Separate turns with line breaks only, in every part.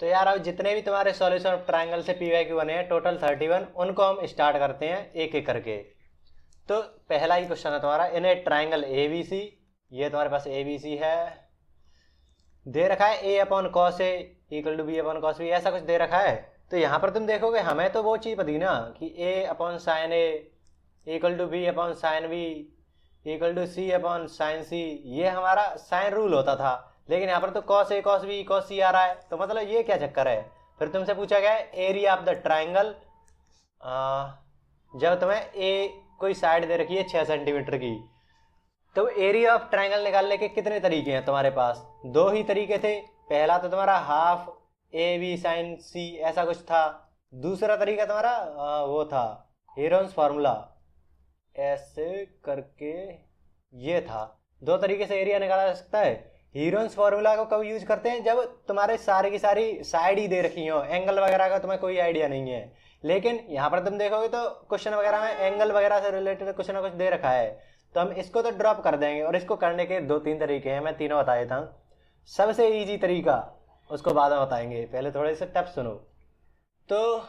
तो यार अब जितने भी तुम्हारे सॉल्यूशन ऑफ ट्रायंगल से पी वाई क्यू बने हैं टोटल 31, उनको हम स्टार्ट करते हैं एक एक करके। तो पहला ही क्वेश्चन है तुम्हारा, इन ए ट्रायंगल ए बी सी, ये तुम्हारे पास ए बी सी है, दे रखा है A upon cos A equal to B upon cos B, ऐसा कुछ दे रखा है। तो यहाँ पर तुम देखोगे हमें तो वो चीज़ पता ना कि A upon sine A equal to B upon sine B equal to C upon sine C, ये हमारा साइन रूल होता था। लेकिन यहाँ पर तो cos A cos B cos सी आ रहा है, तो मतलब ये क्या चक्कर है। फिर तुमसे पूछा गया है एरिया ऑफ द ट्राइंगल, जब तुम्हें ए कोई साइड दे रखी है 6 सेंटीमीटर की, तो एरिया ऑफ ट्राइंगल निकालने के कितने तरीके हैं तुम्हारे पास? दो ही तरीके थे। पहला तो तुम्हारा हाफ ए बी साइन सी ऐसा कुछ था, दूसरा तरीका तुम्हारा वो था हेरोन्स फार्मूला ऐसे करके, ये था। दो तरीके से एरिया निकाला जा सकता है। हीरोन्स फार्मूला को कब यूज करते हैं? जब तुम्हारे सारे की सारी साइड ही दे रखी हो, एंगल वगैरह का तुम्हें कोई आइडिया नहीं है। लेकिन यहाँ पर तुम देखोगे तो क्वेश्चन वगैरह में एंगल वगैरह से रिलेटेड कुछ ना कुछ दे रखा है, तो हम इसको तो ड्रॉप कर देंगे। और इसको करने के 2-3 तरीके हैं, मैं तीनों बता देता हूँ। सबसे ईजी तरीका उसको बाद में बताएंगे, पहले थोड़े से टिप्स सुनो। तो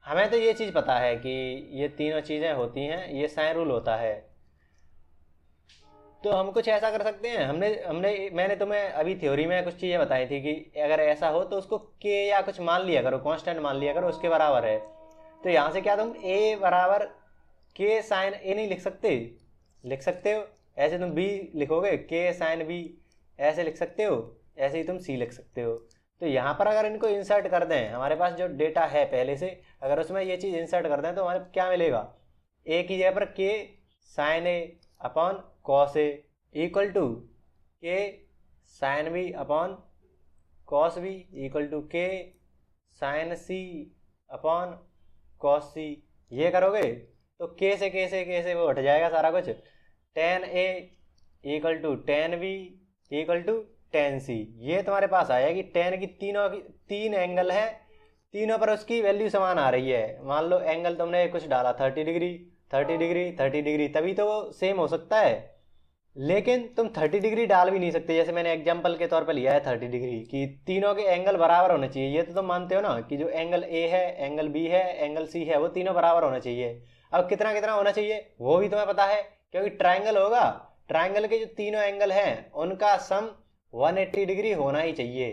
हमें तो ये चीज़ पता है कि ये तीनों चीज़ें होती हैं, ये साइन रूल होता है। तो हम कुछ ऐसा कर सकते हैं, हमने हमने मैंने तुम्हें अभी थ्योरी में कुछ चीज़ें बताई थी कि अगर ऐसा हो तो उसको के या कुछ मान लिया करो, कांस्टेंट मान लिया करो, उसके बराबर है। तो यहाँ से क्या तुम ए बराबर के साइन ए नहीं लिख सकते? लिख सकते हो। ऐसे तुम बी लिखोगे के साइन बी, ऐसे लिख सकते हो। ऐसे ही तुम सी लिख सकते हो। तो यहाँ पर अगर इनको इंसर्ट कर दें, हमारे पास जो डेटा है पहले से, अगर उसमें ये चीज़ इंसर्ट कर दें तो हमारे क्या मिलेगा? ए की जगह पर k sine A upon cos A equal to k sine B upon cos B equal to k sine C upon cos C. ये करोगे तो के से वो हट जाएगा सारा कुछ। Tan A equal to tan B equal to tan C, ये तुम्हारे पास आया कि टेन की तीन एंगल है, तीनों पर उसकी वैल्यू समान आ रही है। मान लो एंगल तुमने कुछ डाला 30 डिग्री 30 डिग्री 30 डिग्री, तभी तो वो सेम हो सकता है। लेकिन तुम 30 डिग्री डाल भी नहीं सकते, जैसे मैंने एग्जांपल के तौर पर लिया है 30 डिग्री कि तीनों के एंगल बराबर होने चाहिए। ये तो तुम मानते हो ना कि जो एंगल ए है, एंगल बी है, एंगल सी है, वो तीनों बराबर होने चाहिए। अब कितना कितना होना चाहिए वो भी तुम्हें पता है, क्योंकि ट्राइंगल होगा, ट्राइंगल के जो तीनों एंगल हैं उनका सम 180 डिग्री होना ही चाहिए।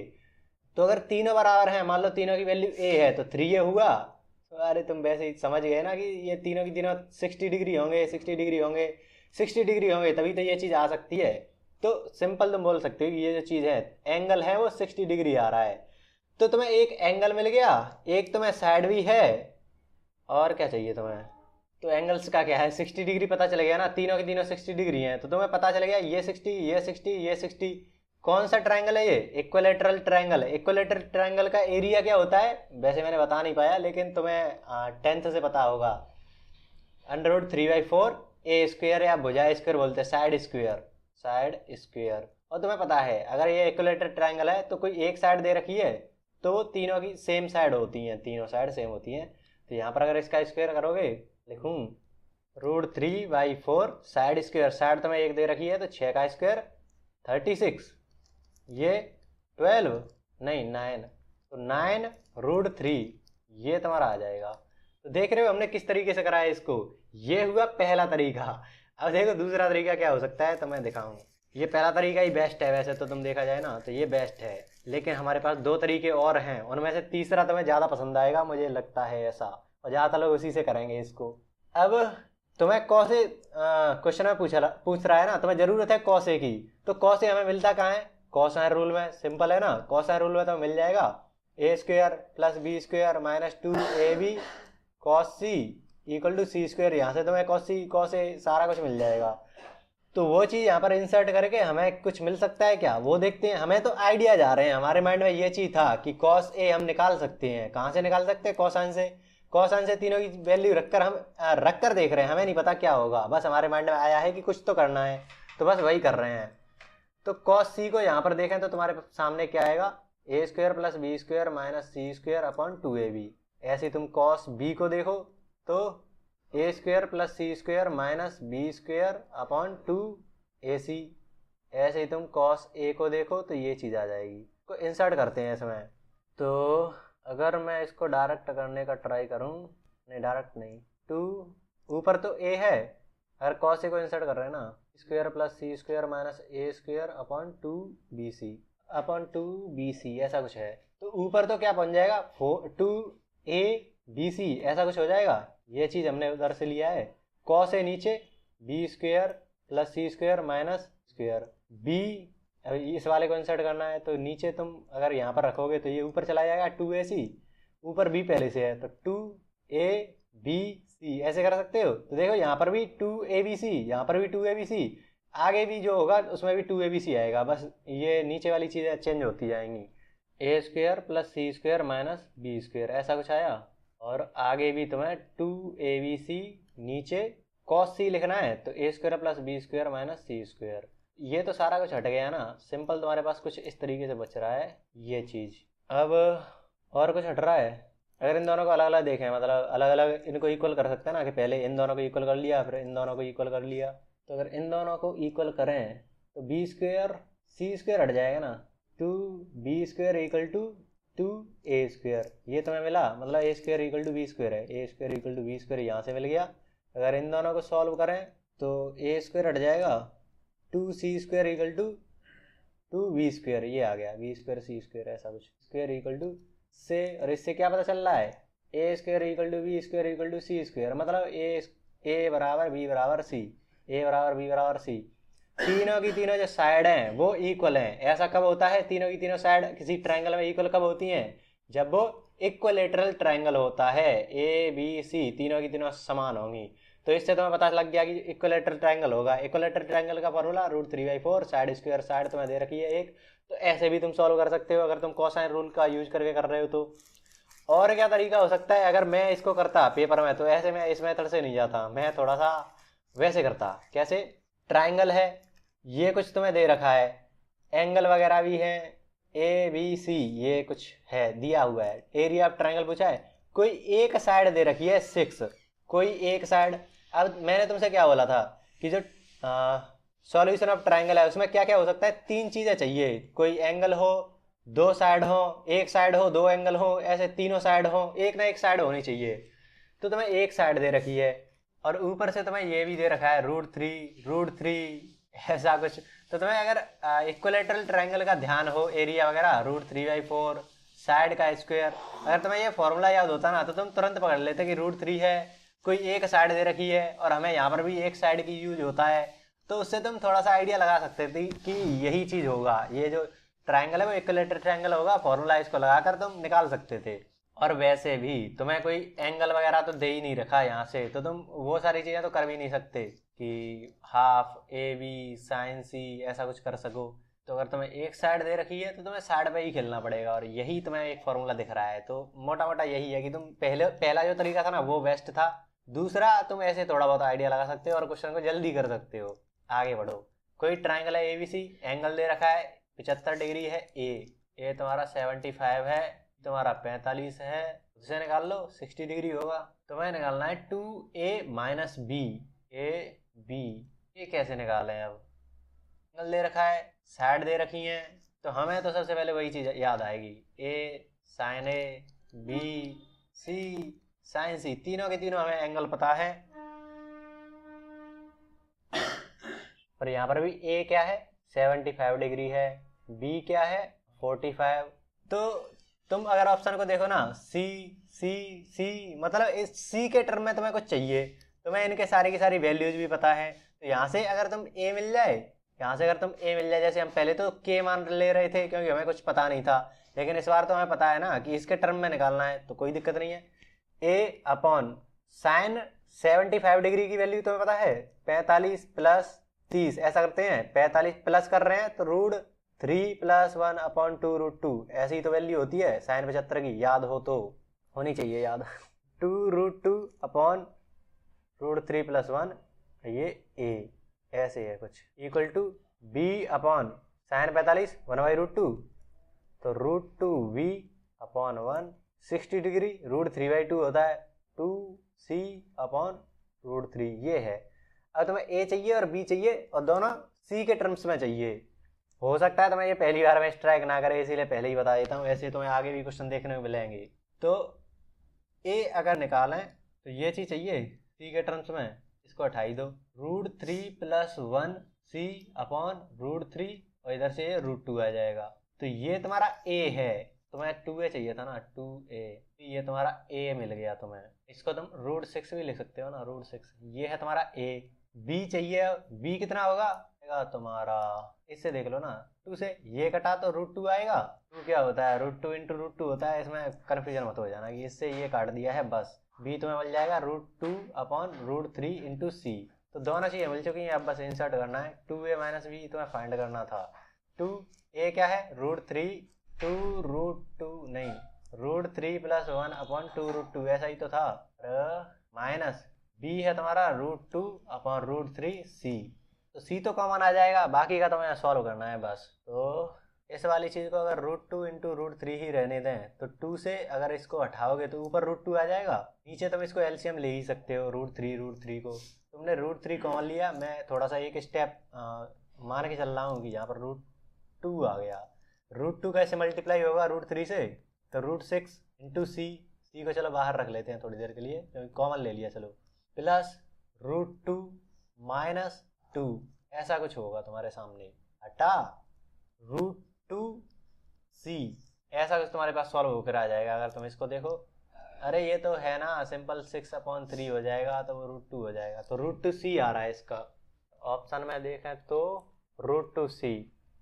तो अगर तीनों बराबर हैं, मान लो तीनों की वैल्यू ए है तो 3 ए हुआ। तो अरे तुम वैसे ही समझ गए ना कि ये तीनों की तीनों 60 डिग्री होंगे, 60 डिग्री होंगे, 60 डिग्री होंगे, तभी तो ये चीज़ आ सकती है। तो सिंपल तुम बोल सकते हो कि ये जो चीज़ है एंगल है वो 60 डिग्री आ रहा है। तो तुम्हें एक एंगल मिल गया, एक तुम्हें साइड भी है, और क्या चाहिए तुम्हें? तो एंगल्स का क्या है, 60 डिग्री पता चल गया ना, तीनों की तीनों 60 डिग्री हैं, तो तुम्हें पता चल गया ये 60 ये 60 ये 60। कौन सा ट्रायंगल है ये? इक्विलेटरल ट्रायंगल है। इक्विलेटरल ट्रायंगल का एरिया क्या होता है वैसे मैंने बता नहीं पाया, लेकिन तुम्हें 10th से पता होगा। √3/4 ए स्क्वेयर, या भुजा स्क्वेयर बोलते हैं, साइड स्क्वेयर, साइड स्क्वेयर। और तुम्हें पता है अगर ये इक्विलेटरल ट्रायंगल है तो कोई एक साइड दे रखी है तो वो तीनों की सेम साइड होती हैं, तीनों साइड सेम होती हैं। तो यहाँ पर अगर इसका स्क्वेयर करोगे, लिखूँ √3/4 साइड स्क्वेयर, साइड तुम्हें एक दे रखी है तो 6 का स्क्वेयर 36, ये 12 नहीं 9, तो 9√3 ये तुम्हारा आ जाएगा। तो देख रहे हो हमने किस तरीके से कराया इसको, ये हुआ पहला तरीका। अब देखो दूसरा तरीका क्या हो सकता है तो मैं दिखाऊं। ये पहला तरीका ही बेस्ट है वैसे तो, तुम देखा जाए ना तो ये बेस्ट है, लेकिन हमारे पास 2 तरीके और हैं, उनमें से तीसरा तुम्हें ज़्यादा पसंद आएगा, मुझे लगता है ऐसा, और ज़्यादातर लोग उसी से करेंगे इसको। अब तुम्हें कौसे क्वेश्चन में पूछ रहा है ना, तुम्हें ज़रूरत है कौसे की, तो कौसे हमें मिलता कहाँ है? कोसाइन रूल में, सिंपल है ना, कोसाइन रूल में तो मिल जाएगा A square plus B square minus 2ab cos C equal to C square. यहाँ से तुम्हें कॉस सी कॉस ए सारा कुछ मिल जाएगा। तो वो चीज़ यहाँ पर इंसर्ट करके हमें कुछ मिल सकता है क्या, वो देखते हैं। हमें तो आइडिया जा रहे हैं, हमारे माइंड में ये चीज़ था कि कॉस ए हम निकाल सकते हैं। कहाँ से निकाल सकते हैं? कोसाइन से। कोसाइन से तीनों की वैल्यू रखकर हम रखकर देख रहे हैं, हमें नहीं पता क्या होगा, बस हमारे माइंड में आया है कि कुछ तो करना है, तो बस वही कर रहे हैं। तो कॉस सी को यहाँ पर देखें तो तुम्हारे सामने क्या आएगा, A square plus B square minus C square upon 2ab। ऐसे तुम कॉस बी को देखो तो A square plus C square minus B square upon 2ac। ऐसे ही तुम कॉस ए को देखो तो ये चीज़ आ जाएगी। को इंसर्ट करते हैं इसमें, तो अगर मैं इसको डायरेक्ट करने का ट्राई करूँ, नहीं डायरेक्ट नहीं, 2 ऊपर तो a है, अगर cos a को इंसर्ट कर रहे हैं ना, square plus C square minus ए स्क्वायर अपॉन 2bc ऐसा कुछ है। तो ऊपर तो क्या बन जाएगा, 2abc ऐसा कुछ हो जाएगा। ये चीज़ हमने उधर से लिया है। cos a नीचे b square plus C square minus square b, अभी इस वाले को इंसर्ट करना है तो नीचे तुम अगर यहाँ पर रखोगे तो ये ऊपर चला जाएगा 2ac, ऊपर b पहले से है तो 2abc ऐसे कर सकते हो। तो देखो यहाँ पर भी 2abc, यहाँ पर भी 2abc, आगे भी जो होगा उसमें भी 2abc आएगा, बस ये नीचे वाली चीज़ें चेंज होती जाएंगी। ए square plus C square minus B square ऐसा कुछ आया, और आगे भी तुम्हें 2abc नीचे cos c लिखना है तो A square plus B square minus C square. ये तो सारा कुछ हट गया ना, सिंपल तुम्हारे पास कुछ इस तरीके से बच रहा है ये चीज़। अब और कुछ हट रहा है, अगर इन दोनों को अलग अलग देखें, मतलब अलग अलग इनको इक्वल कर सकते हैं ना, कि पहले इन दोनों को इक्वल कर लिया फिर इन दोनों को इक्वल कर लिया। तो अगर इन दोनों को इक्वल करें तो बी स्क्वायर सी स्क्वायर हट जाएगा ना, 2b square equal to 2a square, ये तुम्हें मिला, मतलब A square equal to B square है, A square equal to B square यहाँ से मिल गया। अगर इन दोनों को सॉल्व करें तो ए स्क्वायर हट जाएगा, 2c square equal to 2b square, ये आ गया b स्क्वायर सी स्क्वायर ऐसा कुछ, स्क्वायर इक्वल टू से, और इससे क्या पता चल रहा है, A square equal to B square equal to C square, मतलब ए बराबर बी बराबर सी, ए बराबर बी बराबर सी। तीनों की तीनों जो साइड हैं वो इक्वल हैं। ऐसा कब होता है, तीनों की तीनों साइड किसी ट्रायंगल में इक्वल कब होती हैं, जब वो इक्वलेटरल ट्रायंगल होता है, ए बी सी तीनों की तीनों समान होंगी। तो इससे तुम्हें पता लग गया कि इक्वलेटरल ट्रायंगल होगा। इक्वलेटरल ट्रायंगल का फॉर्मूला √3/4, साइड स्क्वायर, साइड तुम्हें दे रखी है एक, तो ऐसे भी तुम सॉल्व कर सकते हो अगर तुम कोसाइन रूल का यूज करके कर रहे हो तो। और क्या तरीका हो सकता है, अगर मैं इसको करता पेपर में तो ऐसे मैं इस मेथड से नहीं जाता, मैं थोड़ा सा वैसे करता। कैसे, ट्रायंगल है, ये कुछ तुम्हें दे रखा है, एंगल वगैरह भी है, ए बी सी ये कुछ है दिया हुआ है, एरिया ऑफ ट्रायंगल पूछा है, कोई एक साइड दे रखी है 6, कोई एक साइड। अब मैंने तुमसे क्या बोला था कि जो सॉल्यूशन ऑफ ट्रायंगल है उसमें क्या क्या हो सकता है, 3 चीज़ें चाहिए, कोई एंगल हो, 2 साइड हो, एक साइड हो, 2 एंगल हो, ऐसे तीनों साइड हो, एक ना एक साइड होनी चाहिए। तो तुम्हें एक साइड दे रखी है और ऊपर से तुम्हें ये भी दे रखा है √3 ऐसा कुछ। तो तुम्हें अगर इक्वलेटरल ट्रायंगल का ध्यान हो, एरिया वगैरह √3/4, साइड का स्क्वायर, अगर तुम्हें ये फॉर्मूला याद होता ना तो तुम तुरंत पकड़ लेते कि √3 है, कोई एक साइड दे रखी है और हमें यहाँ पर भी एक साइड की यूज होता है, तो उससे तुम थोड़ा सा आइडिया लगा सकते थे कि यही चीज़ होगा, ये जो ट्रायंगल है वो इक्वलेटरल ट्रायंगल होगा, फॉर्मूला इसको लगाकर तुम निकाल सकते थे। और वैसे भी तुम्हें कोई एंगल वगैरह तो दे ही नहीं रखा यहाँ से, तो तुम वो सारी चीज़ें तो कर भी नहीं सकते कि हाफ ए बी साइन सी ऐसा कुछ कर सको। तो अगर तुम्हें एक साइड दे रखी है तो तुम्हें साइड पे ही खेलना पड़ेगा, और यही तुम्हें एक फॉर्मूला दिख रहा है। तो मोटा मोटा यही है कि तुम पहला जो तरीका था ना वो बेस्ट था, दूसरा तुम ऐसे थोड़ा बहुत आइडिया लगा सकते हो और क्वेश्चन को जल्दी कर सकते हो। आगे बढ़ो, कोई ट्रायंगल है ABC, एंगल दे रखा है 75 डिग्री है, ए तुम्हारा 75 है, तुम्हारा 45 है, उसे निकाल लो 60 डिग्री होगा। तुम्हें निकालना है 2a - b, AB, ये कैसे निकालें। अब एंगल दे रखा है, साइड दे रखी है, तो हमें तो सबसे पहले वही चीज़ याद आएगी, A sin A, B C sin C, तीनों के तीनों हमें एंगल पता है। पर यहाँ पर भी A क्या है 75 डिग्री है, B क्या है 45। तो तुम अगर ऑप्शन को देखो ना, C C C, मतलब इस C के टर्म में तुम्हें कुछ चाहिए, तुम्हें इनके सारी की सारी वैल्यूज भी पता है। तो यहाँ से अगर तुम A मिल जाए, यहाँ से अगर तुम A मिल जाए, जैसे हम पहले तो K मान ले रहे थे क्योंकि हमें कुछ पता नहीं था, लेकिन इस बार तो हमें पता है ना कि इसके टर्म में निकालना है, तो कोई दिक्कत नहीं है। A अपॉन साइन 75 डिग्री की वैल्यू तुम्हें पता है 45 + 30, ऐसा करते हैं 45 प्लस कर रहे हैं तो √3 + 1 अपॉन 2 √2, ऐसी ही तो वैल्यू होती है साइन 75 की, याद हो तो होनी चाहिए याद। 2 √2 अपॉन √3 + 1, ये A ऐसे है कुछ, equal to B upon sine 45 1/√2, तो √2b अपॉन 1, 60 डिग्री √3/2 होता है 2c अपॉन √3, ये है। अब तुम्हें A चाहिए और B चाहिए और दोनों C के टर्म्स में चाहिए। हो सकता है तुम्हें ये पहली बार में स्ट्राइक ना करे, इसीलिए पहले ही बता देता हूँ, ऐसे तुम्हें आगे भी क्वेश्चन देखने को मिलेंगे। तो ए अगर निकालें तो ये चीज़ चाहिए सी के टर्म्स में, इसको हटा ही दो। √3 + 1 सी अपॉन √3 और इधर से ये √2 आ जाएगा। तो ये तुम्हारा ए है, तुम्हें 2a चाहिए था ना, 2a, ये तुम्हारा a मिल गया तुम्हें। इसको तुम √6 भी लिख सकते हो ना, √6। ये है तुम्हारा a। b चाहिए, b कितना होगा तुम्हारा, इससे देख लो ना, 2 से ये कटा तो √2 आएगा। 2 क्या होता है, √2 × √2 होता है, इसमें कन्फ्यूजन मत हो जाना कि इससे ये काट दिया है बस। b तुम्हें मिल जाएगा √2 अपॉन √3 × c। तो दोनों चीजें मिल चुकी हैं, अब बस इंसर्ट करना है। 2a - b तुम्हें फाइंड करना था। 2a क्या है, √3, 2√2 नहीं, √3 + 1 अपॉन 2√2, ऐसा ही तो था। माइनस b है तुम्हारा √2 अपॉन √3 c। तो c तो कॉमन आ जाएगा, बाकी का तुम्हें सॉल्व करना है बस। तो इस वाली चीज को अगर √2 × √3 ही रहने दें तो 2 से अगर इसको हटाओगे तो ऊपर √2 आ जाएगा, नीचे तुम इसको एलसीएम ले ही सकते हो, √3 को। तुमने √3 कॉमन लिया, मैं थोड़ा सा एक स्टेप मान के चल रहा हूँ कि यहाँ पर √2 आ गया। √2 कैसे मल्टीप्लाई होगा √3 से, तो √6 × c को चलो बाहर रख लेते हैं थोड़ी देर के लिए क्योंकि कॉमन ले लिया, चलो, प्लस √2 - 2, ऐसा कुछ होगा तुम्हारे सामने, हटा √2c, ऐसा कुछ तुम्हारे पास सॉल्व होकर आ जाएगा। अगर तुम इसको देखो, अरे ये तो है ना सिंपल, 6/3 हो जाएगा तो वो √2 हो जाएगा, तो √2c आ रहा है इसका ऑप्शन में। देखें तो √2c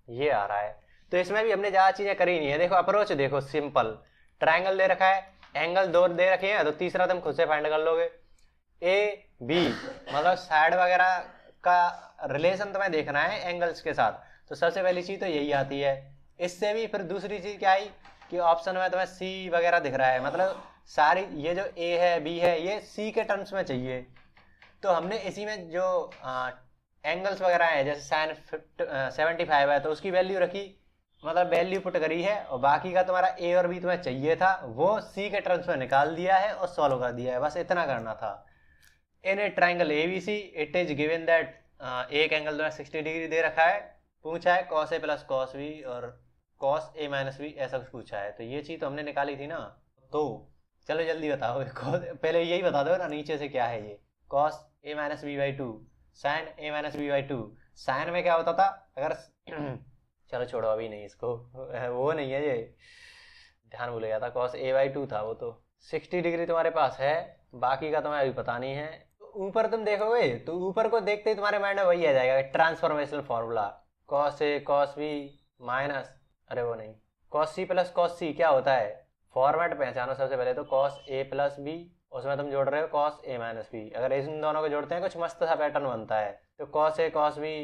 ये आ रहा है। तो इसमें भी हमने ज़्यादा चीज़ें करी नहीं है। देखो अप्रोच देखो, सिंपल ट्रायंगल दे रखा है, एंगल 2 दे रखे हैं, तो तीसरा तुम खुद से फाइंड कर लोगे। ए बी मतलब साइड वगैरह का रिलेशन तुम्हें देखना है एंगल्स के साथ, तो सबसे पहली चीज़ तो यही आती है। इससे भी फिर दूसरी चीज़ क्या आई कि ऑप्शन में तुम्हें सी वगैरह दिख रहा है, मतलब सारी ये जो ए है बी है ये सी के टर्म्स में चाहिए। तो हमने इसी में जो एंगल्स वगैरह है, जैसे साइन 75 है तो उसकी वैल्यू रखी, मतलब वैल्यू पुट करी है, और बाकी का तुम्हारा ए और बी तुम्हें चाहिए था वो सी के टर्म्स में निकाल दिया है और सॉल्व कर दिया है, बस इतना करना था। In a triangle ABC it is given that, एक एंगल तुम्हें 60 डिग्री दे रखा है, पूछा है cos A + cos B और cos A - B, ऐसा कुछ पूछा है। तो ये चीज़ तो हमने निकाली थी ना, तो चलो जल्दी बताओ पहले यही बता दो ना नीचे से क्या है ये, cos A - B/2 sin A - B/2। Sign में क्या होता था, अगर चलो छोड़ो अभी नहीं इसको, वो नहीं है ये, ध्यान भूल गया था, cos A/2 था वो। तो 60 डिग्री तुम्हारे पास है, बाकी का तुम्हें अभी पता नहीं है। तो ऊपर तुम देखोगे तो ऊपर को देखते ही तुम्हारे माइंड में वही आ जाएगा, transformational formula, cos A cos B minus, अरे वो नहीं, cos C + cos C क्या होता है, फॉर्मेट पहचानो सबसे पहले। तो cos A + B, उसमें तुम जोड़ रहे हो cos A - B, अगर इन दोनों को जोड़ते हैं कुछ मस्त सा पैटर्न बनता है। तो cos A cos B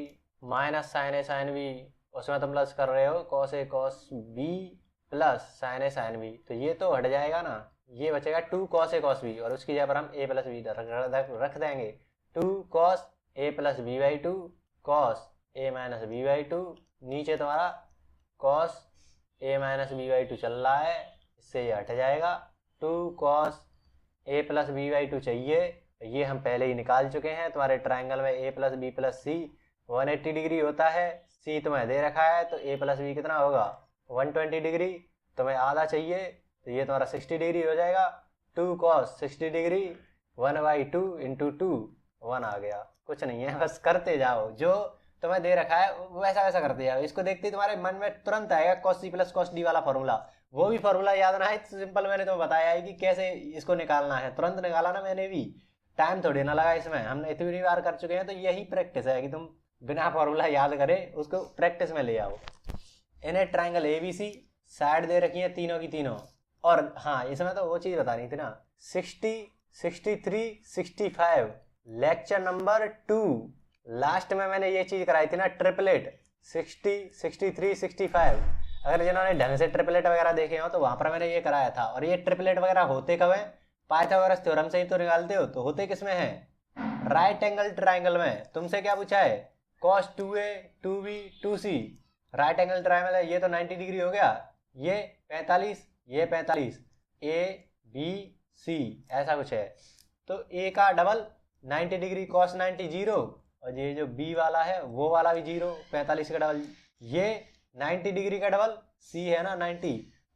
minus sin A sin B, उसमें तुम प्लस कर रहे हो cos A cos B plus sin A sin B, तो ये तो हट जाएगा ना, ये बचेगा 2 cos A cos B, और उसकी जगह पर हम A + B रख देंगे। 2 cos A + B/2 cos A - B/2, नीचे तुम्हारा cos A - B/2 चल रहा है, इससे ये हट जाएगा। 2 cos A + B/2 चाहिए, ये हम पहले ही निकाल चुके हैं। तुम्हारे ट्राइंगल में A + B + C 180 डिग्री होता है, C तुम्हें दे रखा है, तो A + B कितना होगा 120 डिग्री, तुम्हें आधा चाहिए तो ये तुम्हारा 60 डिग्री हो जाएगा। 2 cos 60 डिग्री 1/2 × 2 1 आ गया। कुछ नहीं है, बस करते जाओ, जो तुम्हें दे रखा है वैसा वैसा करते जाओ। इसको देखते ही तुम्हारे मन में तुरंत आएगा cos C + cos D वाला फॉर्मूला, वो भी फॉर्मूला याद ना है सिंपल, मैंने तुम्हें बताया है कि कैसे इसको निकालना है, तुरंत निकाला ना मैंने भी, टाइम थोड़ी ना लगा इसमें, हमने इतनी बार कर चुके हैं। तो यही प्रैक्टिस है कि तुम बिना फॉर्मूला याद करे उसको प्रैक्टिस में ले आओ। इन्हें ट्राइंगल ABC साइड दे रखी है तीनों की तीनों, और हाँ इसमें तो वो चीज़ बतानी थी ना, 60 63 65 लेक्चर नंबर 2 लास्ट में मैंने ये चीज़ कराई थी ना, ट्रिपलेट 60 63 65। अगर जिन्होंने ढंग से ट्रिपलेट वगैरह देखे हो तो वहां पर मैंने ये कराया था। और ये ट्रिपलेट वगैरह होते कब है, पाइथागोरस थ्योरम से ही तो निकालते हो, तो होते किस में है, राइट एंगल ट्राइंगल में। तुमसे क्या पूछा है, cos 2A 2B 2C, right angle triangle है, ये तो 90 डिग्री हो गया, ये 45 ये 45, A B C ऐसा कुछ है। तो A का डबल 90 डिग्री cos 90 0, और ये जो B वाला है वो वाला भी 0, 45 का डबल, ये 90 डिग्री का डबल C है ना 90,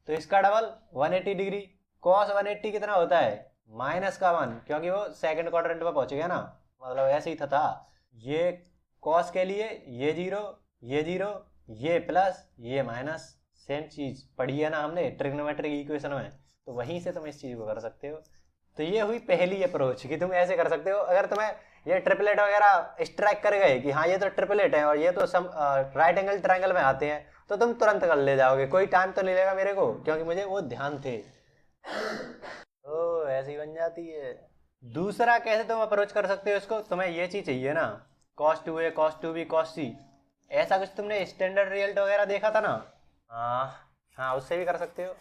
तो इसका डबल 180 डिग्री, cos 180 कितना होता है -1, क्योंकि वो सेकंड क्वाड्रेंट में पहुंच गया ना, मतलब ऐसे ही था। ये cos के लिए ये जीरो ये प्लस ये माइनस, सेम चीज पढ़ी है ना हमने ट्रिग्नोमेट्रिक इक्वेशन में, तो वहीं से तुम इस चीज को कर सकते हो। तो ये हुई पहली अप्रोच कि तुम ऐसे कर सकते हो। अगर तुम्हें ये ट्रिपलेट वगैरह स्ट्राइक कर गए कि हाँ ये तो ट्रिपलेट है और ये तो सम राइट एंगल ट्रायंगल में आते हैं, तो तुम तुरंत कर ले जाओगे, कोई टाइम तो नहीं लेगा मेरे को, क्योंकि मुझे वो ध्यान थे। तो ऐसी बन जाती है। दूसरा कैसे तुम अप्रोच कर सकते हो इसको, तुम्हें ये चीज चाहिए ना cos 2a cos 2b cos c, ऐसा कुछ तुमने स्टैंडर्ड रिजल्ट वगैरह देखा था ना। हाँ हाँ, उससे भी कर सकते हो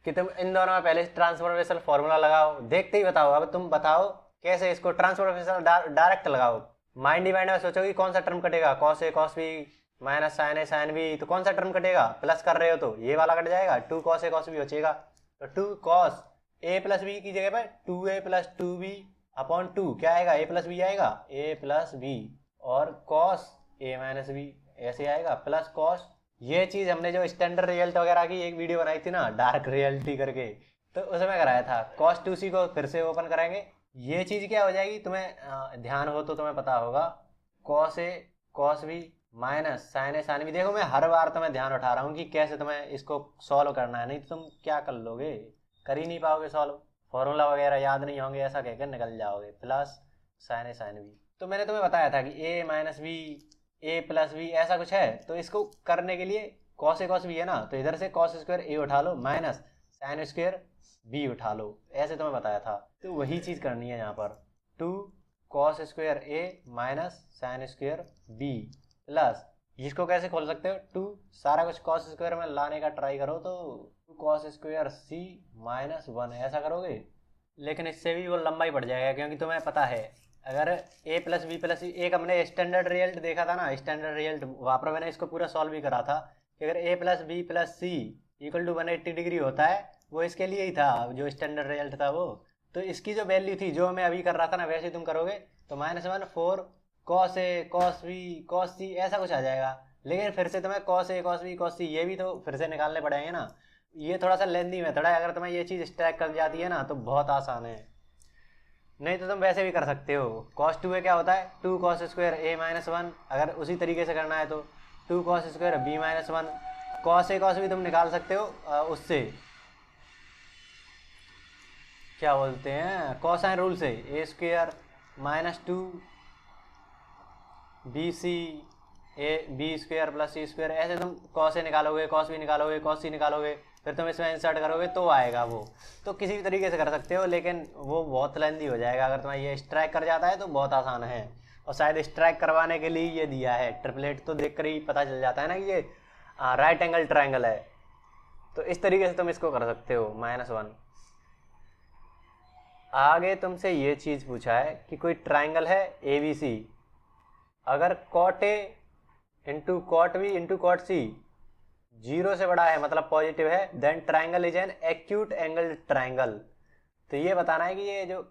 कि तुम इन दोनों में पहले ट्रांसफॉर्मेशन फॉर्मूला लगाओ, देखते ही बताओ। अब तुम बताओ कैसे इसको ट्रांसफॉर्मेशन डायरेक्ट लगाओ। माइंड ही माइंड में सोचो कि कौन सा टर्म कटेगा, cos a cos b minus sine A sine B, तो कौन सा टर्म कटेगा, प्लस कर रहे हो तो ये वाला कट जाएगा, 2 cos a cos b बचेगा। तो 2 cos a प्लस बी की जगह पर 2a प्लस 2b अपॉन 2 क्या आएगा, a प्लस बी आएगा, a प्लस बी, और cos a माइनस बी ऐसे आएगा, प्लस cos। ये चीज हमने जो स्टैंडर्ड रिजल्ट वगैरह की एक वीडियो बनाई थी ना डार्क रियलिटी करके, तो उसमें कराया था। cos 2c को फिर से ओपन करेंगे, ये चीज क्या हो जाएगी, तुम्हें ध्यान हो तो तुम्हें पता होगा, cos a cos b minus sine A sine B. देखो मैं हर बार तुम्हें ध्यान उठा रहा हूँ कि कैसे तुम्हें इसको सॉल्व करना है, नहीं तो तुम क्या कर लोगे, कर ही नहीं पाओगे सॉल्व, फॉर्मूला वगैरह याद नहीं होंगे ऐसा कहकर निकल जाओगे, plus sine A sine B. तो मैंने तुम्हें बताया था कि a minus B A plus B ऐसा कुछ है, तो इसको करने के लिए cos a cos b है ना, तो इधर से cos स्क्वायर a उठा लो माइनस साइन स्क्वायर b उठा लो, ऐसे तुम्हें बताया था। तो वही चीज करनी है यहाँ पर, 2 cos square a minus sine square b plus, इसको कैसे खोल सकते हो, 2 सारा कुछ cos स्क्वायर में लाने का ट्राई करो तो 2 cos स्क्वायर c माइनस 1 ऐसा करोगे, लेकिन इससे भी वो लंबा ही पड़ जाएगा, क्योंकि तुम्हें पता है अगर a प्लस बी प्लस सी, एक हमने स्टैंडर्ड रिजल्ट देखा था ना, स्टैंडर्ड रिजल्ट वहाँ पर मैंने इसको पूरा सॉल्व भी करा था कि अगर a plus B plus C equal to 180 degree होता है, वो इसके लिए ही था जो स्टैंडर्ड रिजल्ट था वो। तो इसकी जो वैल्यू थी जो मैं अभी कर रहा था ना, वैसे तुम करोगे तो -1 4 cos a cos b cos c ऐसा कुछ आ जाएगा। लेकिन फिर से तुम्हें cos a cos b cos c ये भी तो फिर से निकालने पड़ेंगे ना, ये थोड़ा सा लेंदी मेथड है। अगर तुम्हें ये चीज़ स्ट्रैक कर जाती है ना तो बहुत आसान है, नहीं तो तुम वैसे भी कर सकते हो। cos 2a क्या होता है, 2 cos स्क्वायर a माइनस 1, अगर उसी तरीके से करना है तो 2 cos square b minus 1, cos a cos b तुम निकाल सकते हो उससे क्या बोलते हैं कोसाइन रूल से, A square minus 2 B C A B square plus C square, ऐसे तुम cos a निकालोगे cos b निकालोगे cos c निकालोगे, फिर तुम इसमें इंसर्ट करोगे तो आएगा वो। तो किसी भी तरीके से कर सकते हो, लेकिन वो बहुत लेंदी हो जाएगा। अगर तुम्हें ये स्ट्राइक कर जाता है तो बहुत आसान है, और शायद स्ट्राइक करवाने के लिए ये दिया है ट्रिपलेट, तो देख कर ही पता चल जाता है ना कि ये राइट एंगल ट्रायंगल है। तो इस तरीके से तुम इसको कर सकते हो -1। आगे तुमसे ये चीज़ पूछा है कि कोई ट्रायंगल है ABC, अगर cot A into cot B into cot C 0 से बड़ा है मतलब पॉजिटिव है, then triangle is an acute angle triangle. तो ये बताना है कि ये जो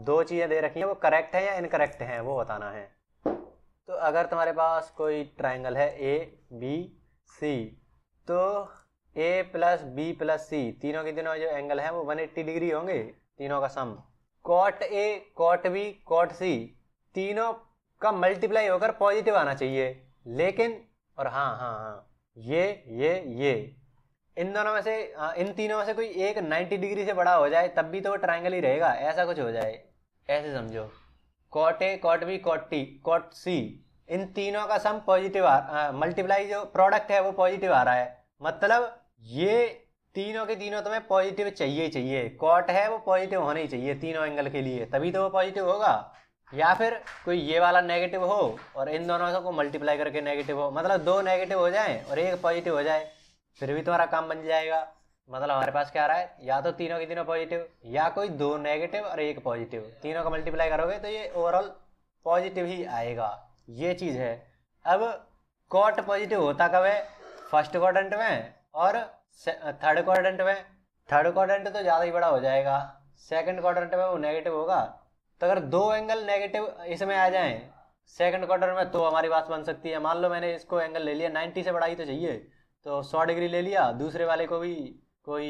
दो चीज़ें दे रखी हैं वो करेक्ट है या इनकरेक्ट हैं, वो बताना है। तो अगर तुम्हारे पास कोई ट्रायंगल है A B C, तो A plus B plus C तीनों के तीनों जो एंगल हैं वो 180 डिग्री होंगे, तीनों का सम। cot A cot B cot C तीनों का मल्टीप्लाई होकर पॉजिटिव आना चाहिए, लेकिन और हाँ ये इन दोनों में से इन तीनों में से कोई एक 90 डिग्री से बड़ा हो जाए तब भी तो वो ट्रायंगल ही रहेगा, ऐसा कुछ हो जाए। ऐसे समझो cot A cot B cot C इन तीनों का सम पॉजिटिव मल्टीप्लाई जो प्रोडक्ट है वो पॉजिटिव आ रहा है, मतलब ये तीनों के तीनों तुम्हें पॉजिटिव चाहिए ही चाहिए। कॉट है वो पॉजिटिव होना ही चाहिए तीनों एंगल के लिए, तभी तो वो पॉजिटिव होगा। या फिर कोई ये वाला नेगेटिव हो और इन दोनों को मल्टीप्लाई करके नेगेटिव हो, मतलब दो नेगेटिव हो जाए और एक पॉजिटिव हो जाए, फिर भी तुम्हारा काम बन जाएगा। मतलब हमारे पास क्या आ रहा है, या तो तीनों के तीनों पॉजिटिव या कोई दो नेगेटिव और एक पॉजिटिव, तीनों का मल्टीप्लाई करोगे तो ये ओवरऑल पॉजिटिव ही आएगा, ये चीज़ है। अब कॉट पॉजिटिव होता कब है, फर्स्ट क्वाड्रेंट में और थर्ड क्वाड्रेंट में। थर्ड क्वाड्रेंट तो ज़्यादा ही बड़ा हो जाएगा, सेकंड क्वाड्रेंट में वो नेगेटिव होगा। तो अगर दो एंगल नेगेटिव इसमें आ जाएं सेकंड क्वार्टर में तो हमारी बात बन सकती है। मान लो मैंने इसको एंगल ले लिया 90 से बड़ा ही तो चाहिए, तो 100 डिग्री ले लिया, दूसरे वाले को भी कोई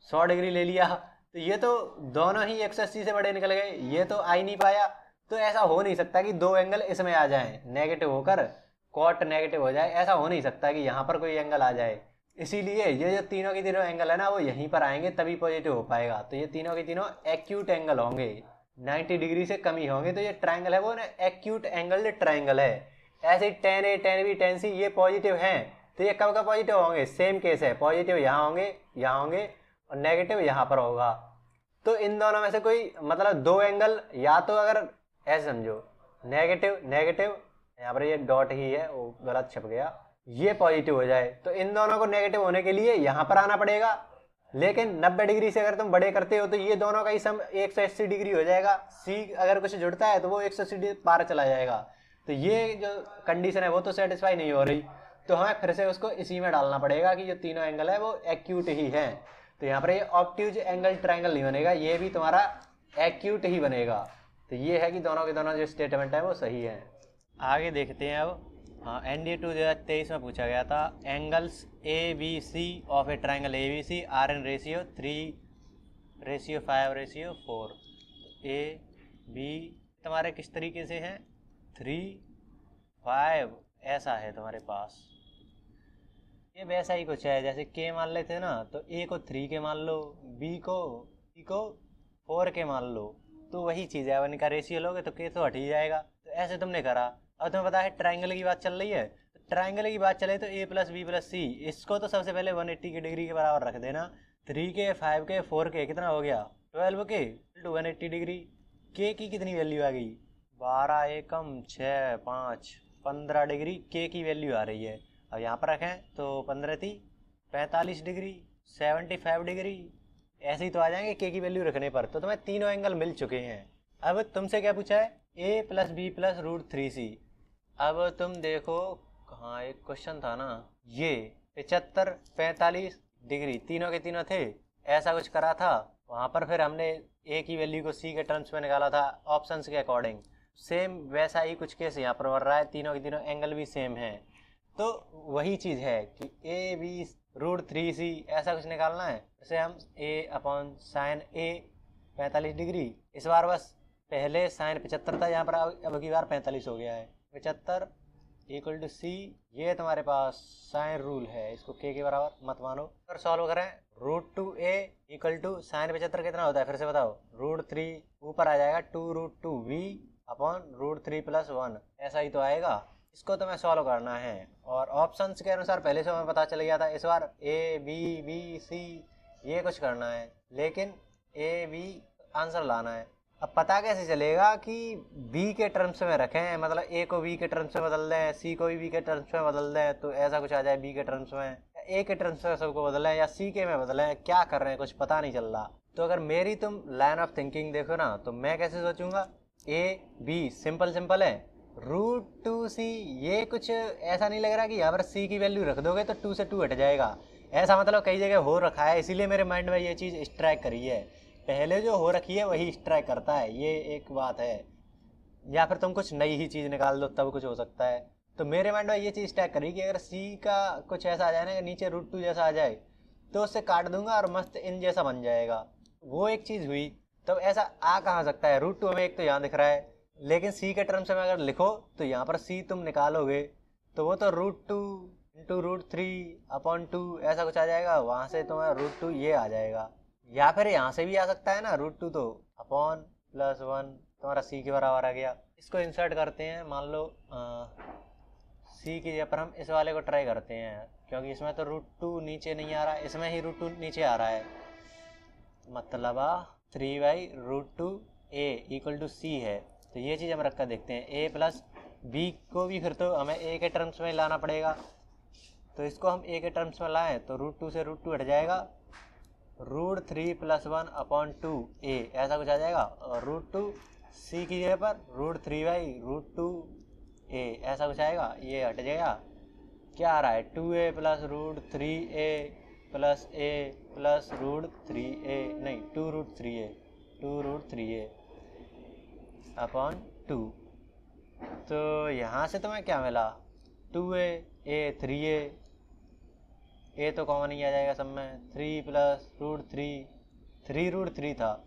100 डिग्री ले लिया, तो ये तो दोनों ही 180 से बड़े निकल गए, ये तो आ ही नहीं पाया। तो ऐसा हो नहीं सकता कि दो एंगल इसमें आ जाएं नेगेटिव होकर, कॉट नेगेटिव हो जाए, ऐसा हो नहीं सकता कि यहाँ पर कोई एंगल आ जाए। इसीलिए ये जो तीनों के तीनों एंगल है ना, वो यहीं पर आएंगे तभी पॉजिटिव हो पाएगा। तो ये तीनों के तीनों एक्यूट एंगल होंगे, 90 डिग्री से कम ही होंगे। तो ये ट्राइंगल है वो ना एक्यूट एंगल ट्राइंगल है। ऐसे टेन ए, टेन बी, टेन सी ये पॉजिटिव हैं, तो ये कब का पॉजिटिव होंगे? सेम केस है, पॉजिटिव यहाँ होंगे, यहाँ होंगे, और नेगेटिव यहाँ पर होगा। तो इन दोनों में से कोई मतलब दो एंगल, या तो अगर ऐसे समझो, नेगेटिव नेगेटिव, यहाँ पर ये डॉट ही है वो गलत छप गया, ये पॉजिटिव हो जाए, तो इन दोनों को नेगेटिव होने के लिए यहाँ पर आना पड़ेगा। लेकिन 90 डिग्री से अगर तुम बड़े करते हो तो ये दोनों का ही सम 180 डिग्री हो जाएगा। सी अगर कुछ जुड़ता है तो वो 180 पार चला जाएगा। तो ये जो कंडीशन है वो तो सेटिस्फाई नहीं हो रही, तो हमें फिर से उसको इसी में डालना पड़ेगा कि जो तीनों एंगल है वो एक्यूट ही हैं। तो यहाँ पर ये ऑब्ट्यूज एंगल ट्राइंगल नहीं बनेगा, ये भी तुम्हारा एक्यूट ही बनेगा। तो ये है कि दोनों के दोनों जो स्टेटमेंट है वो सही है। आगे देखते हैं अब। हाँ, NDA 2023 में पूछा गया था, angles ABC of a triangle ABC are in ratio 3:5:4। A B तुम्हारे किस तरीके से हैं? 3:5 ऐसा है तुम्हारे पास। ये वैसा ही कुछ है जैसे K मान लेते ना, तो A को 3 के मान लो, B को 4 के मान लो। तो वही चीज़ है, इनका रेशियो लोगे तो K तो हट ही जाएगा। तो ऐसे तुमने करा। अब तुम्हें पता है ट्राइंगल की बात चल रही है, तो ट्राइंगल की बात चले तो A + B + C, इसको तो सबसे पहले 180 की डिग्री के बराबर रख देना। 3 के, 5 के, 4 के कितना हो गया? 12 के × 180 डिग्री। K की कितनी वैल्यू आ गई? 12 एकम 6 5 15 डिग्री K की वैल्यू आ रही है। अब यहाँ पर रखें तो 15 थी 45 डिग्री, 75 डिग्री, ऐसे ही तो आ जाएंगे K की वैल्यू रखने पर। तो तुम्हें तीनों एंगल मिल चुके हैं। अब तुमसे क्या पूछा है? A + B + √3C। अब तुम देखो, कहाँ एक क्वेश्चन था ना, ये 75 45 डिग्री तीनों के तीनों थे, ऐसा कुछ करा था। वहाँ पर फिर हमने A की वैल्यू को C के टर्म्स में निकाला था ऑप्शंस के अकॉर्डिंग। सेम वैसा ही कुछ केस यहाँ पर बन रहा है, तीनों के तीनों एंगल भी सेम है। तो वही चीज़ है कि AB √3C ऐसा कुछ निकालना है। जैसे हम A/sin A 45 डिग्री, इस बार बस पहले साइन 75 था, यहाँ पर अब की बार 45 हो गया है। 75 = C, ये तुम्हारे पास साइन रूल है, इसको K के बराबर मत मानो। अगर सॉल्व करें, √2A = साइन 75 कितना होता है फिर से बताओ? √3 ऊपर आ जाएगा 2√2V/√3 + 1, ऐसा ही तो आएगा। इसको तुम्हें सॉल्व करना है, और ऑप्शंस के अनुसार पहले से हमें पता चल गया था। इस बार A B B C ये कुछ करना है, लेकिन AB आंसर लाना है। अब पता कैसे चलेगा कि B के टर्म्स में रखें, मतलब A को B के टर्म्स में बदल दें, C को भी B के टर्म्स में बदल दें, तो ऐसा कुछ आ जाए B के टर्म्स में, या A के टर्म्स में सबको बदलें, या C के में बदलें, क्या कर रहे हैं कुछ पता नहीं चल रहा। तो अगर मेरी तुम लाइन ऑफ थिंकिंग देखो ना, तो मैं कैसे सोचूंगा? A B सिंपल सिंपल है, √2C ये कुछ ऐसा नहीं लग रहा कि यहाँ पर C की वैल्यू रख दोगे तो 2 से 2 हट जाएगा। ऐसा मतलब कई जगह हो रखा है, इसीलिए मेरे माइंड में ये चीज़ स्ट्राइक करी है। पहले जो हो रखी है वही स्ट्राइक करता है, ये एक बात है। या फिर तुम कुछ नई ही चीज़ निकाल दो तब कुछ हो सकता है। तो मेरे माइंड में ये चीज़ स्ट्राइक करी कि अगर C का कुछ ऐसा आ जाए ना कि नीचे √2 जैसा आ जाए, तो उससे काट दूंगा और मस्त इन जैसा बन जाएगा। वो एक चीज़ हुई। तब ऐसा आ कहाँ सकता है? √2 हमें एक तो यहाँ दिख रहा है, लेकिन C के टर्म्स में अगर लिखो तो यहाँ पर C तुम निकालोगे तो वो तो √2 × √3/2 ऐसा कुछ आ जाएगा, वहाँ से तुम्हारा √2 ये आ जाएगा। या फिर यहाँ से भी आ सकता है ना, √2 तो अपॉन +1 तुम्हारा C के बराबर आ गया। इसको इंसर्ट करते हैं, मान लो C की जगह पर हम इस वाले को ट्राई करते हैं, क्योंकि इसमें तो √2 नीचे नहीं आ रहा है, इसमें ही √2 नीचे आ रहा है। मतलब 3/√2A = C है। तो ये चीज़ हम रख कर देखते हैं। A + B को भी फिर तो हमें A के टर्म्स में लाना पड़ेगा, तो इसको हम A के टर्म्स में लाएं तो √2 से √2 हट जाएगा, √3 + 1/2A ऐसा कुछ आ जाएगा, और √2 C की जगह पर √3/√2A ऐसा कुछ आएगा, ये हट जाएगा। क्या आ रहा है? 2A + √3A + A + √3A, नहीं 2√3A/2। तो यहाँ से तुम्हें क्या मिला? 2A 3A ए तो कॉमन ही आ जाएगा सब में, 3 प्लस रूट थ्री, 3√3 था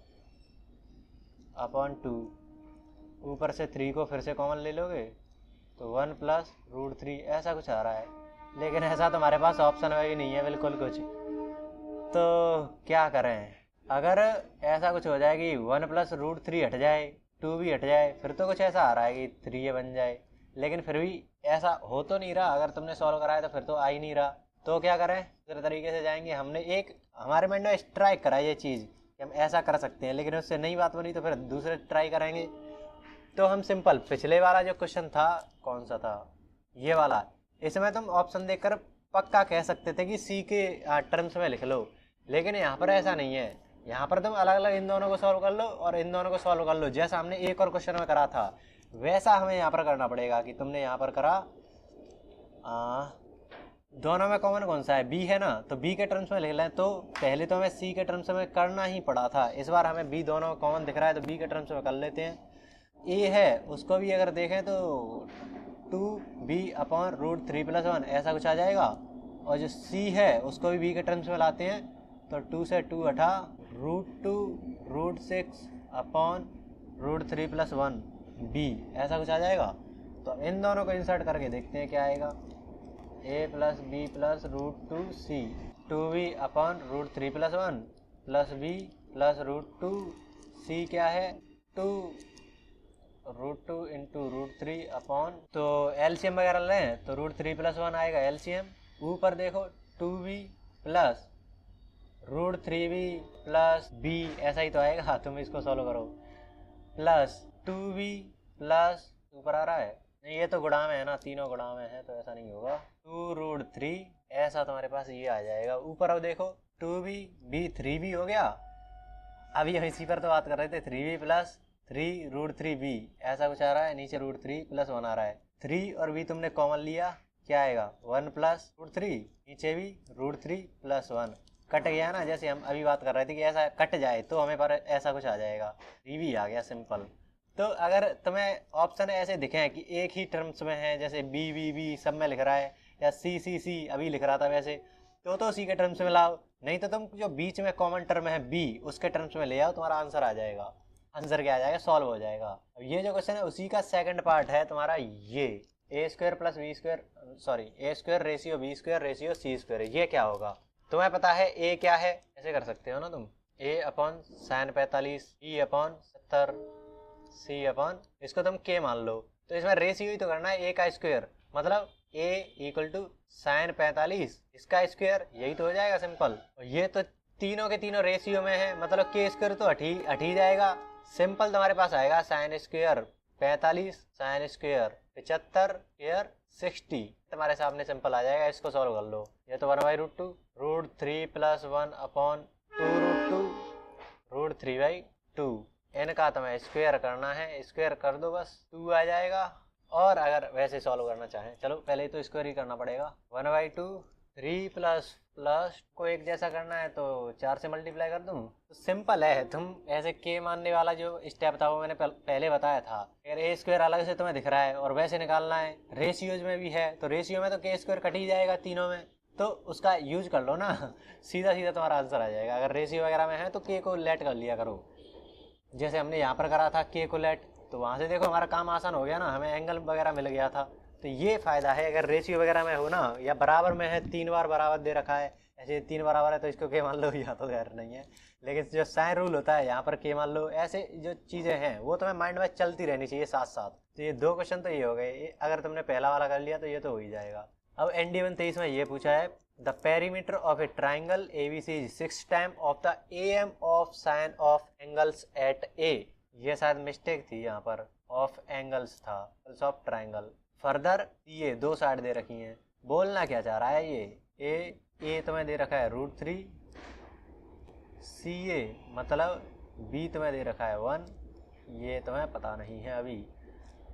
अपॉन 2, ऊपर से 3 को फिर से कॉमन ले लोगे तो 1 प्लस √3 ऐसा कुछ आ रहा है। लेकिन ऐसा तो हमारे पास ऑप्शन में भी नहीं है बिल्कुल कुछ, तो क्या करें? अगर ऐसा कुछ हो जाए कि 1 प्लस √3 हट जाए, 2 भी हट जाए, फिर तो कुछ ऐसा आ रहा है कि 3 बन जाए, लेकिन फिर भी ऐसा हो तो नहीं रहा। अगर तुमने सॉल्व कराया तो फिर तो आ ही नहीं रहा, तो क्या करें? दूसरे तरीके से जाएंगे। हमने एक हमारे माइंड में स्ट्राइक करा ये चीज़ कि हम ऐसा कर सकते हैं, लेकिन उससे नहीं बात बनी तो फिर दूसरे ट्राई करेंगे। तो हम सिंपल पिछले वाला जो क्वेश्चन था, कौन सा था, ये वाला, इसमें तुम ऑप्शन देखकर पक्का कह सकते थे कि सी के टर्म्स में लिख लो, लेकिन यहाँ पर ऐसा नहीं है। यहाँ पर तुम अलग अलग इन दोनों को सॉल्व कर लो और इन दोनों को सॉल्व कर लो, जैसा हमने एक और क्वेश्चन में करा था वैसा हमें यहाँ पर करना पड़ेगा। कि तुमने यहाँ पर करा दोनों में कॉमन कौन सा है, बी है ना, तो बी के टर्म्स में लिख लें। तो पहले तो हमें सी के टर्म्स में करना ही पड़ा था, इस बार हमें बी दोनों कॉमन दिख रहा है तो बी के टर्म्स में कर लेते हैं। ए है उसको भी अगर देखें तो 2b/√3 + 1 ऐसा कुछ आ जाएगा, और जो सी है उसको भी बी के टर्म्स में लाते हैं तो 2 से 2 हटा, √2√6/√3 + 1 b ऐसा कुछ आ जाएगा। तो इन दोनों को इंसर्ट करके देखते हैं क्या आएगा। a + b + √2c, 2b/√3 + 1 + b + √2c क्या है, 2√2 × √3 तो एलसीएम वगैरह लें तो √3 + 1 आएगा एलसीएम। ऊपर देखो 2b + √3b + b ऐसा ही तो आएगा, तुम इसको सॉल्व करो, प्लस 2b प्लस ऊपर आ रहा है, नहीं ये तो गुणा में है ना, तीनों गुणा में है तो ऐसा नहीं होगा, 2√3 ऐसा तुम्हारे पास ये आ जाएगा। ऊपर अब देखो 2b b 3b हो गया, अभी हम इसी पर तो बात कर रहे थे, 3b + 3√3b ऐसा कुछ आ रहा है, नीचे √3 + 1 आ रहा है, 3 और b तुमने कॉमन लिया क्या आएगा, 1 + √3, नीचे भी √3 + 1 कट गया ना, जैसे हम अभी बात कर रहे थे कि ऐसा कट जाए तो हमें पर ऐसा कुछ आ जाएगा, 3b आ गया सिंपल। तो अगर तुम्हें ऑप्शन ऐसे दिखें कि एक ही टर्म्स में है, जैसे बी बी बी सब में लिख रहा है, या सी सी सी अभी लिख रहा था वैसे, तो सी के टर्म्स में लाओ, नहीं तो तुम जो बीच में कॉमन टर्म है बी उसके टर्म्स में ले आओ, तुम्हारा आंसर आ जाएगा। आंसर क्या आ जाएगा, सॉल्व हो जाएगा। अब ये जो क्वेश्चन है उसी का सेकंड पार्ट है तुम्हारा, ये a² + b² सॉरी a²/b²/c², ये क्या होगा तुम्हें पता है a क्या है, ऐसे कर सकते हो ना तुम, a/sin45, b/70, c/ इसको तुम k मान लो, तो इसमें रेशियो ही तो करना है, a का स्क्वायर मतलब a = sin45 इसका स्क्वायर, यही तो हो जाएगा सिंपल। ये तो तीनों के तीनों रेशियो में है, मतलब k² तो हट ही जाएगा, सिंपल तुम्हारे पास आएगा sin² 45, sin² 75, 60 तुम्हारे सामने सिंपल आ जाएगा, इसको सॉल्व कर लो। ये तो 1/√2, √3 + 1/2√2, √3/2 इनका तुम्हें स्क्वायर करना है, स्क्वायर कर दो बस 2 आ जाएगा। और अगर वैसे सॉल्व करना चाहें, चलो पहले तो स्क्वायर ही करना पड़ेगा, 1/2, 3 प्लस को एक जैसा करना है तो 4 से मल्टीप्लाई कर दूं, तो सिंपल है। तुम ऐसे के मानने वाला जो स्टेप था वो मैंने पहले बताया था, अगर a² अलग से तुम्हें दिख रहा है और वैसे निकालना है, रेशियोज में भी है तो रेशियो में तो k² कट ही जाएगा तीनों में, तो उसका यूज कर लो ना सीधा सीधा तुम्हारा आंसर आ जाएगा। अगर रेशियो वगैरह में है तो k को लेट कर लिया करो, जैसे हमने यहाँ पर करा था k को लेट, तो वहाँ से देखो हमारा काम आसान हो गया ना, हमें एंगल वगैरह मिल गया था। तो ये फ़ायदा है, अगर रेशियो वगैरह में हो ना, या बराबर में है, 3 बार बराबर दे रखा है, ऐसे 3 बराबर है तो इसको के मान लो, या तो खैर नहीं है, लेकिन जो साइन रूल होता है यहाँ पर के मान लो, ऐसे जो चीज़ें हैं वो तुम्हें माइंड में चलती रहनी चाहिए साथ साथ। तो ये 2 क्वेश्चन तो ये हो गए, अगर तुमने पहला वाला कर लिया तो ये तो हो ही जाएगा। अब ND 23 में ये पूछा है, the perimeter of a triangle ABC is 6 time of the AM of sine of angles eight A। ये शायद मिस्टेक थी, यहाँ पर ऑफ एंगल्स था, ऑफ ट्राइंगल। फर्दर ये 2 साइड दे रखी हैं, बोलना क्या चाह रहा है ये, ए तुम्हें दे रखा है √3, CA मतलब B तुम्हें दे रखा है 1, ये तुम्हें पता नहीं है अभी।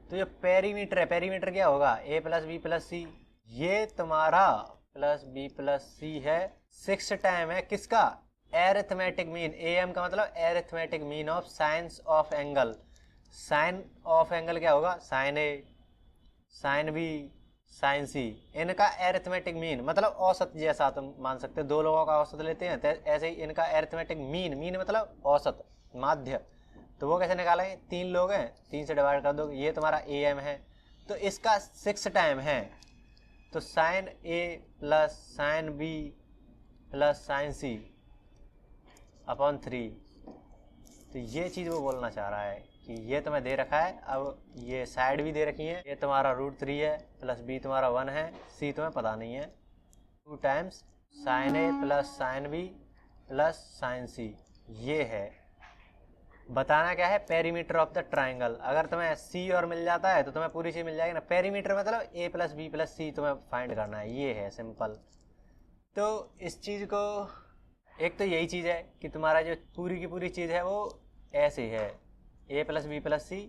तो ये पेरीमीटर है, पेरीमीटर क्या होगा, A + B + C, ये तुम्हारा +B + C है, 6 टाइम है किसका, एरिथमेटिक मीन, AM का मतलब arithmetic mean of sines of angle. Sine of angle क्या होगा, sin A, sin B, sine C, इनका एरिथमेटिक मीन मतलब औसत जैसा तुम मान सकते हो, दो लोगों का औसत लेते हैं तो ऐसे ही इनका एरिथमेटिक मीन, मीन मतलब औसत, माध्य। तो वो कैसे निकालेंगे, 3 लोग हैं, 3 से डिवाइड कर दो, ये तुम्हारा ए एम है तो इसका 6 टाइम है, तो sine A plus sine B plus sine C upon 3। तो ये चीज़ वो बोलना चाह रहा है कि ये तुम्हें दे रखा है, अब ये साइड भी दे रखी है, ये तुम्हारा √3 है प्लस बी तुम्हारा 1 है, सी तुम्हें पता नहीं है, 2 times sine A plus sine B plus sine C. ये है बताना क्या है, पेरीमीटर ऑफ द ट्राइंगल। अगर तुम्हें सी और मिल जाता है तो तुम्हें पूरी चीज़ मिल जाएगी ना, पेरीमीटर मतलब ए प्लस बी प्लस सी तुम्हें फाइंड करना है, ये है सिंपल। तो इस चीज़ को, एक तो यही चीज़ है कि तुम्हारा जो पूरी की पूरी चीज़ है वो ऐसे है, A plus B plus C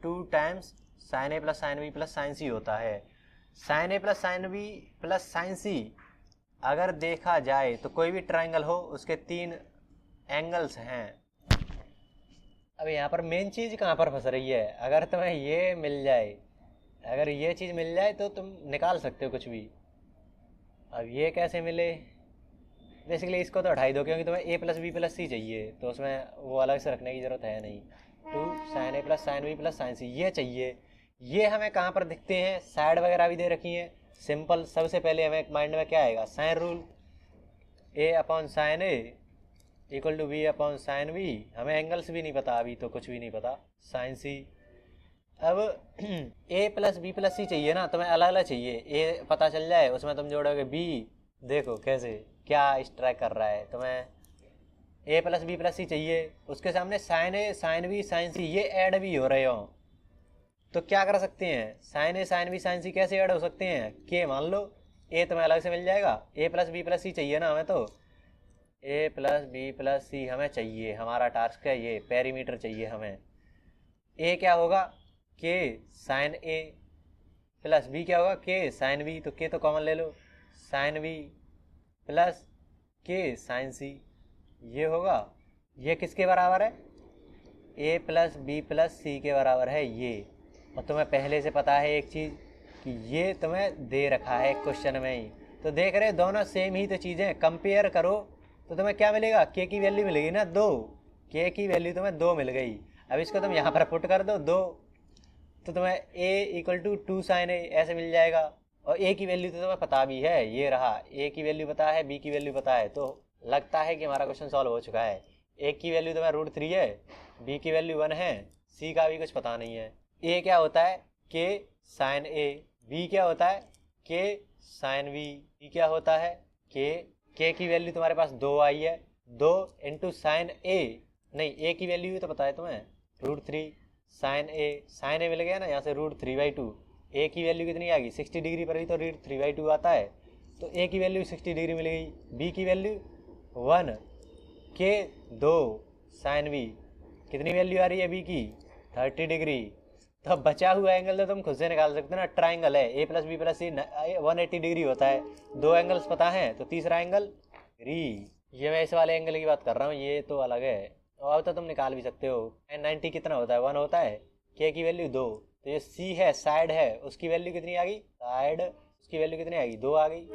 2 times sine A plus sine B plus sine C होता है। Sine A plus sine B plus sine C अगर देखा जाए तो कोई भी ट्राइंगल हो उसके 3 एंगल्स हैं। अब यहाँ पर मेन चीज़ कहाँ पर फंस रही है, अगर तुम्हें ये मिल जाए, अगर ये चीज़ मिल जाए तो तुम निकाल सकते हो कुछ भी। अब ये कैसे मिले, बेसिकली इसको तो हटाई दो क्योंकि तुम्हें ए प्लस बी प्लस सी चाहिए, तो उसमें वो अलग से रखने की ज़रूरत है नहीं। 2 sine A plus sine B plus sine C ये चाहिए। ये हमें कहाँ पर दिखते हैं, साइड वगैरह भी दे रखी हैं। सिंपल, सबसे पहले हमें माइंड में क्या आएगा, sine rule, A upon sine A equal to B upon sine B. हमें एंगल्स भी नहीं पता, अभी तो कुछ भी नहीं पता, साइन सी। अब ए प्लस बी प्लस सी चाहिए ना, तुम्हें अलग अलग चाहिए, ए पता चल जाए उसमें तुम जोड़ोगे बी, देखो कैसे क्या स्ट्राइक कर रहा है, तुम्हें ए प्लस बी प्लस सी चाहिए, उसके सामने sign A sine B sign C ये ऐड भी हो रहे हो, तो क्या कर सकते हैं, sign A sine B sign सी कैसे ऐड हो सकते हैं, के मान लो, ए तुम्हें अलग से मिल जाएगा, ए प्लस बी प्लस सी चाहिए ना हमें, तो ए प्लस बी प्लस सी हमें चाहिए, हमारा टास्क है ये, पेरीमीटर चाहिए हमें। ए क्या होगा, के साइन ए प्लस बी क्या होगा, के साइन बी, तो के तो कॉमन ले लो, साइन बी प्लस के साइन सी, ये होगा। ये किसके बराबर है, ए प्लस बी प्लस सी के बराबर है ये। और तुम्हें पहले से पता है एक चीज़ कि ये तुम्हें दे रखा है क्वेश्चन में ही, तो देख रहे दोनों सेम ही तो चीज़ें, कंपेयर करो तो तुम्हें क्या मिलेगा, के की वैल्यू मिलेगी ना 2, के की वैल्यू तुम्हें 2 मिल गई। अब इसको तुम यहाँ पर पुट कर दो 2, तो तुम्हें a इक्वल टू 2 साइन ए ऐसे मिल जाएगा। और a की वैल्यू तो तुम्हें पता भी है, ये रहा, a की वैल्यू पता है, b की वैल्यू पता है, तो लगता है कि हमारा क्वेश्चन सॉल्व हो चुका है। a की वैल्यू तुम्हें √3 है, b की वैल्यू 1 है, c का भी कुछ पता नहीं है। a क्या होता है, k साइन a, b क्या होता है, k साइन b, c क्या होता है, k की वैल्यू तुम्हारे पास 2 आई है, 2 इंटू साइन a, नहीं a की वैल्यू तो पता है तुम्हें √3 साइन ए मिल गया ना, यहाँ से √3/2। ए की वैल्यू कितनी आ गई, 60 डिग्री पर ही तो √3/2 आता है, तो ए की वैल्यू 60 डिग्री मिल गई, बी की वैल्यू 1, के 2 साइन बी, कितनी वैल्यू आ रही है बी की, 30 डिग्री। तो बचा हुआ एंगल तो तुम खुद से निकाल सकते हो ना, ट्राइंगल है, A plus B plus C 180 degree होता है, 2 एंगल्स पता है, तो तीसरा एंगल री। ये मैं इस वाले एंगल की बात कर रहा हूँ, ये तो अलग है। और अब तो तुम निकाल भी सकते हो, 90 कितना होता है, 1 होता है, के की वैल्यू 2, तो ये सी है, साइड है, उसकी वैल्यू कितनी आ गई, साइड उसकी वैल्यू कितनी आ गई, 2 आ गई।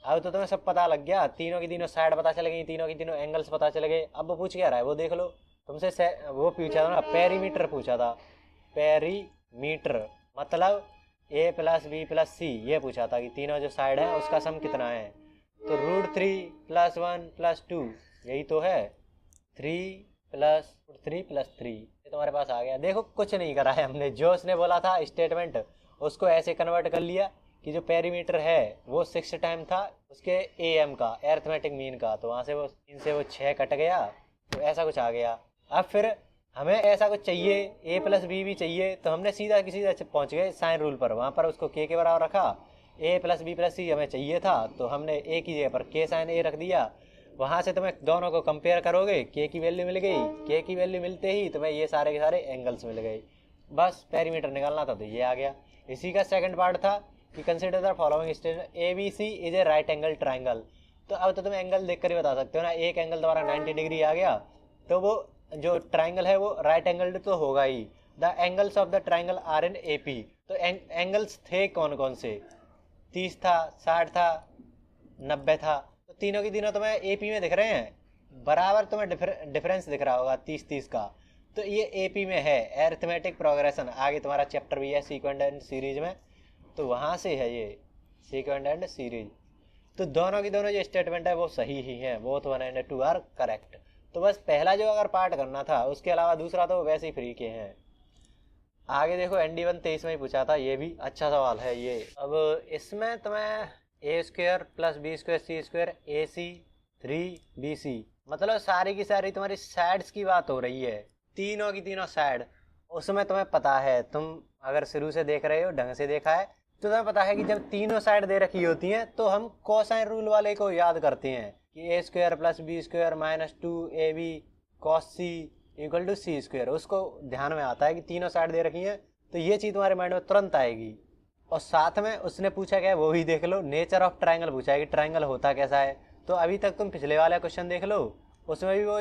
अब तो तुम्हें सब पता लग गया, तीनों की तीनों साइड पता चल गई, तीनों की तीनों एंगल्स पता चल गए। अब वो पूछ क्या रहा है वो देख लो, तुमसे वो पूछा था ना, पेरीमीटर पूछा था, पेरीमीटर मतलब ए प्लस बी प्लस सी, ये पूछा था कि तीनों जो साइड है उसका सम कितना है, तो √3 + 1 + 2 यही तो है, 3 + 3 + 3, ये तुम्हारे पास आ गया। देखो कुछ नहीं करा है हमने, जो उसने बोला था स्टेटमेंट उसको ऐसे कन्वर्ट कर लिया कि जो पेरीमीटर है वो 6 टाइम था उसके एम का, अरिथमेटिक मीन का, तो वहाँ से वो 3 से वो 6 कट गया, तो ऐसा कुछ आ गया। अब फिर हमें ऐसा कुछ चाहिए, a + b भी चाहिए, तो हमने सीधा पहुँच गए साइन रूल पर, वहाँ पर उसको k के बराबर रखा, a + b + c हमें चाहिए था, तो हमने a की जगह पर k साइन a रख दिया। वहाँ से तुम्हें दोनों को कंपेयर करोगे, k की वैल्यू मिल गई, k की वैल्यू मिलते ही तुम्हें ये सारे के सारे एंगल्स मिल गए, बस पेरीमीटर निकालना था तो ये आ गया। इसी का सेकंड पार्ट था कि consider the following statement, ABC is a right angle triangle. तो अब तो तुम एंगल देख कर ही बता सकते हो ना, एक एंगल तुम्हारा 90 डिग्री आ गया, तो वो जो ट्राइंगल है वो राइट एंगल तो होगा ही, the angles of the triangle are in AP। तो एंगल्स थे कौन कौन से? 30 था, 60 था, 90 था। तो तीनों की तीनों तुम्हें AP में दिख रहे हैं, बराबर तुम्हें डिफरेंस दिख रहा होगा 30-30 का। तो ये AP में है, एरिथमेटिक प्रोग्रेशन। आगे तुम्हारा चैप्टर भी है सीक्वेंट एंड सीरीज में, तो वहाँ से है ये सीक्वेंट एंड सीरीज। तो दोनों की दोनों जो स्टेटमेंट है वो सही ही है, बोथ 1 and 2 आर करेक्ट। तो बस पहला जो अगर पार्ट करना था, उसके अलावा दूसरा तो वैसे ही फ्री के हैं। आगे देखो ND1 23 में ही पूछा था, ये भी अच्छा सवाल है ये। अब इसमें तुम्हें A² + B² C² AC 3BC, मतलब सारी की सारी तुम्हारी साइड्स की बात हो रही है, तीनों की तीनों साइड। उसमें तुम्हें पता है, तुम अगर शुरू से देख रहे हो, ढंग से देखा है, तो तुम्हें पता है कि जब तीनों साइड दे रखी होती हैं तो हम कोसाइन रूल वाले को याद करते हैं कि A² + B² - 2AB cos C = C²। उसको ध्यान में आता है कि तीनों साइड दे रखी हैं, तो ये चीज़ तुम्हारे माइंड में तुरंत आएगी। और साथ में उसने पूछा क्या है वो भी देख लो, नेचर ऑफ ट्राइंगल पूछा है कि ट्राइंगल होता कैसा है। तो अभी तक तुम पिछले वाला क्वेश्चन देख लो, उसमें भी वो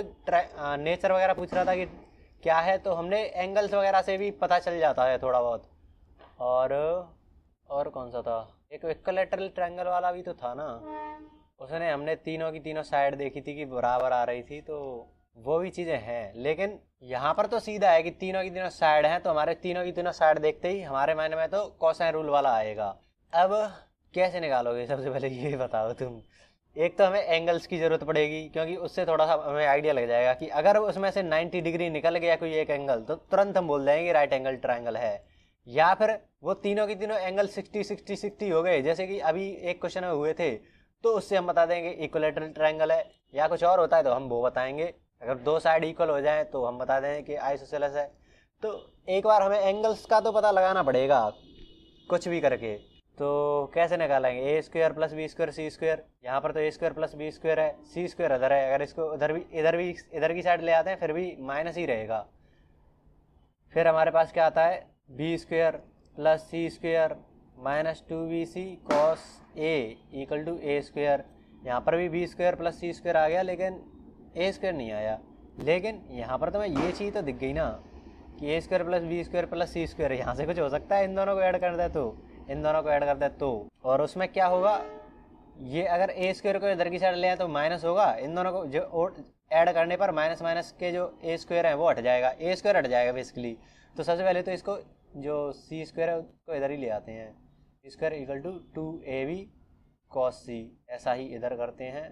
नेचर वगैरह पूछ रहा था कि क्या है, तो हमने एंगल्स वगैरह से भी पता चल जाता है थोड़ा बहुत। और कौन सा था, एक इक्विलैटरल ट्रायंगल वाला भी तो था ना, उसने हमने तीनों की तीनों साइड देखी थी कि बराबर आ रही थी, तो वो भी चीज़ें हैं। लेकिन यहाँ पर तो सीधा है कि तीनों की तीनों साइड हैं, तो हमारे तीनों की तीनों साइड देखते ही हमारे माइंड में तो कोसाइन रूल वाला आएगा। अब कैसे निकालोगे, सबसे पहले ये बताओ तुम। एक तो हमें एंगल्स की ज़रूरत पड़ेगी, क्योंकि उससे थोड़ा सा हमें आइडिया लग जाएगा कि अगर उसमें से 90 डिग्री निकल गया कोई एक एंगल, तो तुरंत हम बोल देंगे राइट एंगल ट्रायंगल है। या फिर वो तीनों की तीनों एंगल 60-60-60 हो गए, जैसे कि अभी एक क्वेश्चन में हुए थे, तो उससे हम बता देंगे इक्विलैटरल ट्रायंगल है। या कुछ और होता है तो हम वो बताएंगे, अगर दो साइड इक्वल हो जाए तो हम बता देंगे कि आइसोसेलेस है। तो एक बार हमें एंगल्स का तो पता लगाना पड़ेगा कुछ भी करके। तो कैसे निकालेंगे, A² + B² C²। यहाँ पर तो A² + B² है, C² इधर है, अगर इसको इधर की साइड ले आते हैं फिर भी माइनस ही रहेगा। फिर हमारे पास क्या आता है, B² + C² - 2BC cos A = A²। यहाँ पर भी B² + C² आ गया, लेकिन A² नहीं आया। लेकिन यहाँ पर तो मैं ये चीज़ तो दिख गई ना कि A² + B² + C², यहाँ से कुछ हो सकता है, इन दोनों को ऐड कर दे तो, इन दोनों को ऐड कर दे तो। और उसमें क्या होगा, ये अगर A² को इधर की साइड ले आए तो माइनस होगा, इन दोनों को जो ऐड करने पर माइनस माइनस के जो A² है वो हट जाएगा, A² हट जाएगा बेसिकली। तो सबसे पहले तो इसको जो C² है उसको इधर ही ले आते हैं, C² = 2AB cos C, ऐसा ही इधर करते हैं,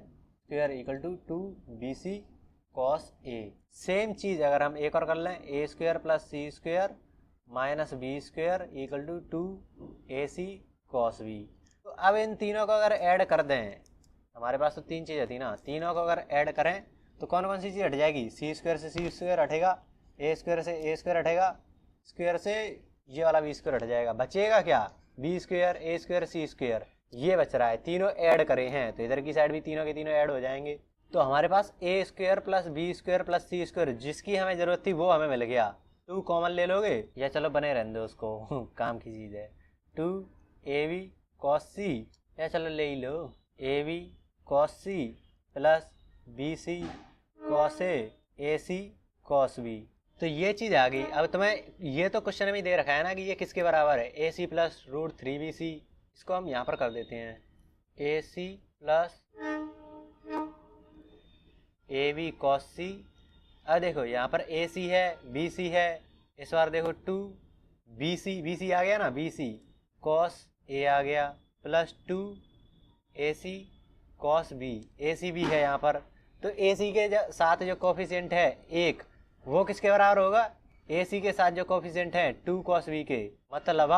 C² = 2BC cos A। Same चीज़ अगर हम एक और कर लें, A² + C² - B² = 2AC cos B। तो अब इन तीनों को अगर ऐड कर दें, हमारे पास तो तीन चीज़ें थी ना, तीनों को अगर ऐड करें तो कौन कौन सी चीज़ हट जाएगी, C² से C² हटेगा, A² से A² हटेगा, स्क्वायर से ये वाला B² हट जाएगा, बचेगा क्या, B² A² C², ये बच रहा है। तीनों ऐड करे हैं तो इधर की साइड भी तीनों के तीनों ऐड हो जाएंगे। तो हमारे पास A² + B² + C², जिसकी हमें ज़रूरत थी वो हमें मिल गया। 2 कॉमन ले लोगे, या चलो बने रहने दो उसको काम की चीज़ है, 2AB cos C, या चलो ले ही लो, AB cos C + BC cos A AC cos B। तो ये चीज़ आ गई। अब तुम्हें ये तो क्वेश्चन में ही दे रखा है ना कि ये किसके बराबर है, AC + √3BC। इसको हम यहाँ पर कर देते हैं, AC + AB cos C। अब देखो यहाँ पर AC है, BC है, इस बार देखो 2BC आ गया ना, BC cos A आ गया + 2AC cos B, AC भी है यहाँ पर। तो AC के साथ जो कोफिशिएंट है एक, वो किसके बराबर होगा, AC के साथ जो कोफिशिएंट है 2 cos B के, मतलब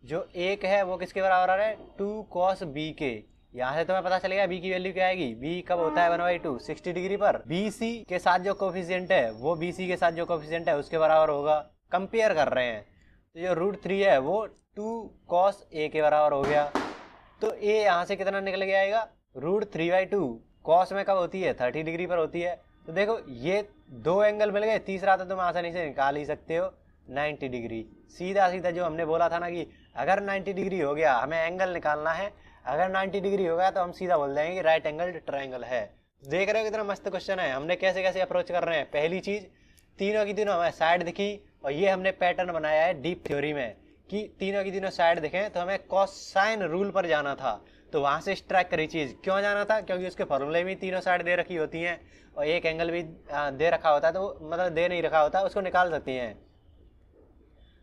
जो एक है वो किसके बराबर है, 2 cos B के। यहाँ से तुम्हें पता चलेगा B की वैल्यू क्या आएगी, B कब होता है 1/2, 60 डिग्री पर। BC के साथ जो कोफिशिएंट है वो BC के साथ जो कोफिशिएंट है उसके बराबर होगा, कंपेयर कर रहे हैं। तो जो √3 है वो 2 cos A के बराबर हो गया। तो A यहाँ से कितना निकल के आएगा, √3/2, cos में कब होती है, 30 डिग्री पर होती है। तो देखो ये दो एंगल मिल गए, तीसरा तो तुम आसानी से निकाल ही सकते हो, 90 डिग्री। सीधा सीधा जो हमने बोला था ना कि अगर 90 डिग्री हो गया, हमें एंगल निकालना है, अगर 90 डिग्री हो गया तो हम सीधा बोल देंगे कि राइट एंगल ट्रायंगल है। देख रहे हो कितना मस्त क्वेश्चन है, हमने कैसे कैसे अप्रोच कर रहे हैं। पहली चीज़, तीनों की तीनों हमें साइड दिखी और ये हमने पैटर्न बनाया है डीप थ्योरी में कि तीनों की तीनों साइड देखें तो हमें कोसाइन रूल पर जाना था, तो वहां से स्ट्राइक करी चीज क्यों जाना था, क्योंकि उसके फॉर्मूले में तीनों साइड दे रखी होती हैं और एक एंगल भी दे रखा होता है, तो मतलब दे नहीं रखा होता, उसको निकाल सकती हैं।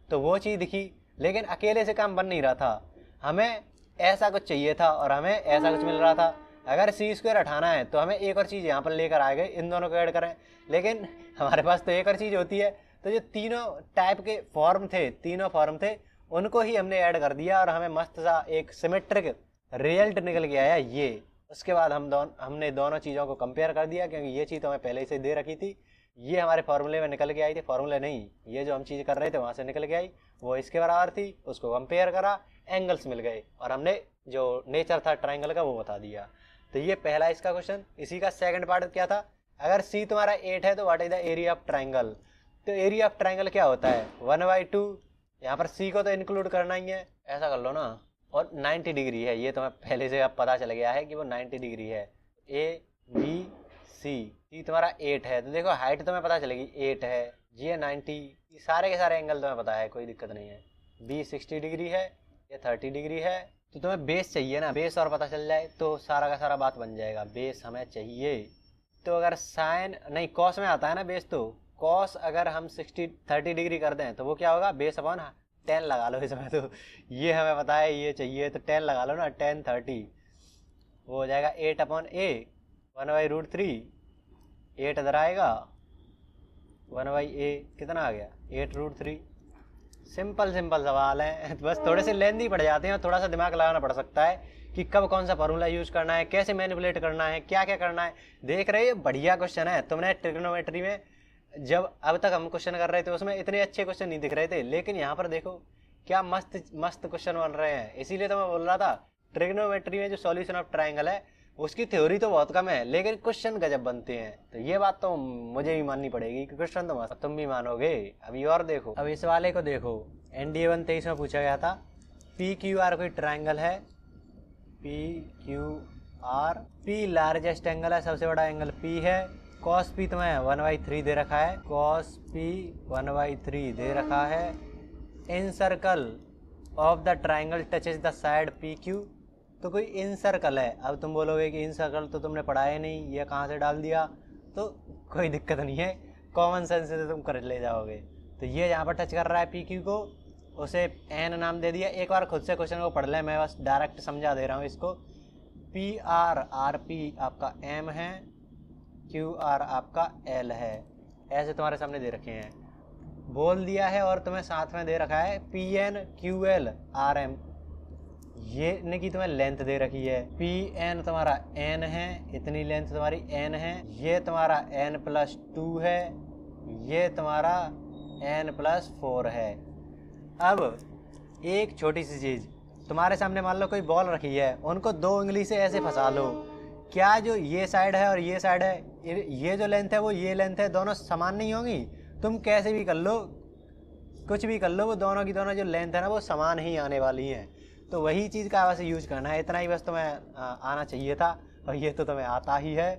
तो वो चीज दिखी, लेकिन अकेले से काम बन नहीं रहा था, हमें ऐसा कुछ चाहिए था और हमें ऐसा कुछ मिल रहा था। अगर सी स्क्वायर हटाना है तो हमें एक और चीज़ यहाँ पर लेकर आ गए, इन दोनों को ऐड करें, लेकिन हमारे पास तो एक और चीज़ होती है। तो जो तीनों टाइप के फॉर्म थे, तीनों फॉर्म थे, उनको ही हमने ऐड कर दिया और हमें मस्त सा एक सिमेट्रिक रिजल्ट निकल के आया ये। उसके बाद हमने दोनों चीज़ों को कंपेयर कर दिया, क्योंकि ये चीज़ तो हमें पहले ही से दे रखी थी, ये हमारे फॉर्मूले में निकल के आई थी, फॉर्मूले नहीं, ये जो हम चीज़ कर रहे थे वहाँ से निकल के आई, वो इसके बराबर थी, उसको कंपेयर करा, एंगल्स मिल गए और हमने जो नेचर था ट्राइंगल का वो बता दिया। तो ये पहला इसका क्वेश्चन। इसी का सेकंड पार्ट क्या था, अगर सी तुम्हारा 8 है तो what is the area of triangle. तो एरिया ऑफ ट्राइंगल क्या होता है, 1/2। यहाँ पर सी को तो इंक्लूड करना ही है, ऐसा कर लो ना। और 90 डिग्री है, ये तुम्हें पहले से अब पता चल गया है कि वो 90 डिग्री है। ए बी सी तुम्हारा 8 है, तो देखो हाइट तुम्हें पता चलेगी 8 है, ये 90, ये सारे के सारे एंगल तुम्हें पता है, कोई दिक्कत नहीं है। बी 60 डिग्री है, ये 30 डिग्री है। तो तुम्हें बेस चाहिए ना, बेस और पता चल जाए तो सारा का सारा बात बन जाएगा। बेस हमें चाहिए, तो अगर साइन नहीं कॉस में आता है ना बेस, तो कॉस अगर हम 30 डिग्री कर दें तो वो क्या होगा, बेस अपॉन 10 लगा लो इसमें। तो ये हमें पता है ये चाहिए, तो 10 लगा लो ना, 10 30, वो हो जाएगा 8/a 1/√3। 8 इधर आएगा, 1/a कितना आ गया, 8√3। सिंपल सिंपल सवाल है, बस थोड़े से लेंदी पड़ जाते हैं और थोड़ा सा दिमाग लगाना पड़ सकता है कि कब कौन सा फॉर्मूला यूज करना है, कैसे मैनिपुलेट करना है, क्या क्या करना है। देख रहे हो बढ़िया क्वेश्चन है। तुमने ट्रिग्नोमेट्री में जब अब तक हम क्वेश्चन कर रहे थे उसमें इतने अच्छे क्वेश्चन नहीं दिख रहे थे, लेकिन यहाँ पर देखो क्या मस्त मस्त क्वेश्चन बन रहे हैं। इसीलिए तो मैं बोल रहा था ट्रिग्नोमेट्री में जो सॉल्यूशन ऑफ ट्राइंगल है उसकी थ्योरी तो बहुत कम है, लेकिन क्वेश्चन गजब बनते हैं। तो ये बात तो मुझे भी माननी पड़ेगी कि क्वेश्चन तो मस्त, तुम भी मानोगे। अभी और देखो, अब इस वाले को देखो, NDA 123 में पूछा गया था PQR कोई ट्राइंगल है, PQR, P लार्जेस्ट एंगल है, सबसे बड़ा एंगल P है, cos P तुम्हें 1/3 दे रखा है, cos P 1/3 दे रखा है, incircle of the triangle touches the side PQ। तो कोई इन सर्कल है, अब तुम बोलोगे कि इन सर्कल तो तुमने पढ़ाया नहीं, ये कहाँ से डाल दिया, तो कोई दिक्कत नहीं है, कॉमन सेंस से तुम कर ले जाओगे। तो ये यहाँ पर टच कर रहा है PQ को, उसे N नाम दे दिया। एक बार खुद से क्वेश्चन को पढ़ लें, मैं बस डायरेक्ट समझा दे रहा हूँ इसको। PR RP आपका M है, QR आपका L है, ऐसे तुम्हारे सामने दे रखे हैं, बोल दिया है। और तुम्हें साथ में दे रखा है PN QL RM, ये ने की तुम्हें लेंथ दे रखी है। PN तुम्हारा N है, इतनी लेंथ तुम्हारी N है, ये तुम्हारा N+2 है, ये तुम्हारा N+4 है। अब एक छोटी सी चीज़, तुम्हारे सामने मान लो कोई बॉल रखी है, उनको दो उंगली से ऐसे फंसा लो, क्या जो ये साइड है और ये साइड है, ये जो लेंथ है वो ये लेंथ है, दोनों समान नहीं होंगी। तुम कैसे भी कर लो, कुछ भी कर लो, वो दोनों की दोनों जो लेंथ है ना वो समान ही आने वाली है। तो वही चीज़ का वैसे यूज करना है, इतना ही बस तुम्हें आना चाहिए था, और ये तो तुम्हें आता ही है।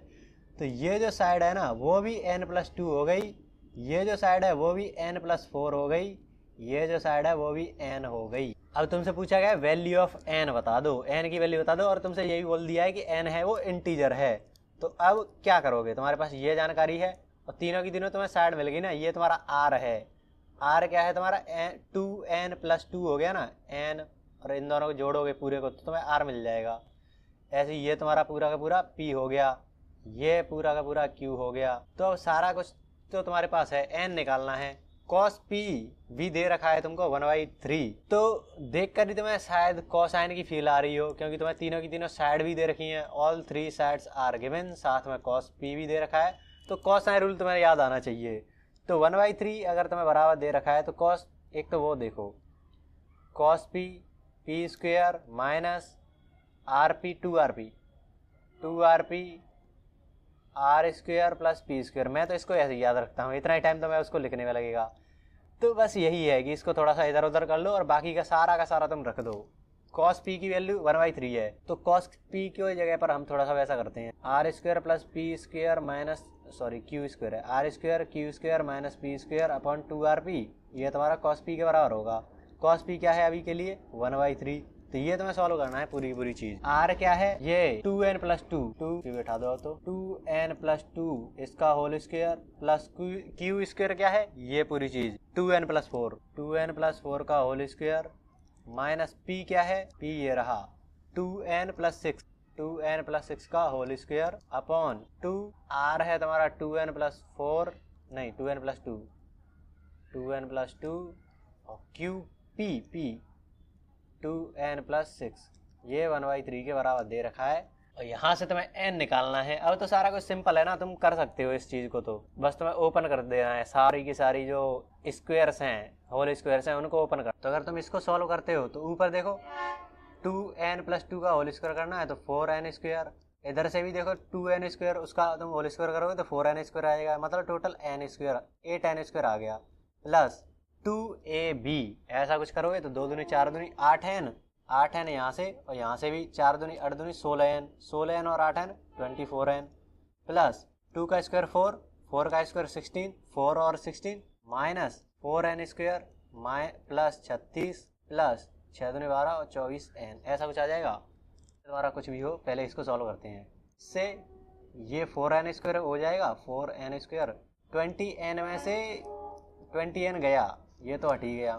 तो ये जो साइड है ना वो भी N+2 हो गई, ये जो साइड है वो भी N+4 हो गई, ये जो साइड है वो भी N हो गई। अब तुमसे पूछा गया वैल्यू ऑफ N बता दो, N की वैल्यू बता दो, और तुमसे यही बोल दिया है कि N है वो इंटीजर है। तो अब क्या करोगे, तुम्हारे पास ये जानकारी है और तीनों की तीनों तुम्हें साइड मिल गई ना। ये तुम्हारा R है, R क्या है तुम्हारा 2N+2 हो गया ना, N, और इन दोनों को जोड़ोगे पूरे को तो तुम्हें R मिल जाएगा। ऐसे ये तुम्हारा पूरा का पूरा P हो गया, ये पूरा का पूरा Q हो गया। तो अब सारा कुछ तो तुम्हारे पास है, N निकालना है। cos P भी दे रखा है तुमको 1/3, तो देख कर ही तुम्हें शायद कोसाइन की फील आ रही हो, क्योंकि तुम्हें तीनों की तीनों साइड भी दे रखी हैं, ऑल 3 साइड्स आर गिवन, साथ में cos P भी दे रखा है। तो कोसाइन रूल तुम्हें याद आना चाहिए। तो 1/3 अगर तुम्हें बराबर दे रखा है तो cos, एक तो वो देखो cos P P² minus RP 2RP R² plus P²। मैं तो इसको ऐसे याद रखता हूँ, इतना ही टाइम तो मैं उसको लिखने में लगेगा। तो बस यही है कि इसको थोड़ा सा इधर उधर कर लो और बाकी का सारा तुम रख दो। cos P की वैल्यू 1/3 है, तो cos P की जगह पर हम थोड़ा सा वैसा करते हैं, R² plus P² minus sorry Q square है, R square Q square minus P square upon 2rp, ये तुम्हारा कॉस पी के बराबर होगा। कॉस पी क्या है अभी के लिए 1/3, तो ये तुम्हें सॉल्व करना है पूरी पूरी चीज। आर क्या है ये 2n प्लस 2, बैठा दो तो 2n प्लस 2 इसका whole square plus Q square क्या है ये पूरी चीज 2n प्लस 4, 2n प्लस 4 का होल स्क्वायर माइनस पी क्या है पी ये रहा 2n प्लस 6, 2n प्लस 6 का होल स्क्वायर अपॉन 2, आर है तुम्हारा 2n प्लस 4 नहीं 2n प्लस 2, 2n प्लस 2 और क्यू पी 2n प्लस 6, ये 1/3 के बराबर दे रखा है। और यहाँ से तुम्हें n निकालना है। अब तो सारा कुछ सिंपल है ना, तुम कर सकते हो इस चीज़ को, तो बस तुम्हें ओपन कर देना है सारी की सारी जो स्क्वायर्स हैं होल स्क्वायर्स हैं उनको ओपन कर। तो अगर तुम इसको सॉल्व करते हो तो ऊपर देखो 2n प्लस 2 का होल स्क्वायर करना है तो 4n स्क्वायर, इधर से भी देखो 2n स्क्वायर उसका तुम होल स्क्वायर करोगे तो 4n स्क्वायर आएगा, मतलब total n square 8n square आ गया, प्लस 2ab ऐसा कुछ करोगे तो 2 दूनी 4 दूनी 8n यहाँ से और यहाँ से भी 4 दूनी 8 दूनी 16n और 8n 24n, प्लस 2 का स्क्वायर 4, 4 का स्क्वायर 16, 4 और 16 minus 4n square plus 36 plus 6 दूनी 12 और 24n, ऐसा कुछ आ जाएगा। तुम्हारा कुछ भी हो पहले इसको सॉल्व करते हैं। से ये 4n स्क्वायर हो जाएगा, 4n स्क्वायर 20n में से 20n गया ये तो हट ही गया,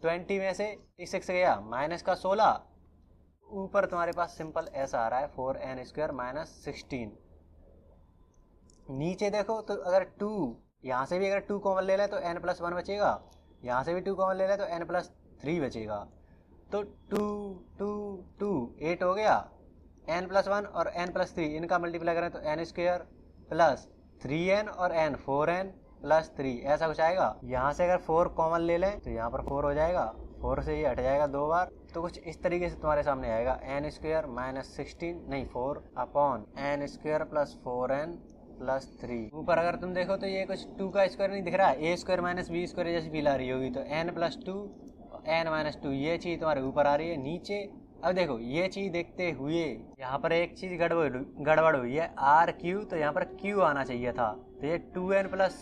20 में से 6 गया माइनस का 16, ऊपर तुम्हारे पास सिंपल ऐसा आ रहा है 4n स्क्वायर माइनस 16। नीचे देखो तो अगर 2 यहाँ से भी अगर 2 कॉमन ले लें तो n प्लस 1 बचेगा, यहाँ से भी 2 कॉमन ले लें तो n प्लस 3 बचेगा, तो 2 8 हो गया, n प्लस 1 और n प्लस 3 इनका मल्टीप्लाई करें तो n स्क्वायर प्लस 3n और n 4n प्लस 3 ऐसा कुछ आएगा। यहाँ से अगर 4 कॉमन ले लें तो यहाँ पर 4 हो जाएगा, 4 से ये हट जाएगा 2 बार, तो कुछ इस तरीके से तुम्हारे सामने आएगा n स्क्वायर माइनस 16 नहीं 4 upon n square plus 4n plus 3। ऊपर अगर तुम देखो तो ये कुछ 2 का स्क्वायर नहीं दिख रहा है, a square minus b square जैसी फील आ रही होगी, तो n प्लस 2 n माइनस 2 ये चीज़ तुम्हारे ऊपर आ रही है। नीचे अब देखो ये चीज़ देखते हुए यहाँ पर एक चीज़ गड़बड़ हुई है, आर क्यू, तो यहाँ पर क्यू आना चाहिए था, तो ये 2n प्लस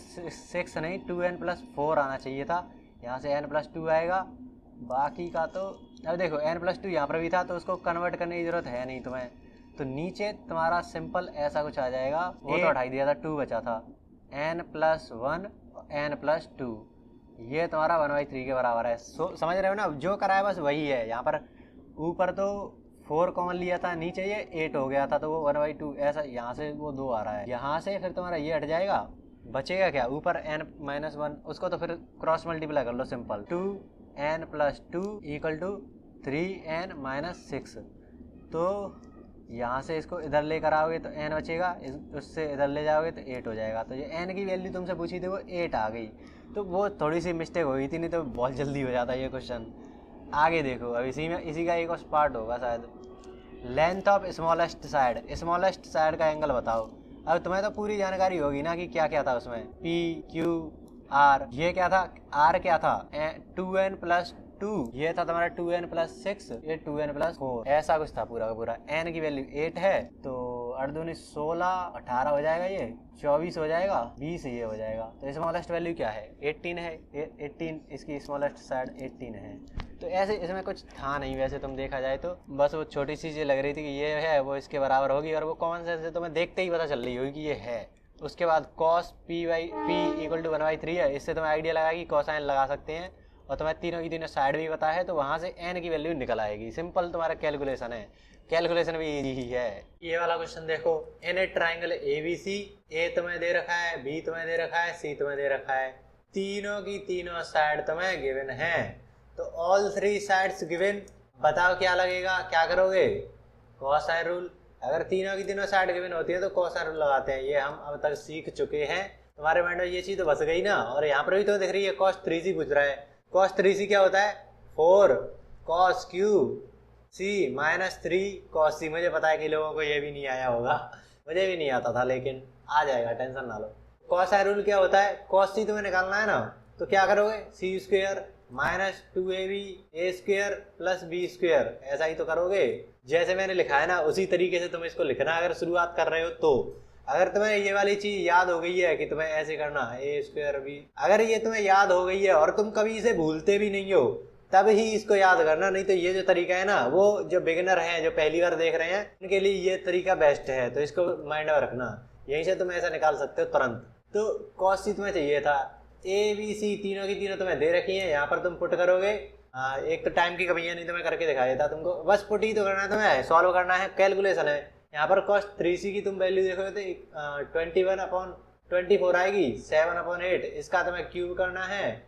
6 नहीं 2n प्लस 4 आना चाहिए था, यहाँ से n प्लस 2 आएगा, बाकी का तो अब देखो n प्लस 2 यहाँ पर भी था तो उसको कन्वर्ट करने की ज़रूरत है नहीं तुम्हें, तो नीचे तुम्हारा सिंपल ऐसा कुछ आ जाएगा, वो तो हटाई दिया था 2 बचा था, n प्लस 1 n प्लस 2, ये तुम्हारा 1/3 के बराबर है। समझ रहे हो ना, जो करा है बस वही है। यहाँ पर ऊपर तो 4 कॉमन लिया था, नीचे ये 8 हो गया था तो वो 1/2 ऐसा, यहाँ से वो 2 आ रहा है, यहाँ से फिर तुम्हारा ये हट जाएगा, बचेगा क्या ऊपर n माइनस 1, उसको तो फिर क्रॉस मल्टीप्लाई कर लो simple, 2n plus 2 equal to 3n minus 6, तो यहाँ से इसको इधर लेकर आओगे तो n बचेगा, उससे इधर ले जाओगे तो 8 हो जाएगा, तो ये n की वैल्यू तुमसे पूछी थी वो 8 आ गई, तो वो थोड़ी सी मिस्टेक हो गई थी, नहीं तो बहुत जल्दी हो जाता ये क्वेश्चन। आगे देखो, अब इसी का एक और पार्ट होगा शायद, लेंथ ऑफ स्मॉलेस्ट साइड का एंगल बताओ। अब तुम्हें तो पूरी जानकारी होगी ना कि क्या क्या था उसमें, P Q R, ये क्या था, R क्या था 2n प्लस 2, ये था तुम्हारा 2n प्लस 6, ये 2n प्लस 4, ऐसा कुछ था पूरा का पूरा। n की वैल्यू 8 है तो 8 दूनी 16, 18 हो जाएगा, ये 24 हो जाएगा, 20 ये हो जाएगा, तो स्मॉलेस्ट वैल्यू क्या है 18 है, 18 इसकी स्मॉलेस्ट साइड 18 है। तो ऐसे इसमें कुछ था नहीं वैसे तुम देखा जाए तो, बस वो छोटी सी चीज़ लग रही थी कि ये है वो इसके बराबर होगी, और वो कॉमन सेंस से तुम्हें देखते ही पता चल रही होगी कि ये है। उसके बाद cos p इक्वल टू 1/3 है, इससे तुम्हें आइडिया लगा कि कोसाइन लगा सकते हैं, और तुम्हें तीनों की तीनों साइड भी पता है, तो वहाँ से n की वैल्यू निकल आएगी। सिंपल तुम्हारा कैलकुलेशन है, कैलकुलेशन भी इजी ही है। ये वाला क्वेश्चन देखो, इन ए ट्राइंगल ABC, A तुम्हें दे रखा है, B तुम्हें दे रखा है, C तुम्हें दे रखा है, तीनों की तीनों साइड तुम्हें गिवन है, तो ऑल 3 साइड्स गिवन, बताओ क्या लगेगा, क्या करोगे, कोसाइन रूल। अगर तीनों की तीनों साइड गिवन होती है तो कोसाइन रूल लगाते हैं, ये हम अब तक सीख चुके हैं, तुम्हारे माइंड में ये चीज़ तो बस गई ना। और यहाँ पर भी तो दिख रही है cos 3c पूछ रहा है, cos 3c क्या होता है 4 cos q c minus 3 cos c। मुझे पता है कि लोगों को ये भी नहीं आया होगा, मुझे भी नहीं आता था, लेकिन आ जाएगा, टेंशन ना लो। कोसाइन रूल क्या होता है, cos c तुम्हें निकालना है ना, तो क्या करोगे c square minus 2ab a square plus b square, ऐसा ही तो करोगे, जैसे मैंने लिखा है ना उसी तरीके से तुम इसको लिखना अगर शुरुआत कर रहे हो तो। अगर तुम्हें ये वाली चीज याद हो गई है कि तुम्हें ऐसे करना है ए स्क्वायर बी, अगर ये तुम्हें याद हो गई है और तुम कभी इसे भूलते भी नहीं हो, तब ही इसको याद करना। नहीं तो ये जो तरीका है ना, वो जो बिगिनर हैं, जो पहली बार देख रहे हैं, उनके लिए ये तरीका बेस्ट है। तो इसको माइंड में रखना, यहीं से तुम ऐसा निकाल सकते हो तुरंत। तो कॉस सी तुम्हें चाहिए था, ए बी सी तीनों की तीनों तुम्हें दे रखी है, यहाँ पर तुम पुट करोगे। एक तो टाइम की कमी है, नहीं तो मैं करके दिखा देता तुमको। बस पुट ही तो करना है तुम्हें, सॉल्व करना है, कैलकुलेशन है। यहाँ पर कॉस 3c की तुम वैल्यू देखोगे तो 21/24 आएगी, 7/8। इसका तुम्हें क्यूब करना है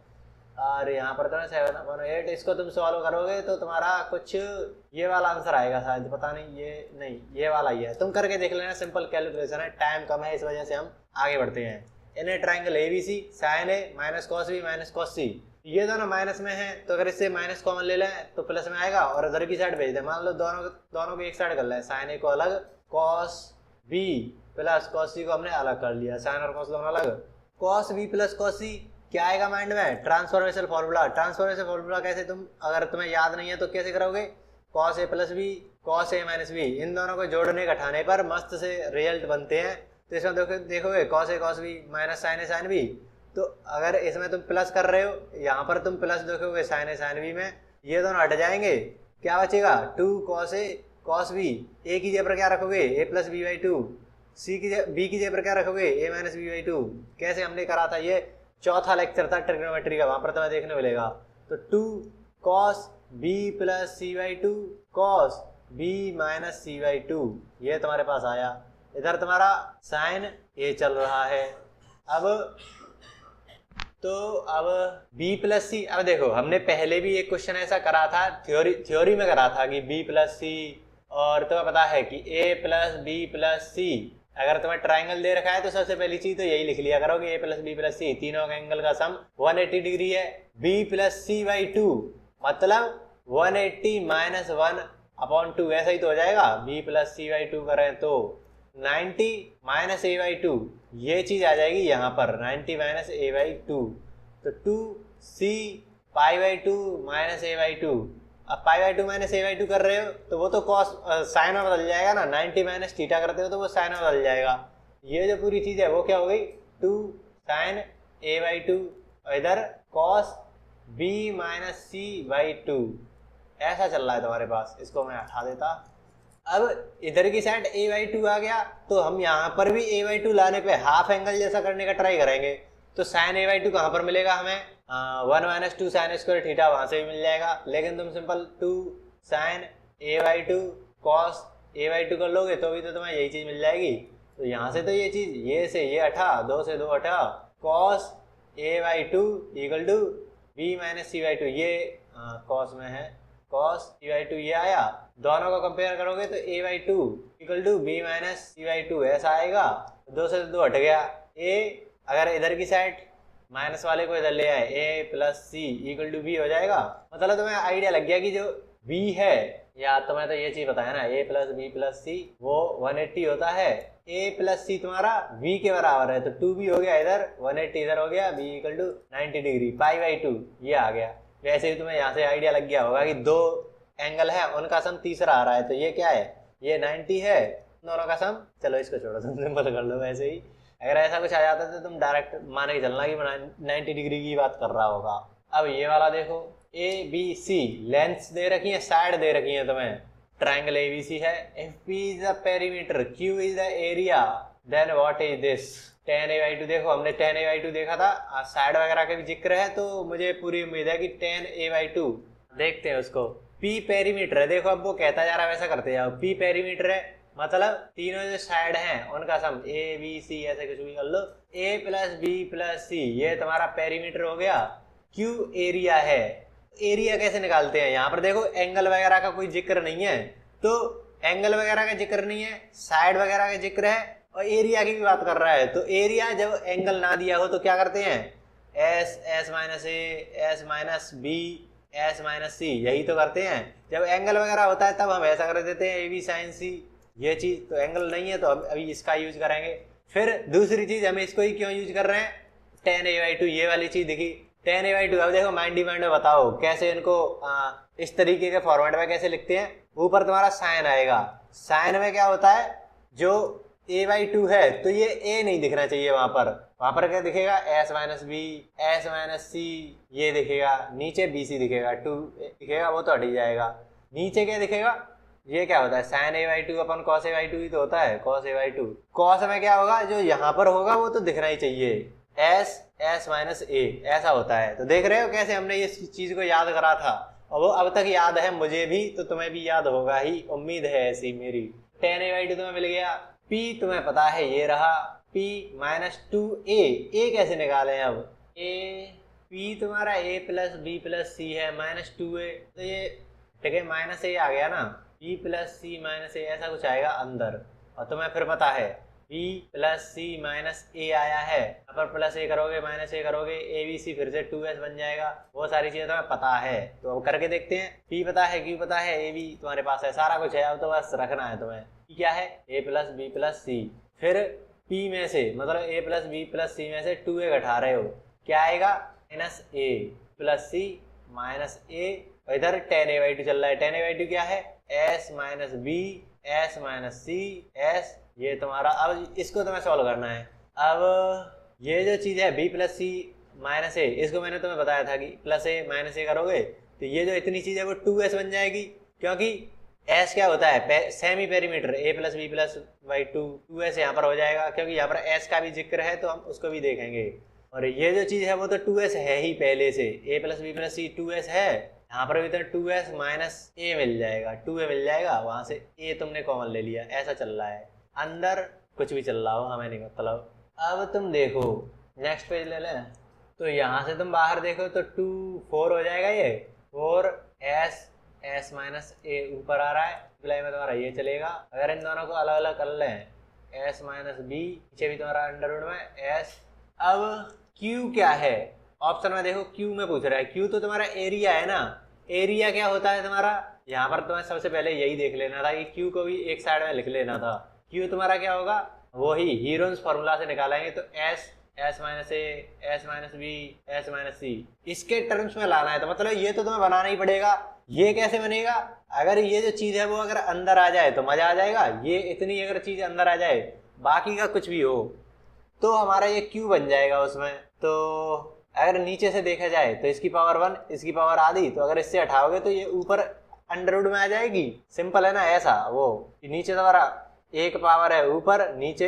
और यहाँ पर तुम्हें 7/8। इसको तुम सॉल्व करोगे तो तुम्हारा कुछ ये वाला आंसर आएगा शायद, पता नहीं, ये नहीं, ये वाला ही है। तुम करके देख लेना, सिंपल कैलकुलेशन है, टाइम कम है, इस वजह से हम आगे बढ़ते हैं। In triangle ABC sine A minus cos B minus cos C, ये दोनों माइनस में है, तो अगर इससे माइनस कॉमन ले लें तो प्लस में आएगा और उधर की साइड भेज दें। मान लो दोनों को एक साइड कर लें, साइन ए को अलग, कॉस बी प्लस कॉस सी को हमने अलग कर लिया, साइन और कॉस दोनों अलग। कॉस बी प्लस कॉस सी क्या आएगा माइंड में, ट्रांसफॉर्मेशन फॉर्मूला। ट्रांसफॉर्मेशन फॉर्मूला कैसे, तुम अगर तुम्हें याद नहीं है तो कैसे करोगे, cos A plus B cos A minus B, इन दोनों को जोड़ने घटाने पर मस्त से रिजल्ट बनते हैं। तो इसमें देखोगे cos A cos B minus sine A sine B, तो अगर इसमें तुम प्लस कर रहे हो, यहाँ पर तुम प्लस देखोगे साइन ए साइन बी में, ये दोनों हट जाएंगे, क्या बचेगा 2 कॉस ए कॉस बी। ए की जगह पर क्या रखोगे, ए प्लस बी बाई 2। बी की जगह पर क्या रखोगे, ए माइनस बी बाई 2। कैसे हमने करा था, ये चौथा लेक्चर था ट्रिग्नोमेट्री का, वहां पर तुम्हें देखने मिलेगा। तो 2 cos B plus C by 2 cos B minus C by 2, ये तुम्हारे पास आया। इधर तुम्हारा साइन ए चल रहा है। अब b प्लस सी, अब देखो हमने पहले भी एक क्वेश्चन ऐसा करा था, थ्योरी में करा था कि b प्लस सी, और तुम्हें पता है कि a प्लस बी प्लस सी। अगर तुम्हें ट्राइंगल दे रखा है तो सबसे पहली चीज तो यही लिख लिया करोगे, a प्लस बी प्लस सी, तीनों का एंगल का सम 180 डिग्री है। b प्लस सी बाई 2 मतलब 180 माइनस 1/2, ऐसा ही तो हो जाएगा। b प्लस सी बाई 2 करें तो 90 माइनस ए बाई 2, ये चीज आ जाएगी यहाँ पर 90 माइनस ए बाई 2। तो 2c pi by 2 minus A by 2। अब पाई बाई 2 माइनस ए बाई 2 कर रहे हो तो वो तो कॉस साइन में बदल जाएगा ना, 90 माइनस थीटा करते हो तो वो साइन में बदल जाएगा। ये जो पूरी चीज है वो क्या हो गई, 2 साइन ए बाई 2 और इधर cos b minus C by 2। ऐसा चल रहा है तुम्हारे पास, इसको मैं हटा देता। अब इधर की साइड a बाई 2 आ गया, तो हम यहाँ पर भी a बाई 2 लाने पे हाफ एंगल जैसा करने का ट्राई करेंगे। तो साइन a बाई 2 कहाँ पर मिलेगा हमें, 1 माइनस 2 साइन स्क्वायर थीटा, वहां से भी मिल जाएगा। लेकिन तुम simple 2 sine a by 2 cos a by 2 कर लोगे तो भी तो तुम्हें यही चीज मिल जाएगी। तो यहाँ से तो ये चीज, ये से ये हटा, 2 से 2 हटा, cos a by 2 equal to b minus C by 2, ये कॉस में है, कॉस सी बाई 2 ये आया। दोनों को कंपेयर करोगे तो a by 2 equal to B minus C by 2 ऐसा आएगा। 2 से 2 हट गया, a अगर इधर की साइड माइनस वाले को इधर ले आए, a plus C equal to B हो जाएगा। मतलब तुम्हें आइडिया लग गया कि जो b है, या तुम्हें तो ये चीज बताया ना, a प्लस बी प्लस सी वो 180 होता है, a प्लस सी तुम्हारा b के बराबर है, तो 2b हो गया इधर, 180 इधर हो गया, b equal to 90 degree, pi by 2 ये आ गया। वैसे ही तुम्हें यहाँ से आइडिया लग गया होगा कि दो एंगल है, उनका सम तीसरा आ रहा है, तो ये क्या है, ये 90 है, दोनों का सम। चलो इसको छोड़ो, तुम सिंपल कर लो। वैसे ही अगर ऐसा कुछ आ जाता तो तुम डायरेक्ट मान के चलना कि 90 डिग्री की बात कर रहा होगा। अब ये वाला देखो, ए बी सी लेंथ्स दे रखी है, साइड दे रखी है तुम्हें, ट्राइंगल ABC है, FP is the perimeter, Q is the area, then what is this, tan a by 2। देखो हमने tan a बाई 2 देखा था, साइड वगैरह का भी जिक्र है, तो मुझे पूरी उम्मीद है कि tan a बाई 2 देखते हैं उसको। P पेरीमीटर है, देखो अब वो कहता जा रहा है वैसा करते जाओ। P पेरीमीटर है मतलब तीनों जो साइड हैं उनका सम, A B C ऐसे कुछ भी कर लो, A प्लस बी प्लस सी, ये तुम्हारा पेरीमीटर हो गया। Q एरिया है, एरिया कैसे निकालते हैं, यहाँ पर देखो एंगल वगैरह का कोई जिक्र नहीं है, तो एंगल वगैरह का जिक्र नहीं है, साइड वगैरह का जिक्र है, और एरिया की भी बात कर रहा है। तो एरिया जब एंगल ना दिया हो तो क्या करते हैं, S minus A, S minus B, S minus C, यही तो करते हैं। जब एंगल वगैरह होता है तब हम ऐसा कर देते हैं, ए बी साइन सी, ये चीज तो एंगल नहीं है तो हम अभी इसका यूज करेंगे। फिर दूसरी चीज हम इसको ही क्यों यूज कर रहे हैं, tan a बाई 2, ये वाली चीज दिखी, tan a बाई 2। अब देखो माइंड डिमांड में बताओ कैसे इनको इस तरीके के फॉर्मेट में कैसे लिखते हैं। ऊपर तुम्हारा साइन आएगा, साइन में क्या होता है, जो a/2 है तो ये a नहीं दिखना चाहिए वहां पर क्या दिखेगा, s minus B, s minus C, ये दिखेगा, नीचे bc दिखेगा, 2 दिखेगा, वो तो हट ही जाएगा। नीचे क्या दिखेगा, ये क्या होता है, साइन a/2 अपन कॉस a/2 ही तो होता है, कॉस a/2। कॉस में क्या होगा, जो यहाँ पर होगा वो तो दिखना ही चाहिए, s माइनस a, ऐसा होता है। तो देख रहे हो कैसे हमने इस चीज को याद करा था, और वो अब तक याद है मुझे भी, तो तुम्हें भी याद होगा ही, उम्मीद है ऐसी मेरी। tan a/2 तुम्हें मिल गया, p तुम्हें पता है ये रहा, p माइनस 2a, a कैसे निकालें अब, p तुम्हारा a प्लस बी प्लस सी है माइनस 2a, तो ये ठीक है माइनस a आ गया ना, b plus C minus a ऐसा कुछ आएगा अंदर। और तुम्हें फिर पता है b plus C minus a आया है, अपर प्लस a करोगे माइनस a करोगे, abc फिर से 2s बन जाएगा, वो सारी चीजें तुम्हें पता है। तो अब करके देखते हैं, p पता है, q पता है, ab तुम्हारे पास है, सारा कुछ है, अब तो बस रखना है तुम्हें। p क्या है, a plus B plus C, फिर p में से मतलब a plus B plus C में से 2a घटा रहे हो, क्या आएगा, minus a plus C minus a, इधर tan a/2 चल रहा है, tan a/2 क्या है, s minus B, s minus C, s, ये तुम्हारा। अब इसको तुम्हें सॉल्व करना है। अब ये जो चीज है b प्लस सी माइनस ए, इसको मैंने तुम्हें बताया था कि प्लस ए माइनस ए करोगे तो ये जो इतनी चीज है वो 2s बन जाएगी, क्योंकि s क्या होता है, semi perimeter, a plus B plus by 2s यहाँ पर हो जाएगा, क्योंकि यहाँ पर s का भी जिक्र है तो हम उसको भी देखेंगे। और ये जो चीज है वो तो 2s है ही पहले से, a plus B plus C 2s है, यहाँ पर भी तो 2s माइनस a मिल जाएगा, 2a मिल जाएगा, वहां से a तुमने कॉमन ले लिया, ऐसा चल रहा है, अंदर कुछ भी चल रहा हो हमें नहीं मतलब। अब तुम देखो नेक्स्ट पेज ले लें, तो यहाँ से तुम बाहर देखो तो 2 4 हो जाएगा, ये 4s माइनस a ऊपर आ रहा है, अप्लाई में तुम्हारा ये चलेगा। अगर इन दोनों को अलग अलग कर लें, s माइनस बी, नीचे भी तुम्हारा अंडरवुड में s। अब q क्या है, ऑप्शन में देखो q में पूछ रहा है, q तो तुम्हारा एरिया है ना, एरिया क्या होता है तुम्हारा, यहाँ पर तुम्हें सबसे पहले यही देख लेना था कि q को भी एक साइड में लिख लेना था। q तुम्हारा क्या होगा, वही हीरोन्स फॉर्मूला से निकालेंगे, तो s minus A, s minus B, s minus C, इसके टर्म्स में लाना है। तो मतलब ये तो तुम्हें बनाना ही पड़ेगा। ये कैसे बनेगा, अगर ये जो चीज है वो अगर अंदर आ जाए तो मजा आ जाएगा, ये इतनी अगर चीज अंदर आ जाए, बाकी का कुछ भी हो, तो हमारा ये q बन जाएगा उसमें। तो अगर नीचे से देखा जाए तो इसकी पावर 1, इसकी पावर आधी, तो अगर इससे हटाओगे तो ये ऊपर अंडरवुड में आ जाएगी, सिंपल है ना ऐसा। वो नीचे तुम्हारा एक पावर है, ऊपर नीचे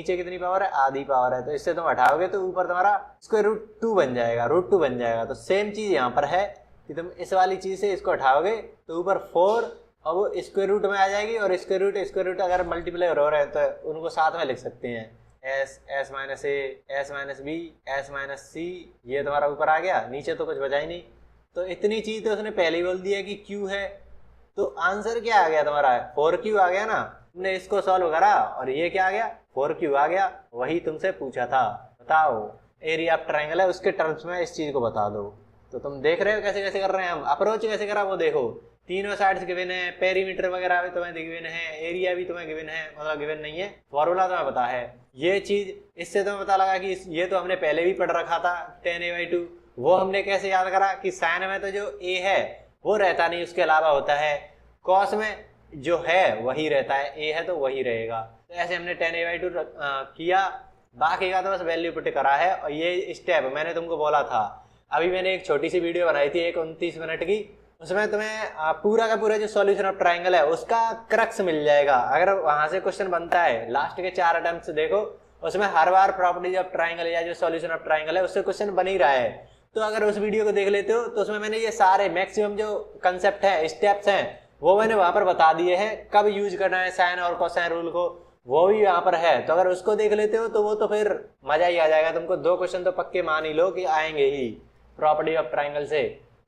कितनी पावर है, आधी पावर है, तो इससे तुम हटाओगे तो ऊपर तुम्हारा स्क्वायर रूट 2 बन जाएगा, रूट 2 बन जाएगा। तो सेम चीज यहाँ पर है कि तुम इस वाली चीज से इसको हटाओगे तो ऊपर 4 और वो स्क्वायर रूट में आ जाएगी, और स्क्वायर रूट अगर मल्टीप्लाई हो रहे हैं तो उनको साथ में लिख सकते हैं, s minus A, s minus B, s minus C, ये तुम्हारा ऊपर आ गया, नीचे तो कुछ बचा ही नहीं। तो इतनी चीज तो उसने पहले ही बोल दिया कि q है, तो आंसर क्या आ गया तुम्हारा, 4q आ गया ना। तुमने इसको सॉल्व करा और ये क्या आ गया, 4q आ गया, वही तुमसे पूछा था। बताओ एरिया ऑफ ट्राइंगल है, उसके टर्म्स में इस चीज को बता दो। तो तुम देख रहे हो कैसे कैसे कर रहे हैं हम, अप्रोच कैसे करा वो देखो, तीनों साइड्स गिवन है, पेरीमीटर वगैरह भी तुम्हें गिवन है, एरिया भी तुम्हें गिवन है, मतलब गिवन नहीं है, फॉर्मूला तुम्हें पता है। ये चीज इससे तुम्हें पता लगा कि ये तो हमने पहले भी पढ़ रखा था, tan a/2, वो हमने कैसे याद करा कि साइन में तो जो a है वो रहता नहीं, उसके अलावा होता है, कॉस में जो है वही रहता है, a है तो वही रहेगा। तो ऐसे हमने tan a/2 किया, बाकी का तो बस वैल्यू पुट करा है। और ये स्टेप मैंने तुमको बोला था, अभी मैंने एक छोटी सी वीडियो बनाई थी 29 मिनट की, उसमें तुम्हें पूरा का पूरा जो सॉल्यूशन ऑफ ट्राइंगल है उसका क्रक्स मिल जाएगा। अगर वहां से क्वेश्चन बनता है, लास्ट के 4 अटेम्प्ट देखो, उसमें हर बार प्रॉपर्टीज ऑफ ट्राइंगल या जो सॉल्यूशन ऑफ ट्राइंगल है उससे क्वेश्चन बन ही रहा है। तो अगर उस वीडियो को देख लेते हो तो उसमें मैंने ये सारे मैक्सिमम जो कंसेप्ट है, स्टेप्स हैं, वो मैंने वहां पर बता दिए हैं, कब यूज करना है साइन और कोसाइन रूल को, वो भी यहाँ पर है। तो अगर उसको देख लेते हो तो वो तो फिर मजा ही आ जाएगा तुमको। 2 क्वेश्चन तो पक्के मान ही लो कि आएंगे ही प्रॉपर्टी ऑफ ट्राइंगल से।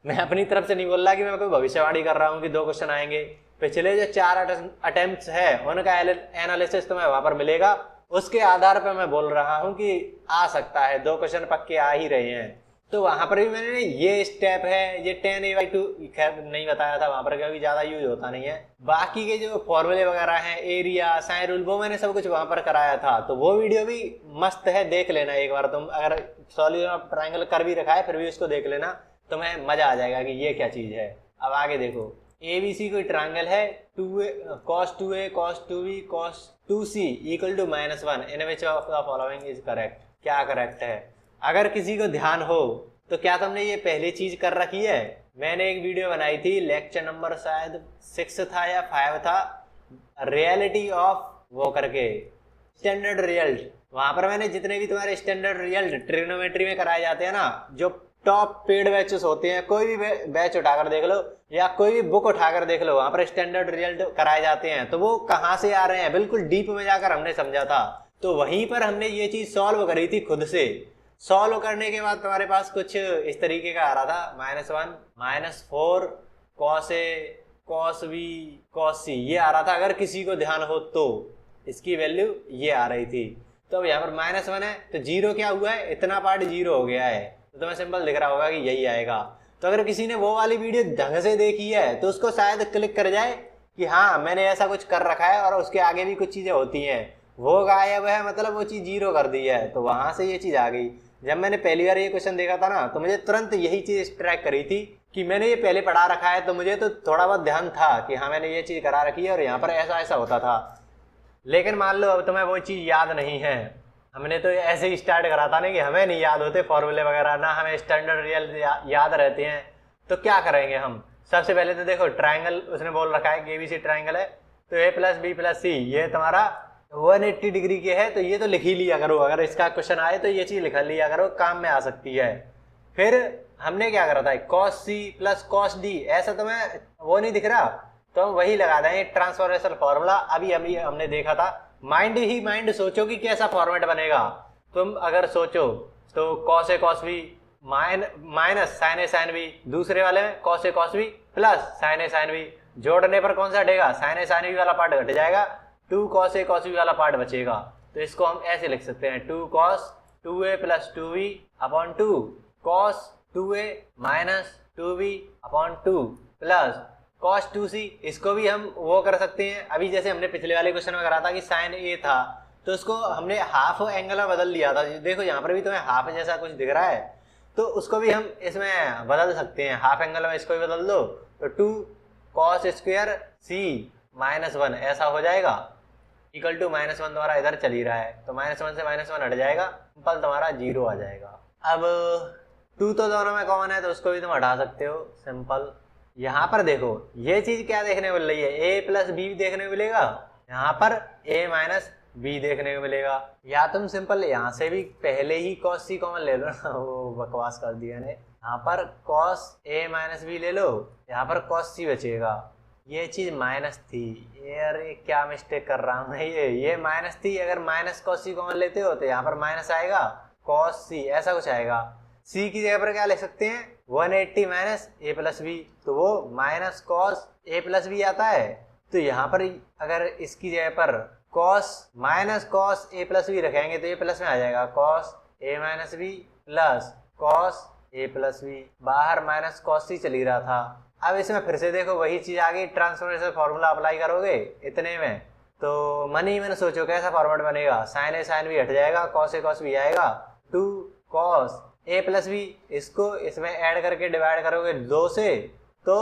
मैं अपनी तरफ से नहीं बोल रहा कि मैं कोई भविष्यवाणी कर रहा हूँ कि 2 क्वेश्चन आएंगे, पिछले जो 4 अटेम्प्ट्स है उनका एनालिसिस तुम्हें वहां पर मिलेगा, उसके आधार पर मैं बोल रहा हूँ कि आ सकता है, 2 क्वेश्चन पक्के आ ही रहे हैं। तो वहां पर भी मैंने ये स्टेप है, ये tan a/2 खैर नहीं बताया था वहां पर क्योंकि ज्यादा यूज होता नहीं है। बाकी के जो फॉर्मूले वगैरह हैं, एरिया, साइन रूल, वो मैंने सब कुछ वहां पर कराया था। तो वो वीडियो भी मस्त है, देख लेना एक बार तुम। अगर सॉल्यूशन ऑफ ट्राइंगल कर भी रखा है फिर भी उसको देख लेना, तुम्हें मजा आ जाएगा कि ये क्या चीज है। अब आगे देखो, ABC कोई ट्रायंगल है, 2a cos 2a cos 2b cos 2c equal to -1, in which of the following is correct. क्या करेक्ट है? अगर किसी को ध्यान हो तो क्या तुमने ये पहली चीज कर रखी है? मैंने एक वीडियो बनाई थी, लेक्चर नंबर शायद 6 था या 5 था, रियलिटी ऑफ वो करके स्टैंडर्ड रिजल्ट। वहां पर मैंने जितने भी तुम्हारे स्टैंडर्ड रिजल्ट ट्रिग्नोमेट्री में कराए जाते हैं ना, जो टॉप पेड बैचेस होते हैं, कोई भी बैच उठाकर देख लो या कोई भी बुक उठाकर देख लो, वहां पर स्टैंडर्ड रिजल्ट कराए जाते हैं। तो वो कहाँ से आ रहे हैं, बिल्कुल डीप में जाकर हमने समझा था। तो वहीं पर हमने ये चीज सॉल्व करी थी खुद से। सॉल्व करने के बाद तुम्हारे पास कुछ इस तरीके का आ रहा था, -1 -4 cos a cos b cos c, ये आ रहा था। अगर किसी को ध्यान हो तो इसकी वैल्यू ये आ रही थी। तो अब यहाँ पर -1 है तो जीरो क्या हुआ है, इतना पार्ट जीरो हो गया है। तो तुम्हें सिंपल दिख रहा होगा कि यही आएगा। तो अगर किसी ने वो वाली वीडियो ढंग से देखी है तो उसको शायद क्लिक कर जाए कि हाँ मैंने ऐसा कुछ कर रखा है और उसके आगे भी कुछ चीजें होती हैं, वो गायब है, मतलब वो चीज जीरो कर दी है। तो वहां से ये चीज आ गई। जब मैंने पहली बार ये क्वेश्चन देखा था ना, तो मुझे तुरंत यही चीज स्ट्राइक करी थी कि मैंने ये पहले पढ़ा रखा है, तो मुझे तो थोड़ा बहुत ध्यान था कि हाँ मैंने ये चीज करा रखी है और यहाँ पर ऐसा ऐसा होता था। लेकिन मान लो अब तुम्हें वो चीज याद नहीं है। हमने तो ऐसे ही स्टार्ट करा था ना कि हमें नहीं याद होते फॉर्मूले वगैरह, ना हमें स्टैंडर्ड रियल याद रहते हैं। तो क्या करेंगे हम? सबसे पहले तो देखो ट्राइंगल उसने बोल रखा है कि एबीसी ट्राइंगल है, तो a + b + c ये तुम्हारा 180 डिग्री के है, तो ये तो लिख ही लिया करो। अगर इसका क्वेश्चन आए तो ये चीज लिख लिया करो, काम में आ सकती है। फिर हमने क्या करा था, cos c + cos d, ऐसा तुम्हें वो नहीं दिख रहा तो हम वही लगा देंगे ट्रांसफॉर्मेशन फॉर्मूला। अभी हमने देखा था। माइंड ही माइंड सोचो कि कैसा फॉर्मेट बनेगा। तुम अगर सोचो तो cos a cos b minus sin a sin b, दूसरे वाले में cos a cos b plus sin a sin b, जोड़ने पर कौन सा हटेगा, sin a sin b वाला पार्ट घट जाएगा, 2 cos a cos b वाला पार्ट बचेगा। तो इसको हम ऐसे लिख सकते हैं 2 cos 2a + 2b upon 2 cos 2a - 2b upon 2 plus cos 2c। इसको भी हम वो कर सकते हैं, अभी जैसे हमने पिछले वाले क्वेश्चन में करा था कि sin a था तो उसको हमने हाफ एंगल में बदल लिया था। देखो यहाँ पर भी तुम्हें हाफ जैसा कुछ दिख रहा है, तो उसको भी हम इसमें बदल सकते हैं, हाफ एंगल में इसको भी बदल दो तो 2 cos स्क्वायर c -1 ऐसा हो जाएगा, इक्वल टू -1 तुम्हारा इधर चल ही रहा है, तो -1 से -1 हट जाएगा, सिंपल तुम्हारा 0 आ जाएगा। अब 2 तो दोनों में कॉमन है तो उसको भी तुम हटा सकते हो, सिंपल। यहाँ पर देखो ये चीज क्या देखने मिल रही है, a + b देखने को मिलेगा, यहाँ पर a - b देखने को मिलेगा। या तुम सिंपल यहाँ से भी पहले ही cos c कॉमन ले लो ना, वो बकवास कर दिया ने। यहाँ पर cos a - b ले लो, यहाँ पर cos c बचेगा। ये चीज माइनस थी यार, ये क्या मिस्टेक कर रहा हूँ मैं, ये माइनस थी। अगर माइनस cos c कॉमन लेते हो तो यहाँ पर माइनस आएगा, cos c ऐसा कुछ आएगा। c की जगह पर क्या लिख सकते हैं, 180 - a + b, तो वो -cos a + b आता है। तो यहाँ पर अगर इसकी जगह पर cos a + b रखेंगे तो ये प्लस में आ जाएगा, cos a - b plus cos a + b, बाहर -cos c चल ही रहा था। अब इसमें फिर से देखो वही चीज आ गई, ट्रांसफॉर्मेशन फॉर्मूला अप्लाई करोगे इतने में, तो मन ही मन सोचो कैसा फॉर्मेट बनेगा, sin a sin b हट जाएगा, cos a cos b आएगा, 2 cos a + b, इसको इसमें ऐड करके डिवाइड करोगे 2 से तो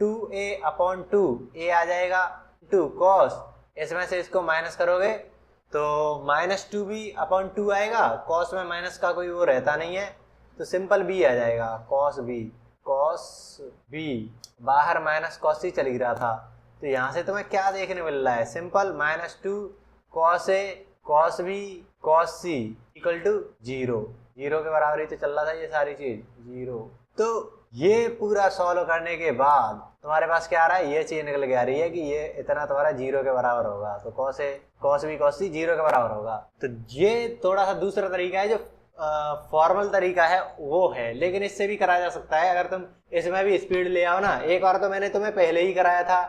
2a अपॉन 2 a आ जाएगा, 2 cos, इसमें से इसको माइनस करोगे तो -2b अपॉन 2 आएगा, cos में माइनस का कोई वो रहता नहीं है तो सिंपल b आ जाएगा, cos b, बाहर -cos c चल ही रहा था। तो यहाँ से तुम्हें क्या देखने मिल रहा है, simple -2 cos a cos b cos c equal to 0 के बराबर ही तो चल रहा था ये सारी चीज, 0। तो ये पूरा सॉल्व करने के बाद तुम्हारे पास क्या आ रहा है, ये चीज निकल के आ रही है कि ये इतना तुम्हारा 0 के बराबर होगा, तो cos a cos b cos c 0 के बराबर होगा। तो ये थोड़ा सा दूसरा तरीका है, जो फॉर्मल तरीका है वो है, लेकिन इससे भी कराया जा सकता है अगर तुम इसमें भी स्पीड ले आओ ना। एक बार तो मैंने तुम्हें पहले ही कराया था,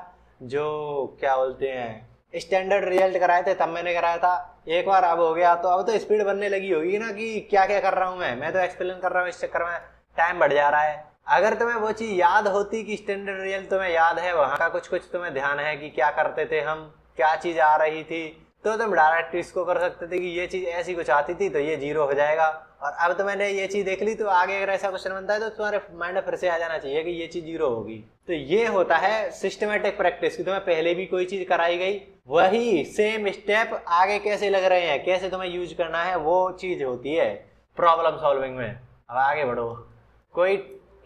जो क्या बोलते हैं स्टैंडर्ड रिजल्ट कराए थे, तब मैंने कराया था एक बार, अब हो गया तो अब तो स्पीड बनने लगी होगी ना कि क्या क्या कर रहा हूँ मैं तो एक्सप्लेन कर रहा हूँ, इस चक्कर में टाइम बढ़ जा रहा है। अगर तुम्हें वो चीज याद होती कि स्टैंडर्ड रिजल्ट तुम्हें याद है, वहां का कुछ तुम्हें ध्यान है कि क्या करते थे हम, क्या चीज आ रही थी, तो तुम डायरेक्ट इसको कर सकते थे कि ये चीज ऐसी कुछ आती थी तो ये 0 हो जाएगा। और अब तो मैंने ये चीज देख ली, तो आगे अगर ऐसा क्वेश्चन बनता है तो तुम्हारे माइंड में फिर से आ जाना चाहिए कि ये चीज 0 होगी। तो ये होता है सिस्टमेटिक प्रैक्टिस की तुम्हें पहले भी कोई चीज कराई गई, वही सेम स्टेप आगे कैसे लग रहे हैं, कैसे तुम्हें यूज करना है, वो चीज होती है प्रॉब्लम सॉल्विंग में। अब आगे बढ़ो। कोई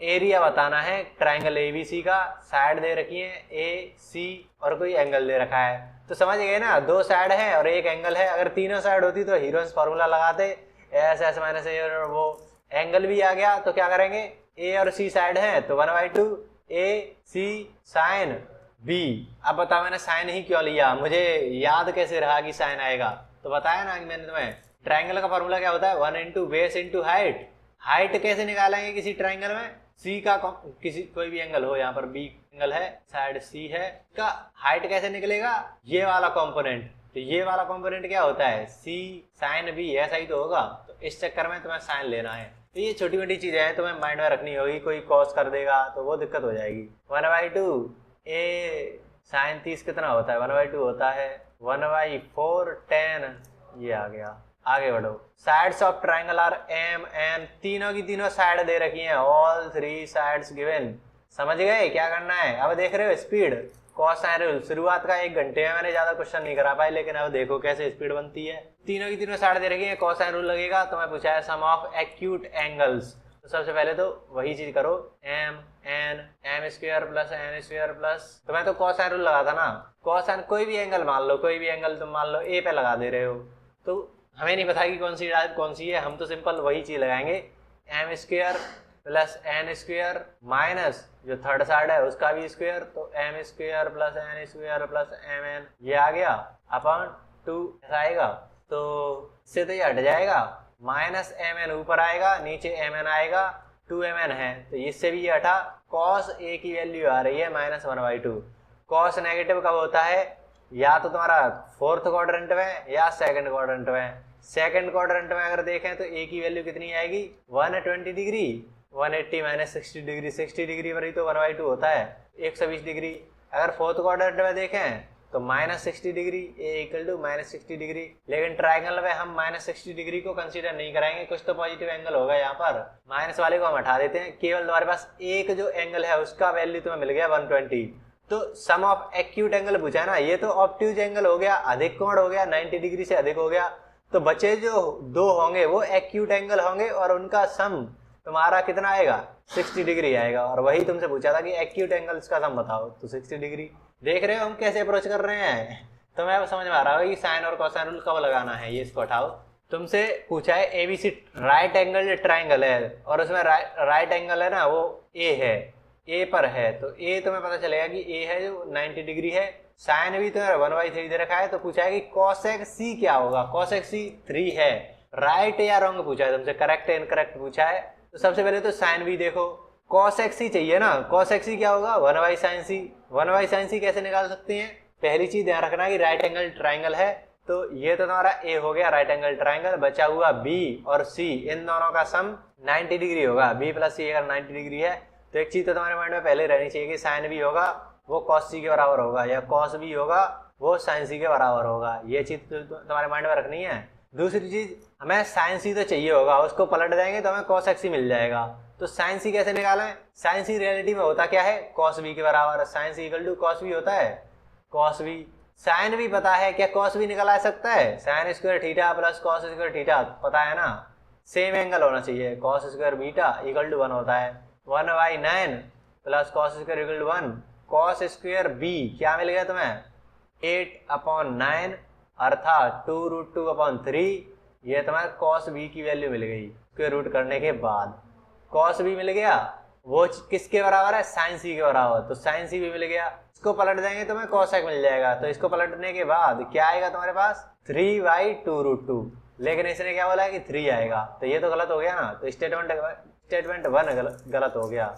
एरिया बताना है ट्राइंगल एबीसी का, साइड दे रखी है ए सी और कोई एंगल दे रखा है। तो समझ गए ना, 2 साइड है और एक एंगल है। अगर तीनों साइड होती तो हीरोन्स फार्मूला लगाते, एस एस माइनस ए, और वो एंगल भी आ गया तो क्या करेंगे, ए और सी साइड है तो 1/2 ए सी साइन बी। अब बताओ मैंने साइन ही क्यों लिया, मुझे याद कैसे रहा कि साइन आएगा। तो बताया ना कि मैंने तुम्हें, ट्राइंगल का फार्मूला क्या होता है, 1 into base into height. Height कैसे निकालेंगे किसी ट्राइंगल में, सी का किसी कोई भी एंगल हो, यहाँ पर बी एंगल है, साइड सी है, का हाइट कैसे निकलेगा, ये वाला कंपोनेंट। तो ये वाला कंपोनेंट क्या होता है, सी साइन बी, ऐसा ही तो होगा। तो इस चक्कर में तुम्हें साइन लेना है। तो ये छोटी मोटी चीजें हैं तुम्हें माइंड में रखनी होगी, कोई कॉस कर देगा तो वो दिक्कत हो जाएगी। 1/2 ए साइन 30 कितना होता है, 1/2 होता है 1/4 10, ये आ गया। आगे बढ़ो। Sides of triangle are M N, तीनों की तीनों साइड दे रखी हैं, ऑल 3 साइड्स गिवन। समझ गए क्या करना है। अब देख रहे हो स्पीड, कॉस साइन रूल। शुरुआत का 1 घंटे में मैंने ज्यादा क्वेश्चन नहीं करा पाए, लेकिन अब देखो कैसे स्पीड बनती है। तीनों की तीनों साइड दे रखी है, कॉस साइन रूल लगेगा। तो मैं पूछा है सम ऑफ एक्यूट एंगल्स, तो सबसे पहले तो वही चीज करो, M N M square plus N square plus, तो मैं तो कॉस साइन रूल लगा था ना। कॉस साइन कोई भी एंगल मान लो, कोई भी एंगल तुम मान लो ए पे लगा दे रहे हो, तो हमें नहीं पता कि कौन सी है, हम तो सिंपल वही चीज लगाएंगे, M square plus N square minus जो थर्ड साइड है उसका भी स्क्वायर, तो M square plus N square plus M N, ये आ गया अपॉन 2 ऐसा आएगा। तो इससे तो ये हट जाएगा, माइनस एम एन ऊपर आएगा, नीचे एम एन आएगा, 2mn है तो इससे भी ये हटा। कॉस ए की वैल्यू आ रही है -1/2। कॉस नेगेटिव कब होता है, या तो तुम्हारा 4th क्वाड्रेंट में या 2nd क्वाड्रेंट में। 2nd क्वाड्रेंट में अगर देखें तो ए की वैल्यू कितनी आएगी, 120 डिग्री, 180 माइनस 60 डिग्री, 60 डिग्री पर ही तो 1/2 होता है, 120 डिग्री। अगर 4th क्वाड्रेंट में देखें तो -60 degree, A equal to -60 degree. लेकिन ट्राइंगल में हम -60 डिग्री को कंसीडर नहीं कराएंगे, कुछ तो पॉजिटिव एंगल होगा यहाँ पर, माइनस वाले को हम हटा देते हैं। केवल तुम्हारे पास एक जो एंगल है उसका वैल्यू तुम्हें मिल गया 120। तो सम ऑफ एक्यूट एंगल पूछा है ना, ये तो ऑब्ट्यूज एंगल हो गया, अधिक कोण हो गया, 90 डिग्री से अधिक हो गया। तो बचे जो 2 होंगे वो एक्यूट एंगल होंगे और उनका सम तुम्हारा कितना आएगा, 60 डिग्री आएगा। और वही तुमसे पूछा था कि एक्यूट एंगल्स का सम बताओ, तो 60 डिग्री। देख रहे हो हम कैसे अप्रोच कर रहे हैं। तो मैं अब समझ में आ रहा होगा कि साइन और कोसाइन रूल कब लगाना है। ये इसको हटाओ। तुमसे पूछा है एबीसी राइट एंगल ट्राइंगल है और उसमें राइट एंगल है ना वो ए है, ए पर है, तो ए तुम्हें पता चलेगा कि ए है जो 90 डिग्री है। साइन भी तुम्हें 1/3 दे रखा है, तो पूछा है कि कोसेक सी क्या होगा, कोसेक सी 3 है। राइट या रॉन्ग पूछा है तुमसे, करेक्ट या इनकरेक्ट पूछा है। तो सबसे पहले तो साइन भी देखो, कॉसेक सी चाहिए ना, कॉसेक सी क्या होगा 1/sin सी। 1/sin सी कैसे निकाल सकते हैं, पहली चीज ध्यान रखना कि राइट एंगल ट्राइंगल है, तो ये तो तुम्हारा ए हो गया राइट एंगल ट्राइंगल। बचा हुआ बी और सी, इन दोनों का सम 90 डिग्री होगा। बी प्लस सी अगर 90 डिग्री है तो एक चीज तो तुम्हारे माइंड में पहले रहनी चाहिए कि साइन भी होगा वो कॉस सी के बराबर होगा, या कॉस भी होगा वो साइन सी के बराबर होगा। ये चीज तुम्हारे माइंड में रखनी है। दूसरी चीज, हमें साइन सी तो चाहिए होगा, उसको पलट देंगे तो हमें कॉस एक्स ही मिल जाएगा। तो साइन सी कैसे निकालें, साइन सी रियलिटी में होता क्या है, कॉस बी के बराबर। Sine C equal to cos B होता है, कॉस बी। साइन भी पता है, क्या कॉस भी निकल आ सकता है, sine square theta plus cos square theta, पता है ना, सेम एंगल होना चाहिए। Cos square beta equal to 1 होता है, 1/9 plus cos square equal to 1। Cos square B क्या मिल गया तुम्हें, 8/9 अर्थात 2√2/3। ये तुम्हारे कॉस बी की वैल्यू मिल गई स्क्वायर रूट करने के बाद। कॉस भी मिल गया, वो किसके बराबर है, साइन सी के बराबर, तो साइन सी भी मिल गया। इसको पलट देंगे तो हमें कॉसेक मिल जाएगा। तो इसको पलटने के बाद क्या आएगा तुम्हारे पास, 3/2√2। लेकिन इसने क्या बोला है कि 3 आएगा, तो ये तो गलत हो गया ना। तो स्टेटमेंट 1 गलत हो गया।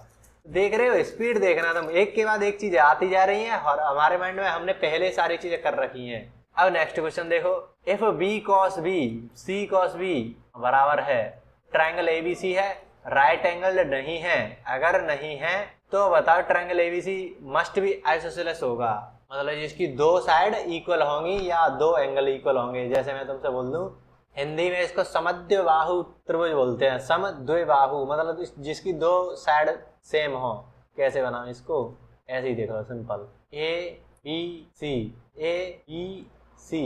देख रहे हो, स्पीड देखना तुम, एक के बाद एक चीजें आती जा रही हैं और हमारे माइंड में हमने पहले सारी चीजें कर रखी हैं। अब नेक्स्ट क्वेश्चन देखो, if B cos B C cos B बराबर है, ट्राइंगल एबीसी है, राइट एंगल नहीं है, अगर नहीं है तो बताओ triangle ABC must be isosceles होगा। मतलब जिसकी दो साइड इक्वल होंगी या दो एंगल इक्वल होंगे। जैसे मैं तुमसे बोल दूं, हिंदी में इसको समद्विबाहु त्रिभुज बोलते हैं। समद्विबाहु मतलब जिसकी दो साइड सेम हो। कैसे बनाओ इसको, ऐसे ही देखो simple, A B C, A B C.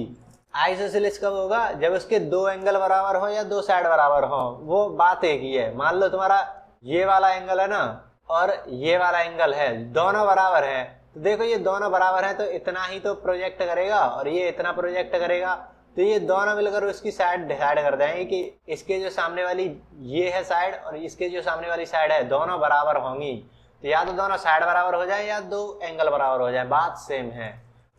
Isosceles कब होगा, जब उसके दो एंगल बराबर हो या दो साइड बराबर हो। वो बात एक ही है। मान लो तुम्हारा ये वाला एंगल है ना और ये वाला एंगल है, दोनों बराबर है, तो देखो ये दोनों बराबर है तो इतना ही तो प्रोजेक्ट करेगा और ये इतना प्रोजेक्ट करेगा, तो ये दोनों मिलकर उसकी साइड डिसाइड कर देंगे कि इसके जो सामने वाली ये है साइड और इसके जो सामने वाली साइड है दोनों बराबर होंगी। तो या तो दोनों साइड बराबर हो जाए या दो एंगल बराबर हो जाए, बात सेम है।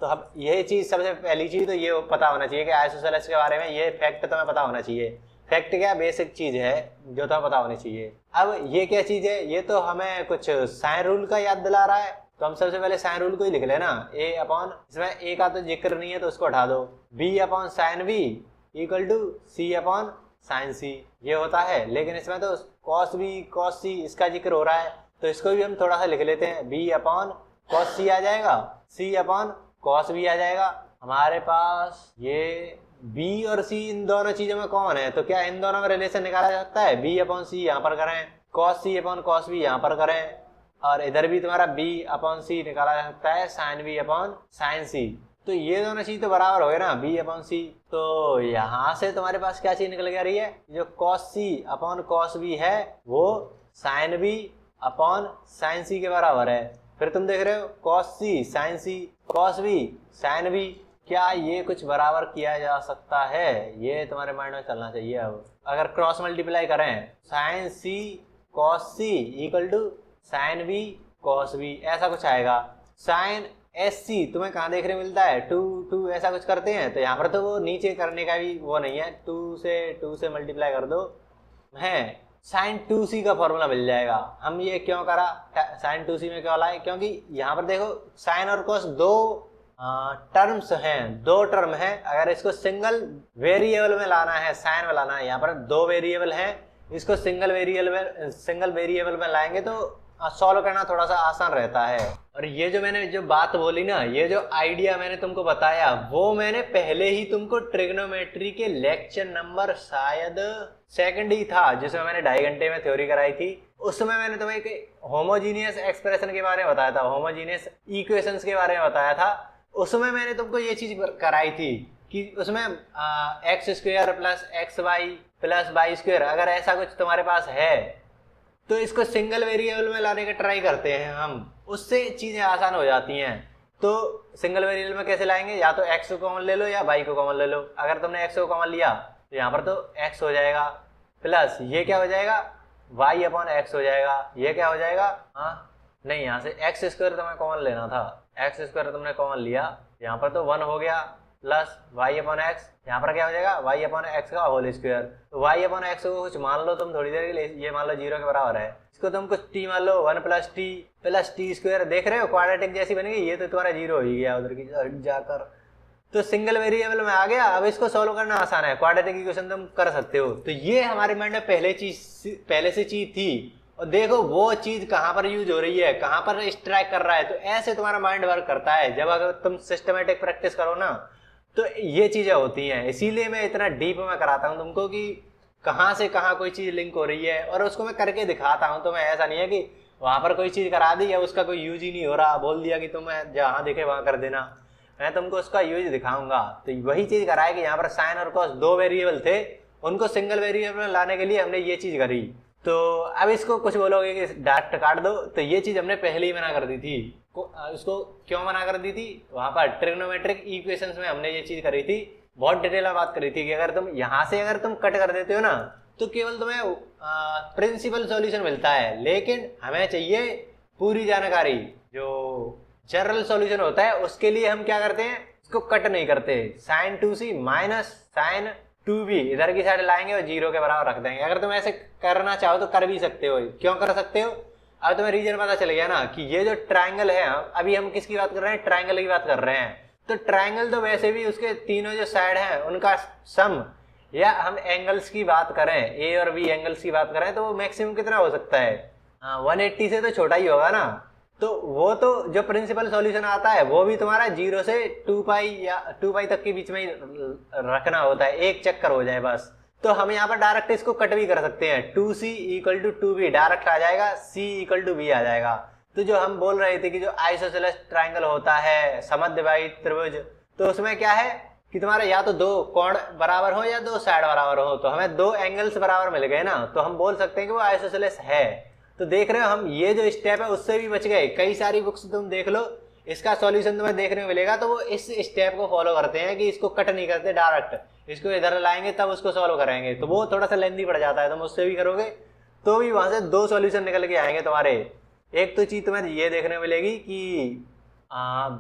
तो अब यही चीज, सबसे पहली चीज तो ये पता होना चाहिए कि आइसोसेलेस के बारे में ये फैक्ट तुम्हें पता होना चाहिए। फैक्ट क्या, बेसिक चीज है जो तुम्हें पता होनी चाहिए। अब ये क्या चीज है, ये तो हमें कुछ साइन रूल का याद दिला रहा है, तो हम सबसे पहले साइन रूल को ही लिख लेना। ए अपॉन, इसमें ए का तो जिक्र नहीं है तो उसको हटा दो, B upon sine B equal to C upon sine C, ये होता है। लेकिन इसमें तो कॉस बी कॉस सी इसका जिक्र हो रहा है, तो इसको भी हम थोड़ा सा लिख लेते हैं। बी अपॉन कॉस सी आ जाएगा, सी अपॉन कॉस बी आ जाएगा। हमारे पास ये बी और सी इन दोनों चीजों में कॉमन है, तो क्या इन दोनों में रिलेशन निकाला जा सकता है। बी अपॉन सी यहाँ पर करें, कॉस सी अपॉन कॉस बी यहाँ पर करें, और इधर भी तुम्हारा बी अपॉन सी निकाला जा सकता है, साइन बी अपॉन साइन सी। तो ये दोनों चीज तो बराबर हो गए ना, बी अपॉन सी। तो यहाँ से तुम्हारे पास क्या चीज निकल के आ रही है, जो कॉस सी अपॉन कॉस बी है वो साइन बी अपॉन साइन सी के बराबर है। फिर तुम देख रहे हो कॉस सी sign C, cos B sine B, क्या ये कुछ बराबर किया जा सकता है, ये तुम्हारे माइंड में चलना चाहिए। अब अगर क्रॉस मल्टीप्लाई करें, sine C cos C equal to sine B cos B, ऐसा कुछ आएगा। साइन एस सी तुम्हें कहाँ देखने मिलता है, टू टू ऐसा कुछ करते हैं, तो यहाँ पर तो वो नीचे करने का भी वो नहीं है, टू से मल्टीप्लाई कर दो है, साइन टू सी का फॉर्मूला मिल जाएगा। हम ये क्यों करा, साइन टू सी में क्यों लाए, क्योंकि यहाँ पर देखो साइन और कॉस दो टर्म्स हैं, दो टर्म है। अगर इसको सिंगल वेरिएबल में लाना है, साइन में लाना है, यहाँ पर दो वेरिएबल है, इसको सिंगल वेरिएबल में लाएंगे तो सॉल्व करना थोड़ा सा आसान रहता है। और ये जो मैंने जो बात बोली ना, ये जो आइडिया मैंने तुमको बताया, वो मैंने पहले ही तुमको ट्रिग्नोमेट्री के लेक्चर नंबर शायद सेकंड ही था, जिसमें मैंने 2.5 घंटे में थ्योरी कराई थी। उसमें मैंने तुम्हें एक होमोजीनियस एक्सप्रेशन के बारे में बताया था, होमोजीनियस इक्वेशंस के बारे में बताया था। उसमें मैंने तुमको ये चीज कराई थी कि उसमें X square plus X Y plus Y square, अगर ऐसा कुछ तुम्हारे पास है तो इसको सिंगल वेरिएबल में लाने का ट्राई करते हैं हम, उससे चीजें आसान हो जाती हैं। तो सिंगल वेरिएबल में कैसे लाएंगे, या तो एक्स को कॉमन ले लो या वाई को कॉमन ले लो। अगर तुमने एक्स को कॉमन लिया तो यहाँ पर तो एक्स हो जाएगा, प्लस ये क्या हो जाएगा, वाई अपॉन एक्स हो जाएगा। ये क्या हो जाएगा, हाँ नहीं, यहाँ से एक्स स्क्वायर तुम्हें कॉमन लेना था, एक्स स्क्वायर तुमने कॉमन लिया, यहाँ पर तो 1 हो गया, प्लस वाई अपॉन एक्स, यहाँ पर क्या हो जाएगा, वाई अपॉन एक्स का होल स्क्वायर। तो वाई अपॉन एक्स को कुछ मान लो तुम थोड़ी देर के लिए, ये मान लो 0 के बराबर है, इसको तुम कुछ टी मान लो, 1 प्लस टी स्क्वायर। देख रहे हो क्वाड्रेटिक जैसी बन गई, ये तो तुम्हारा 0 हो ही गया उधर की जाकर, तो सिंगल वेरिएबल में आ गया। अब इसको सॉल्व करना आसान है, क्वाड्रेटिक इक्वेशन तुम कर सकते हो। तो ये हमारे माइंड में पहले से चीज थी, और देखो वो चीज कहाँ पर यूज हो रही है, कहाँ पर स्ट्राइक कर रहा है। तो ऐसे तुम्हारा माइंड वर्क करता है, जब अगर तुम सिस्टमेटिक प्रैक्टिस करो ना तो ये चीजें होती हैं। इसीलिए मैं इतना डीप में कराता हूँ तुमको कि कहाँ से कहाँ कोई चीज लिंक हो रही है, और उसको मैं करके दिखाता हूँ। तो मैं ऐसा नहीं है कि वहां पर कोई चीज करा दी या उसका कोई यूज ही नहीं हो रहा, बोल दिया कि तुम जहाँ दिखे वहां कर देना। मैं तुमको उसका यूज दिखाऊंगा। तो वही चीज कराए कि यहाँ पर साइन और कॉस दो वेरिएबल थे, उनको सिंगल वेरिएबल में लाने के लिए हमने ये चीज करी। तो अब इसको कुछ बोलोगे कि डायरेक्ट काट दो, तो ये चीज हमने पहले ही मना कर दी थी। उसको क्यों मना कर दी थी, वहां पर ट्रिग्नोमेट्रिक इक्वेशंस में हमने ये चीज करी थी, बहुत डिटेल में बात करी थी कि अगर तुम यहाँ से अगर तुम कट कर देते हो ना तो केवल तुम्हें प्रिंसिपल सॉल्यूशन मिलता है, लेकिन हमें चाहिए पूरी जानकारी। जो जनरल सॉल्यूशन होता है उसके लिए हम क्या करते हैं, इसको कट नहीं करते। Sign 2c minus sign 2b इधर की साइड लाएंगे और 0 के बराबर रख देंगे। अगर तुम ऐसे करना चाहो तो कर भी सकते हो। क्यों कर सकते हो, अब तुम्हें रीजन पता चल गया ना कि ये जो ट्राइंगल है, अभी हम किसकी बात कर रहे हैं, ट्राइंगल की बात कर रहे हैं। तो ट्राइंगल तो वैसे भी उसके तीनों जो साइड हैं उनका सम, या हम एंगल्स की बात करें, ए और बी एंगल्स की बात करें, तो वो मैक्सिमम कितना हो सकता है, 180 से तो छोटा ही होगा ना। तो वो तो जो प्रिंसिपल सॉल्यूशन आता है वो भी तुम्हारा 0 से 2 पाई या 2 पाई तक के बीच में ही रखना होता है, एक चक्कर हो जाए बस। तो हम यहाँ पर डायरेक्ट इसको कट भी कर सकते हैं, 2c equal to 2b direct आ जाएगा, c इक्वल टू b आ जाएगा। तो जो हम बोल रहे थे कि जो आइसोसेलेस ट्राइंगल होता है, समद्विबाही त्रिभुज, तो उसमें क्या है कि तुम्हारे या तो दो कोण बराबर हो या दो साइड बराबर हो, तो हमें दो एंगल्स बराबर मिल गए ना, तो हम बोल सकते हैं कि वो आइसोसेलेस है। तो देख रहे हो हम ये जो स्टेप है उससे भी बच गए। कई सारी बुक्स तुम देख लो, इसका सॉल्यूशन तुम्हें देखने को मिलेगा तो वो इस स्टेप को फॉलो करते हैं कि इसको कट नहीं करते, डायरेक्ट इसको इधर लाएंगे तब उसको सॉल्व करेंगे, तो वो थोड़ा सा लेंदी पड़ जाता है। तुम उससे भी करोगे तो भी वहां से दो सॉल्यूशन निकल के आएंगे तुम्हारे। एक तो चीज तुम्हें ये देखने को मिलेगी कि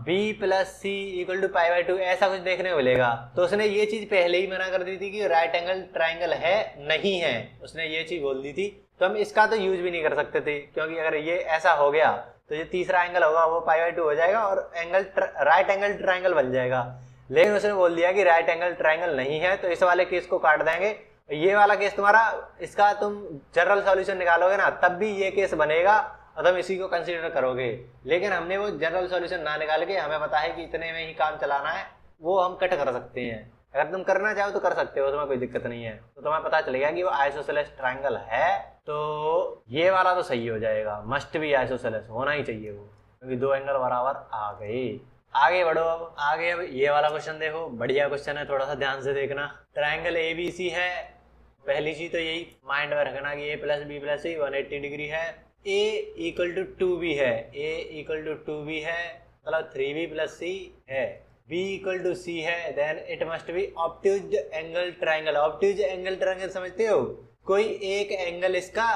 b plus C equal to pi by 2 ऐसा कुछ देखने को मिलेगा। तो उसने ये चीज पहले ही मना कर दी थी कि राइट एंगल ट्राइंगल है नहीं है, उसने ये चीज बोल दी थी। तो हम इसका तो यूज भी नहीं कर सकते थे, क्योंकि अगर ये ऐसा हो गया तो ये तीसरा एंगल होगा वो पाई बाई 2 हो जाएगा और एंगल राइट एंगल ट्राइंगल बन जाएगा। लेकिन उसने बोल दिया कि राइट एंगल ट्राइंगल नहीं है, तो इस वाले केस को काट देंगे। ये वाला केस तुम्हारा, इसका तुम जनरल सॉल्यूशन निकालोगे ना तब भी ये केस बनेगा और तुम इसी को कंसीडर करोगे। लेकिन हमने वो जनरल सॉल्यूशन ना निकाल के, हमें पता है कि इतने में ही काम चलाना है, वो हम कट कर सकते हैं। अगर तुम करना चाहो तो कर सकते हो, तुम्हें कोई दिक्कत नहीं है। तो तुम्हें पता चलेगा कि वो आइसोसेलेस ट्राइंगल है, तो ये वाला तो सही हो जाएगा, मस्ट भी आइसोसेलेस होना ही चाहिए वो, क्योंकि दो एंगल बराबर आ गए। आगे बढ़ो, अब आगे अब ये वाला क्वेश्चन देखो, बढ़िया क्वेश्चन है, थोड़ा सा ध्यान से देखना। ट्राइंगल ABC है, पहली चीज तो यही माइंड में रखना कि a plus B plus C 180 degree है, a इक्वल टू 2b है, a इक्वल टू 2b है, मतलब 3b प्लस c है, b इक्वल टू c है, then it must be obtuse angle triangle. Obtuse angle triangle समझते हो, कोई एक एंगल इसका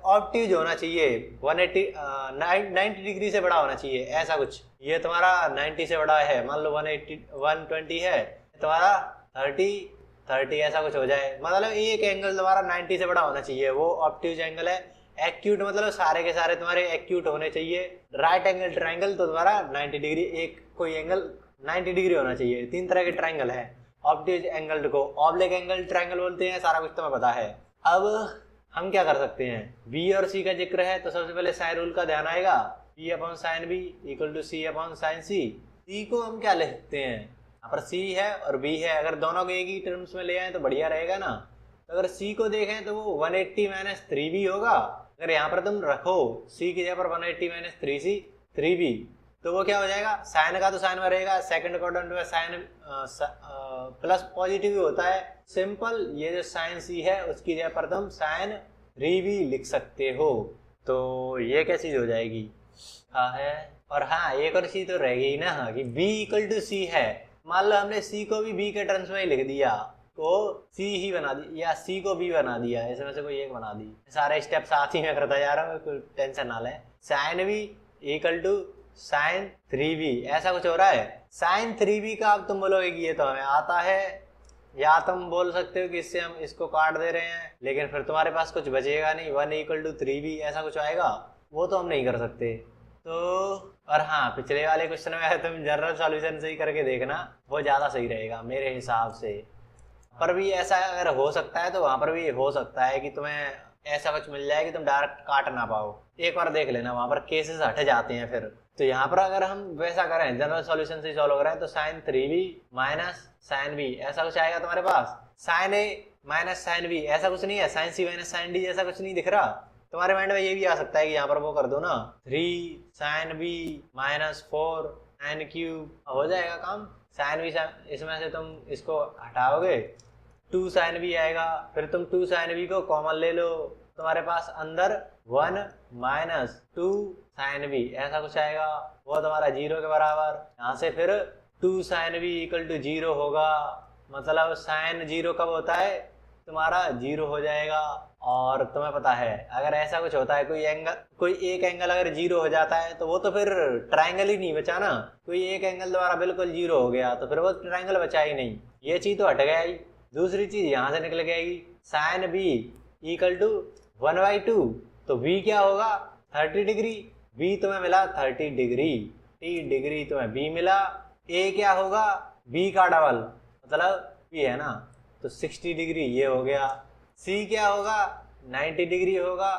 ऑब्ट्यूज होना चाहिए, 90 डिग्री से बड़ा होना चाहिए, ऐसा कुछ। ये तुम्हारा 90 से बड़ा है, मान लो 120 है, तुम्हारा 30 ऐसा कुछ हो जाए, मतलब एक एंगल तुम्हारा 90 से बड़ा होना चाहिए, वो ऑब्ट्यूज एंगल है। एक्यूट मतलब सारे के सारे तुम्हारे एक्यूट होने चाहिए। राइट एंगल ट्राइंगल तो तुम्हारा 90 डिग्री, एक कोई एंगल 90 डिग्री होना चाहिए। तीन तरह के ट्राइंगल है, ऑब्ट्यूज एंगल को ऑब्लिक एंगल ट्राइंगल बोलते हैं, सारा कुछ तुम्हें पता है। अब हम क्या कर सकते हैं, बी और सी का जिक्र है तो सबसे पहले साइन रूल का ध्यान आएगा, B upon sine B equal to C upon sine C. C को हम क्या लिखते हैं, यहाँ पर सी है और बी है, अगर दोनों को एक ही टर्म्स में ले आए तो बढ़िया रहेगा ना। तो अगर सी को देखें तो वो 180 माइनस 3b होगा। अगर यहाँ पर तुम रखो सी की जगह पर 180 माइनस 3c 3b, तो वो क्या हो जाएगा, साइन का तो साइन में रहेगा, सेकंड क्वाड्रेंट में साइन प्लस पॉजिटिव ही होता है, सिंपल। ये जो साइन सी है उसकी जगह पर तुम साइन 3b लिख सकते हो, तो ये क्या चीज हो जाएगी। हाँ है, और हाँ एक और चीज तो रह गई ना, कि b इक्वल टू सी है। मान लो हमने c को भी b के टर्म्स में ही लिख दिया, तो c ही बना दी या c को b बना दिया, इसमें से कोई एक बना दी। सारे स्टेप साथ ही में करता जा रहा हूँ, कोई टेंशन ना ले। Sine b equal to sine 3b ऐसा कुछ हो रहा है। साइन 3b का अब तुम बोलोगे कि ये तो हमें आता है, या तुम बोल सकते हो कि इससे हम इसको काट दे रहे हैं, लेकिन फिर तुम्हारे पास कुछ बचेगा नहीं, 1 इक्वल टू 3b ऐसा कुछ आएगा, वो तो हम नहीं कर सकते। तो और हाँ, पिछले वाले क्वेश्चन में तुम जनरल सॉल्यूशन से ही करके देखना, वो ज़्यादा सही रहेगा मेरे हिसाब से। पर भी ऐसा अगर हो सकता है तो वहाँ पर भी हो सकता है कि तुम्हें ऐसा कुछ मिल जाए कि तुम डायरेक्ट काट ना पाओ। एक बार देख लेना, वहाँ पर केसेस हट जाते हैं फिर। तो यहाँ पर अगर हम वैसा करें, जनरल सॉल्यूशन से सॉल्व करें, तो sign 3b minus sine b ऐसा कुछ आएगा तुम्हारे पास। Sine a minus sine b ऐसा कुछ नहीं है, sine c minus sine d ऐसा कुछ नहीं दिख रहा तुम्हारे माइंड में। ये भी आ सकता है कि यहाँ पर वो कर दो ना, 3 sine b minus 4 sine cube, हो जाएगा काम। साइन b इसमें से तुम इसको हटाओगे, 2 साइन b आएगा, फिर तुम 2 साइन b को कॉमन ले लो, तुम्हारे पास अंदर 1 माइनस 2 साइन b ऐसा कुछ आएगा, वो तुम्हारा 0 के बराबर। यहाँ से फिर 2 साइन b इक्वल टू 0 होगा, मतलब साइन 0 कब होता है, तुम्हारा 0 हो जाएगा। और तुम्हें पता है अगर ऐसा कुछ होता है, कोई एक एंगल अगर 0 हो जाता है तो वो तो फिर ट्राइंगल ही नहीं बचा ना। कोई एक एंगल तुम्हारा बिल्कुल 0 हो गया तो फिर वो ट्राइंगल बचा ही नहीं, ये चीज तो हट गया ही। दूसरी चीज यहाँ से निकल गई, साइन b इक्वल टू 1/2, तो b क्या होगा 30 डिग्री, b तुम्हें मिला 30 डिग्री, 30 डिग्री तुम्हें b मिला। a क्या होगा, b का डबल मतलब b है ना, तो 60 डिग्री ये हो गया। c क्या होगा 90 डिग्री होगा,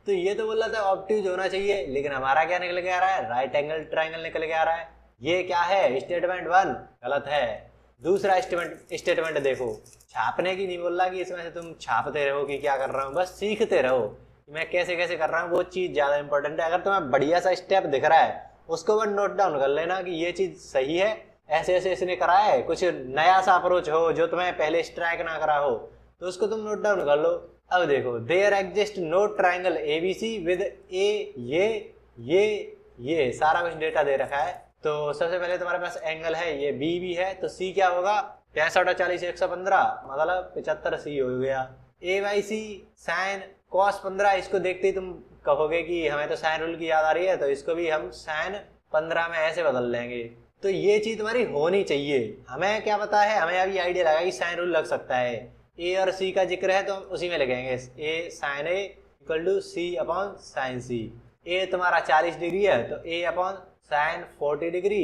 तो ये तो बोल रहा था ऑब्ट्यूज होना चाहिए, लेकिन हमारा क्या निकल के आ रहा है, राइट एंगल ट्राइंगल निकल के आ रहा है। ये क्या है, स्टेटमेंट 1 गलत है। दूसरा स्टेटमेंट देखो, छापने की नहीं बोल रहा कि इसमें से तुम छापते रहो कि क्या कर रहा हूँ, बस सीखते रहो कि मैं कैसे कैसे कर रहा हूँ, वो चीज़ ज़्यादा इंपॉर्टेंट है। अगर तुम्हें बढ़िया सा स्टेप दिख रहा है उसको बस नोट डाउन कर लेना कि ये चीज़ सही है, ऐसे ऐसे इसने करा है। कुछ नया सा अप्रोच हो जो तुम्हें पहले स्ट्राइक ना करा हो तो उसको तुम नोट डाउन कर लो। अब देखो, there exist no triangle ABC with A ये सारा कुछ डेटा दे रखा है। तो सबसे पहले तुम्हारे पास एंगल है, ये बी भी है, तो सी क्या होगा, 65 40 115, मतलब 75 सी हो गया। ए बाई सी साइन कॉस 15, इसको देखते ही तुम कहोगे कि हमें तो साइन रूल की याद आ रही है, तो इसको भी हम साइन 15 में ऐसे बदल लेंगे। तो ये चीज तुम्हारी होनी चाहिए। हमें क्या पता है, हमें अभी आइडिया लगा कि साइन रूल लग सकता है, ए और सी का जिक्र है तो हम उसी में लगेंगे, A sine A equal to C upon sine C. A तुम्हारा 40 डिग्री है तो A upon sine 40 degree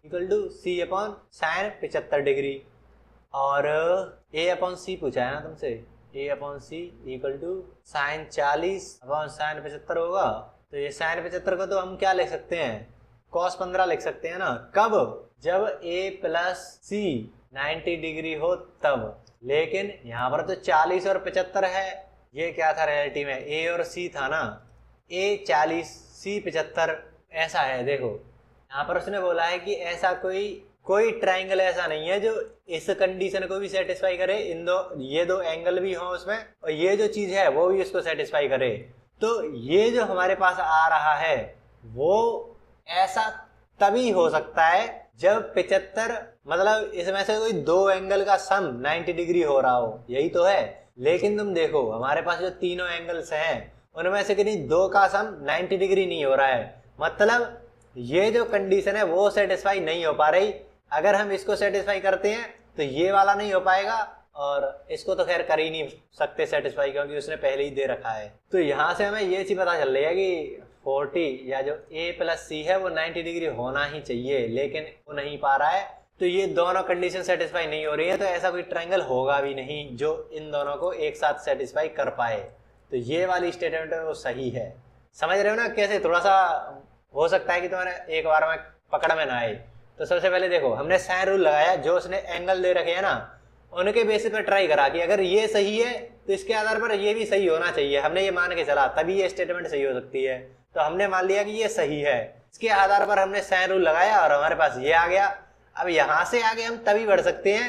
equal to C upon sine 75 degree. और ए अपॉन सी पूछा है ना तुमसे, A upon C equal to sine 40 upon sine 75 होगा। तो ये साइन 75 को तो हम क्या लिख सकते हैं, कॉस 15 लिख सकते हैं ना। कब, जब ए प्लस सी 90 डिग्री हो तब। लेकिन यहाँ पर तो 40 और 75 है, ये क्या था रियलिटी में, ए और सी था ना, ए 40 सी 75 ऐसा है। देखो यहाँ पर उसने बोला है कि ऐसा कोई ट्राइंगल ऐसा नहीं है जो इस कंडीशन को भी सेटिस्फाई करे, ये दो एंगल भी हो उसमें और ये जो चीज है वो भी इसको सेटिस्फाई करे। तो ये जो हमारे पास आ रहा है वो ऐसा तभी हो सकता है जब 75, मतलब इसमें से कोई दो एंगल का सम 90 डिग्री हो रहा हो, यही तो है। लेकिन तुम देखो हमारे पास जो तीनों एंगल्स हैं उनमें से किन्हीं दो का सम 90 डिग्री नहीं हो रहा है, मतलब ये जो कंडीशन है वो सेटिस्फाई नहीं हो पा रही। अगर हम इसको सेटिस्फाई करते हैं तो ये वाला नहीं हो पाएगा, और इसको तो खैर कर ही नहीं सकते सेटिस्फाई क्योंकि उसने पहले ही दे रखा है। तो यहाँ से हमें ये चीज पता चल रही है कि 40 या जो a प्लस सी है वो 90 डिग्री होना ही चाहिए, लेकिन वो नहीं पा रहा है। तो ये दोनों कंडीशन सेटिस्फाई नहीं हो रही है, तो ऐसा कोई ट्रायंगल होगा भी नहीं जो इन दोनों को एक साथ सेटिस्फाई कर पाए। तो ये वाली स्टेटमेंट है वो सही है। समझ रहे हो ना कैसे, थोड़ा सा हो सकता है कि तुम्हारे एक बार में पकड़ में ना आए। तो सबसे पहले देखो हमने साइन रूल लगाया, जो उसने एंगल दे रखे हैं ना उनके बेसिस पर ट्राई करा कि अगर ये सही है तो इसके आधार पर ये भी सही होना चाहिए। हमने ये मान के चला तभी ये स्टेटमेंट सही हो सकती है। तो हमने मान लिया कि ये सही है, इसके आधार पर हमने साइन रूल लगाया और हमारे पास ये आ गया। अब यहां से आगे हम तभी बढ़ सकते हैं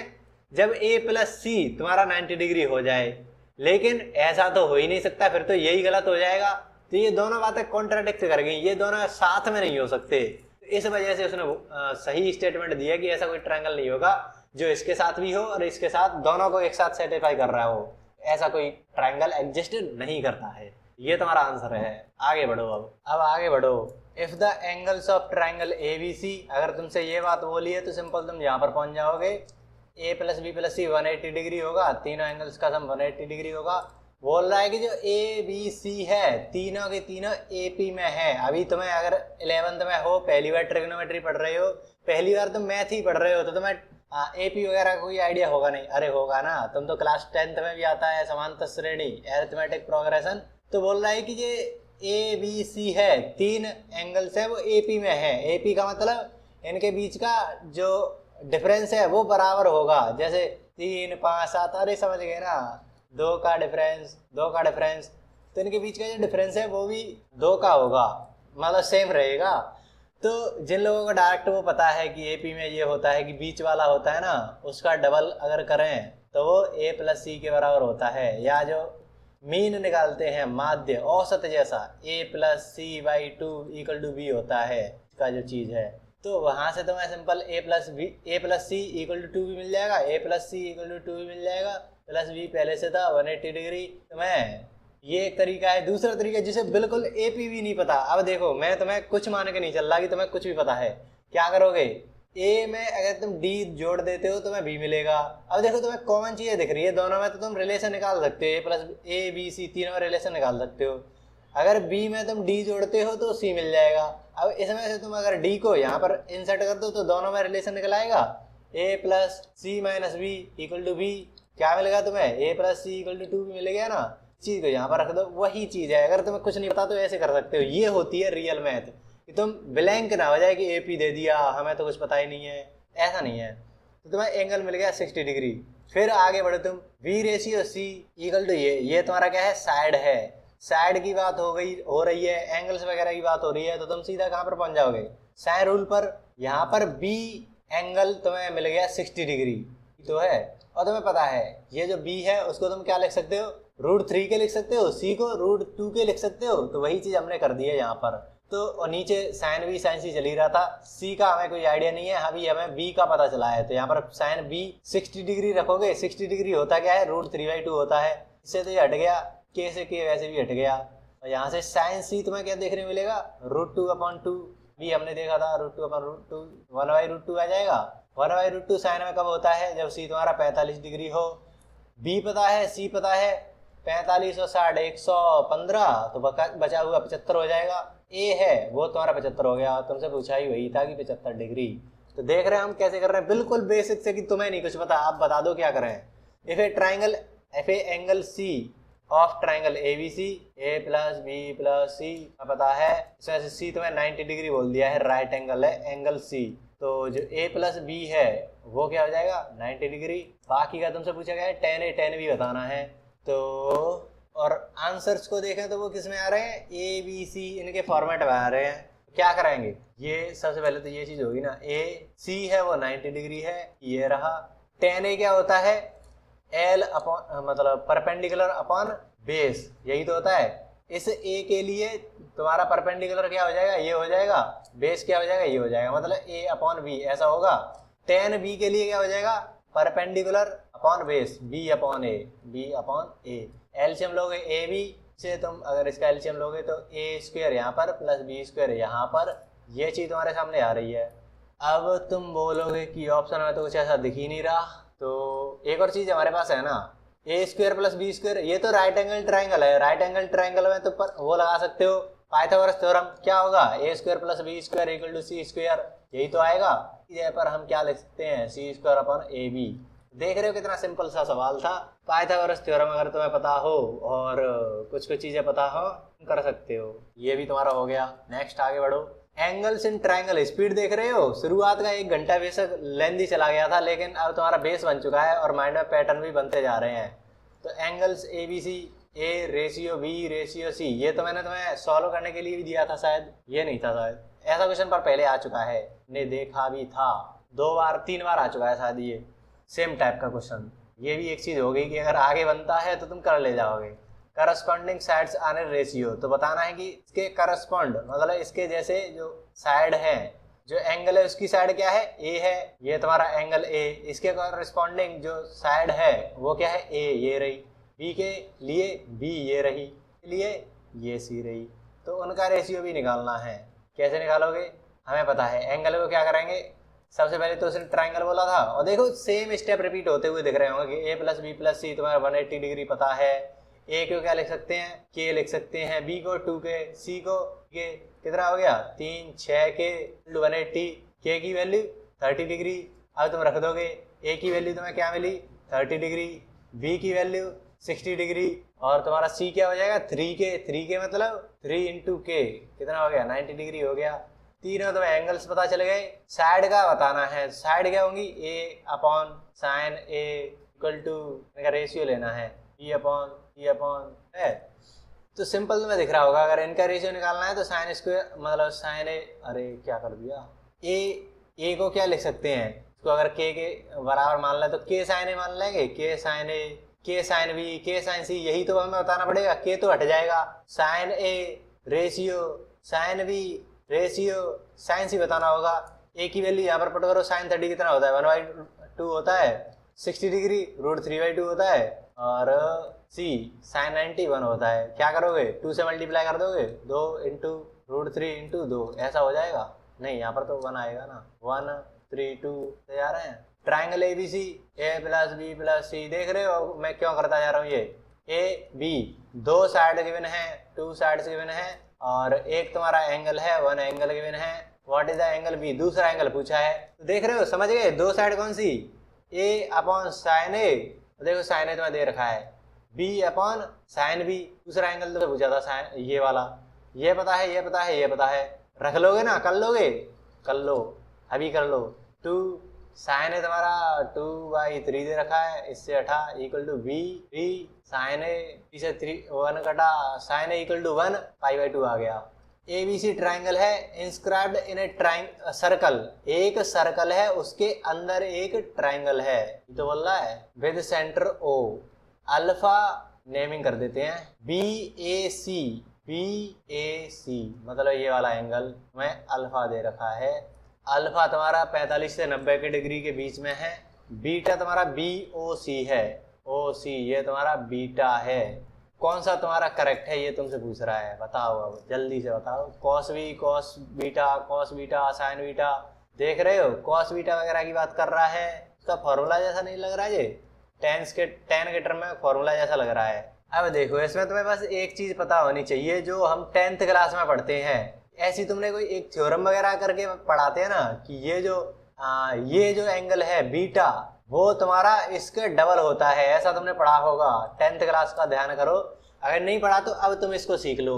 जब a प्लस सी तुम्हारा 90 डिग्री हो जाए, लेकिन ऐसा तो हो ही नहीं सकता, फिर तो यही गलत हो जाएगा। तो ये दोनों बातें कॉन्ट्राडिक्ट कर गई, ये दोनों साथ में नहीं हो सकते। इस वजह से उसने सही स्टेटमेंट दिया कि ऐसा कोई ट्रायंगल नहीं होगा जो इसके साथ भी हो और इसके साथ दोनों को एक साथ सेटिस्फाई कर रहा हो, ऐसा कोई ट्रायंगल एग्जिस्ट नहीं करता है। ये तुम्हारा आंसर है। आगे बढ़ो। अब आगे बढ़ो। If the angles of triangle ABC, अगर तुमसे ये बात बोली है तो सिंपल तुम यहाँ पर पहुंच जाओगे। ए plus B plus C 180 degree होगा, तीनों एंगल्स का सम 180 डिग्री होगा। बोल रहा है कि जो ए बी सी है तीनों के तीनों एपी में है। अभी तुम्हें अगर 11th में हो, पहली बार ट्रिग्नोमेट्री पढ़ रहे हो, पहली बार तुम मैथ ही पढ़ रहे हो, तो तुम्हें एपी वगैरह कोई आइडिया होगा नहीं। अरे होगा ना, तुम तो क्लास 10th में भी आता है समांतर श्रेणी, अरिथमेटिक प्रोग्रेशन। तो बोल रहा है कि ये ए बी सी है, तीन एंगल्स है वो एपी में है। एपी का मतलब इनके बीच का जो डिफरेंस है वो बराबर होगा, जैसे 3 5 7, अरे समझ गए ना, 2 का डिफरेंस, तो इनके बीच का जो डिफरेंस है वो भी 2 का होगा, मतलब सेम रहेगा। तो जिन लोगों को डायरेक्ट वो पता है कि एपी में ये होता है कि बीच वाला होता है ना, उसका डबल अगर करें तो वो ए प्लस सी के बराबर होता है। या जो मीन निकालते हैं, माध्य औसत जैसा, A plus C by 2 equal to B होता है इसका जो चीज़ है। तो वहाँ से तुम्हें simple A plus C equal to 2 भी मिल जाएगा, A plus C equal to 2 भी मिल जाएगा, प्लस बी पहले से था 180 डिग्री। तुम्हें ये एक तरीका है। दूसरा तरीका जिसे बिल्कुल एपी भी नहीं पता। अब देखो मैं तुम्हें कुछ मान के नहीं चल रहा कि तुम्हें कुछ भी पता है। क्या करोगे, ए में अगर तुम डी जोड़ देते हो तो तुम्हें बी मिलेगा। अब देखो तुम्हें कॉमन चीजें दिख रही है दोनों में, तो तुम रिलेशन निकाल सकते हो, ए प्लस ए बी सी तीनों में रिलेशन निकाल सकते हो। अगर बी में तुम डी जोड़ते हो तो सी मिल जाएगा। अब इसमें से तुम अगर डी को यहाँ पर इंसर्ट कर दो तो दोनों में रिलेशन निकल आएगा, A plus C minus B equal to B. क्या मिलेगा तुम्हें, A plus C equal to 2 भी मिल गया ना। चीज को यहाँ पर रख दो, वही चीज है। अगर तुम्हें कुछ नहीं पता तो ऐसे कर सकते हो। ये होती है रियल मैथ, कि तुम ब्लैंक ना हो जाए कि AP दे दिया हमें तो कुछ पता ही नहीं है, ऐसा नहीं है। तो तुम्हें एंगल मिल गया 60 डिग्री। फिर आगे बढ़ो तुम, V ratio C equal to ये तुम्हारा क्या है, साइड है। साइड की बात हो रही है, एंगल्स वगैरह की बात हो रही है, तो तुम सीधा कहाँ पर पहुंच जाओगे, साइन रूल पर। यहाँ पर B एंगल तुम्हें मिल गया 60 डिग्री तो है, और तुम्हें पता है ये जो B है उसको तुम क्या लिख सकते हो, √3 के लिख सकते हो, C को √2 के लिख सकते हो। तो वही चीज हमने कर दी है यहाँ पर। तो और नीचे साइन B साइन C चल ही रहा था, C का हमें कोई आइडिया नहीं है, अभी हमें B का पता चला है। तो यहाँ पर साइन B 60 डिग्री रखोगे, 60 डिग्री होता क्या है, √3/2 होता है। इससे तो ये हट गया, K से K वैसे भी हट गया। और यहाँ से साइन C तुम्हें क्या देखने मिलेगा, √2/2 भी हमने देखा था, √2/2 1/√2 आ जाएगा। 1/√2 साइन में कब होता है, जब C तुम्हारा 45 डिग्री हो। B पता है, C पता है, 45 और 60 115, तो बचा हुआ 75 हो जाएगा। A है वो तुम्हारा 75 हो गया, तुमसे पूछा ही वही था कि 75 डिग्री। तो देख रहे हैं हम कैसे कर रहे हैं, बिल्कुल बेसिक से, कि तुम्हें नहीं कुछ पता, आप बता दो क्या करें। If A angle C of triangle ABC, A plus B plus C का पता है, इसमें से C तुम्हें 90 डिग्री बोल दिया है, राइट एंगल है एंगल C। तो जो A प्लस B है वो क्या हो जाएगा, 90 डिग्री। बाकी का तुमसे पूछा गया है tan A tan B बताना है। तो और आंसर्स को देखें तो वो किस में आ रहे हैं, ABC इनके फॉर्मेट में आ रहे हैं। क्या कराएंगे, ये सबसे पहले तो ये चीज होगी ना, AC है वो 90 डिग्री है, ये रहा। tan A क्या होता है, L अपॉन मतलब परपेंडिकुलर अपॉन बेस, यही तो होता है। इस A के लिए तुम्हारा परपेंडिकुलर क्या हो जाएगा, ये हो जाएगा, बेस क्या हो जाएगा, ये हो जाएगा, मतलब A अपॉन B ऐसा होगा। tan B के लिए क्या हो जाएगा, perpendicular upon base, B upon A। LCM लोगे AB से तुम, अगर इसका एलसीएम लोगे तो A² यहाँ पर प्लस B² यहाँ पर, ये चीज तुम्हारे सामने आ रही है। अब तुम बोलोगे कि ऑप्शन में तो कुछ ऐसा दिख ही नहीं रहा, तो एक और चीज हमारे पास है ना, A² प्लस B², ये तो राइट एंगल ट्राइंगल है। राइट एंगल ट्राइंगल में तो वो लगा सकते हो पाइथागोरस थ्योरम, क्या होगा, A² plus B² equal to C², यही तो आएगा। यहाँ पर हम क्या लिख सकते हैं, C² अपॉन AB। देख रहे हो कितना सिंपल सा सवाल था। पाइथागोरस थ्योरम अगर तुम्हें पता हो और कुछ चीजें पता हो कर सकते हो। ये भी तुम्हारा हो गया। नेक्स्ट आगे बढ़ो, एंगल्स इन ट्राइंगल स्पीड देख रहे हो। शुरुआत का 1 घंटा बेशक लेंदी चला गया था, लेकिन अब तुम्हारा बेस बन चुका है और माइंड में पैटर्न भी बनते जा रहे हैं। तो angles ABC, A ratio B ratio C, ये तो मैंने तुम्हें सॉल्व करने के लिए भी दिया था शायद, ये नहीं था शायद, ऐसा क्वेश्चन पर पहले आ चुका है, ने देखा भी था 2 बार 3 बार आ चुका है शायद ये सेम टाइप का क्वेश्चन। ये भी एक चीज हो गई कि अगर आगे बनता है तो तुम कर ले जाओगे। Corresponding sides are a ratio, तो बताना है कि इसके करस्पॉन्ड मतलब इसके जैसे जो साइड है, जो एंगल है उसकी साइड क्या है, A है, ये तुम्हारा एंगल A, इसके करस्पॉन्डिंग जो साइड है वो क्या है, A, ये रही। B के लिए B ये रही, लिए ये C रही। तो उनका रेशियो भी निकालना है। कैसे निकालोगे, हमें पता है। एंगल को क्या करेंगे, सबसे पहले तो उसने ट्राइंगल बोला था, और देखो सेम स्टेप रिपीट होते हुए दिख रहे होंगे कि A plus B plus C तुम्हारा 180 डिग्री पता है। A को क्या लिख सकते हैं, K लिख सकते हैं, B को 2K, C को K, कितना हो गया 3 6K 180, K की वैल्यू 30 डिग्री। अब तुम रख दोगे, A की वैल्यू तुम्हें क्या मिली 30 डिग्री, B की वैल्यू 60 डिग्री, और तुम्हारा C क्या हो जाएगा 3K मतलब 3 इंटू K, कितना हो गया 90 डिग्री हो गया। तीनों तो एंगल्स पता चल गए। साइड का बताना है, साइड क्या होंगी, A upon sine A equal to, इनका रेशियो लेना है B अपॉन है। तो सिंपल तुम्हें दिख रहा होगा, अगर इनका रेशियो निकालना है तो साइन स्क्वायर मतलब साइन A, अरे क्या कर दिया, A को क्या लिख सकते हैं, इसको अगर K के बराबर मान लें तो K साइन A मान लेंगे, K sine A, K sine B, K sine C, यही तो हमें बताना पड़ेगा। K तो हट जाएगा, sine A ratio sine B ratio sine C बताना होगा। A की वैल्यू यहाँ पर पुट करो, साइन 30 कितना होता है 1/2 होता है, 60 डिग्री √3/2 होता है, और C साइन 90 1 होता है। क्या करोगे, 2 से मल्टीप्लाई कर दोगे, 2 इंटू √3 इंटू 2, ऐसा हो जाएगा। नहीं यहाँ पर तो 1 आएगा ना, 1 3 2 से जा रहे हैं। Triangle ABC, A plus B plus C, देख रहे हो मैं क्यों करता जा रहा हूँ। ये A B 2 साइड गिवन है, 2 साइड्स गिवन है, और एक तुम्हारा एंगल है, 1 एंगल गिवन है। What is the angle B, दूसरा एंगल पूछा है। तो देख रहे हो, समझ गए, 2 साइड कौन सी, A अपॉन साइन A, देखो साइन A तुम्हें दे रखा है, बी अपॉन साइन बी। दूसरा एंगल तो पूछा था साइन ये वाला, ये पता है, ये पता है, ये पता है, रख लोगे ना, कर लोगे, कर लो, अभी कर लो। 2 साइन है तुम्हारा 2/3 दे रखा है, इससे हटा equal to B, B sine है इसे 1 कटा, साइन है इक्वल टू 1 पाई/2 आ गया। ABC ट्राइंगल है, इंस्क्राइब्ड इन ए सर्कल, एक सर्कल है उसके अंदर एक ट्राइंगल है, तो बोल रहा है with centre O। Alpha naming कर देते हैं BAC, BAC मतलब ये वाला एंगल में अल्फा दे रखा है। अल्फा तुम्हारा 45 से 90 के डिग्री के बीच में है। बीटा तुम्हारा BOC है, OC ये तुम्हारा बीटा है। कौन सा तुम्हारा करेक्ट है ये तुमसे पूछ रहा है, बताओ अब जल्दी से बताओ। कॉस बीटा साइन बीटा, देख रहे हो कॉस बीटा वगैरह की बात कर रहा है, उसका फॉर्मूला जैसा नहीं लग रहा है, टेन के टर्म में फॉर्मूला जैसा लग रहा है। अब देखो इसमें तुम्हें बस एक चीज पता होनी चाहिए जो हम 10th क्लास में पढ़ते हैं, ऐसी तुमने कोई एक थ्योरम वगैरह करके पढ़ाते हैं ना कि ये जो एंगल है बीटा वो तुम्हारा इसके डबल होता है, ऐसा तुमने पढ़ा होगा 10th क्लास का, ध्यान करो। अगर नहीं पढ़ा तो अब तुम इसको सीख लो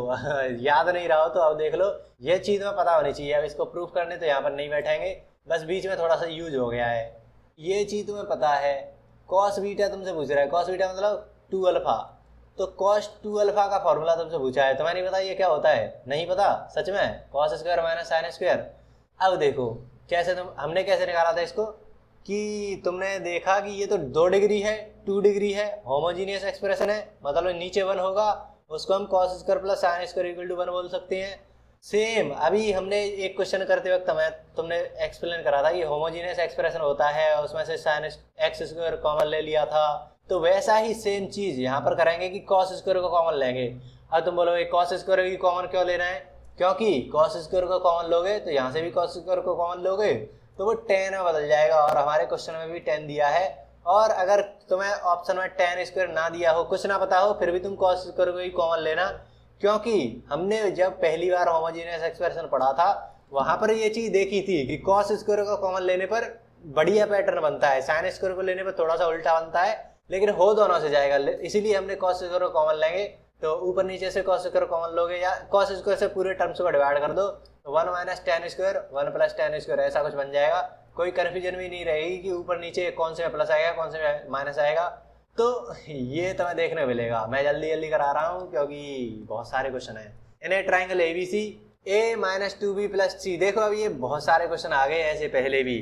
याद नहीं रहा हो तो अब देख लो, ये चीज में पता होनी चाहिए। अब इसको प्रूफ करने तो यहाँ पर नहीं बैठेंगे, बस बीच में थोड़ा सा यूज हो गया है, ये चीज तुम्हें पता है। कॉस बीटा तुमसे पूछ रहा है, कॉस बीटा मतलब 2 अल्फा, तो कॉस 2 अल्फा का फॉर्मूला तुमसे पूछा है, तुम्हें नहीं पता ये क्या होता है, नहीं पता सच में, cos square minus sine square. अब देखो कैसे हमने कैसे निकाला था इसको, कि तुमने देखा कि ये तो 2 डिग्री है, 2 डिग्री है, होमोजीनियस एक्सप्रेशन है, मतलब नीचे 1 होगा, उसको हम cos square plus sine square equal to 1 बोल सकते हैं। सेम अभी हमने एक क्वेश्चन करते वक्त तुमने एक्सप्लेन करा था कि होमोजीनियस एक्सप्रेशन होता है, उसमें से साइन एक्स स्क्वायर कॉमन ले लिया था, तो वैसा ही सेम चीज यहाँ पर करेंगे कि कॉस स्क्वायर को कॉमन लेंगे। अब तुम बोलोगे कॉस स्क्वायर की कॉमन क्यों लेना है, क्योंकि कॉस स्क्वायर को कॉमन लोगे तो यहाँ से भी कॉस स्क्वायर को कॉमन लोगे तो वो 10 में बदल जाएगा, और हमारे क्वेश्चन में भी 10 दिया है। और अगर तुम्हें ऑप्शन में 10 स्क्वायर ना दिया हो, कुछ ना पता हो, फिर भी तुम कॉस स्क्वायर को ही कॉमन लेना, क्योंकि हमने जब पहली बार होमोजीनियस एक्सप्रेशन पढ़ा था वहां पर ये चीज देखी थी कि कॉस स्क्वायर को कॉमन लेने पर बढ़िया पैटर्न बनता है, साइन स्क्वायर को लेने पर थोड़ा सा उल्टा बनता है, लेकिन हो दोनों से जाएगा, इसीलिए हमने कॉस स्क्वायर को कॉमन लेंगे। तो ऊपर नीचे से कॉस स्क्वायर कॉमन लोगे, या कॉस स्क्वायर से पूरे टर्म्स को डिवाइड कर दो, 1 minus ten square 1 plus ten square, ऐसा कुछ बन जाएगा। कोई कन्फ्यूजन भी नहीं रहेगी कि ऊपर नीचे कौन से में प्लस आएगा कौन से में माइनस आएगा, तो ये तुम्हें देखने मिलेगा। मैं जल्दी जल्दी करा रहा हूँ क्योंकि बहुत सारे क्वेश्चन हैं। In triangle ABC A minus 2B plus C, देखो अब ये बहुत सारे क्वेश्चन आ गए ऐसे पहले भी,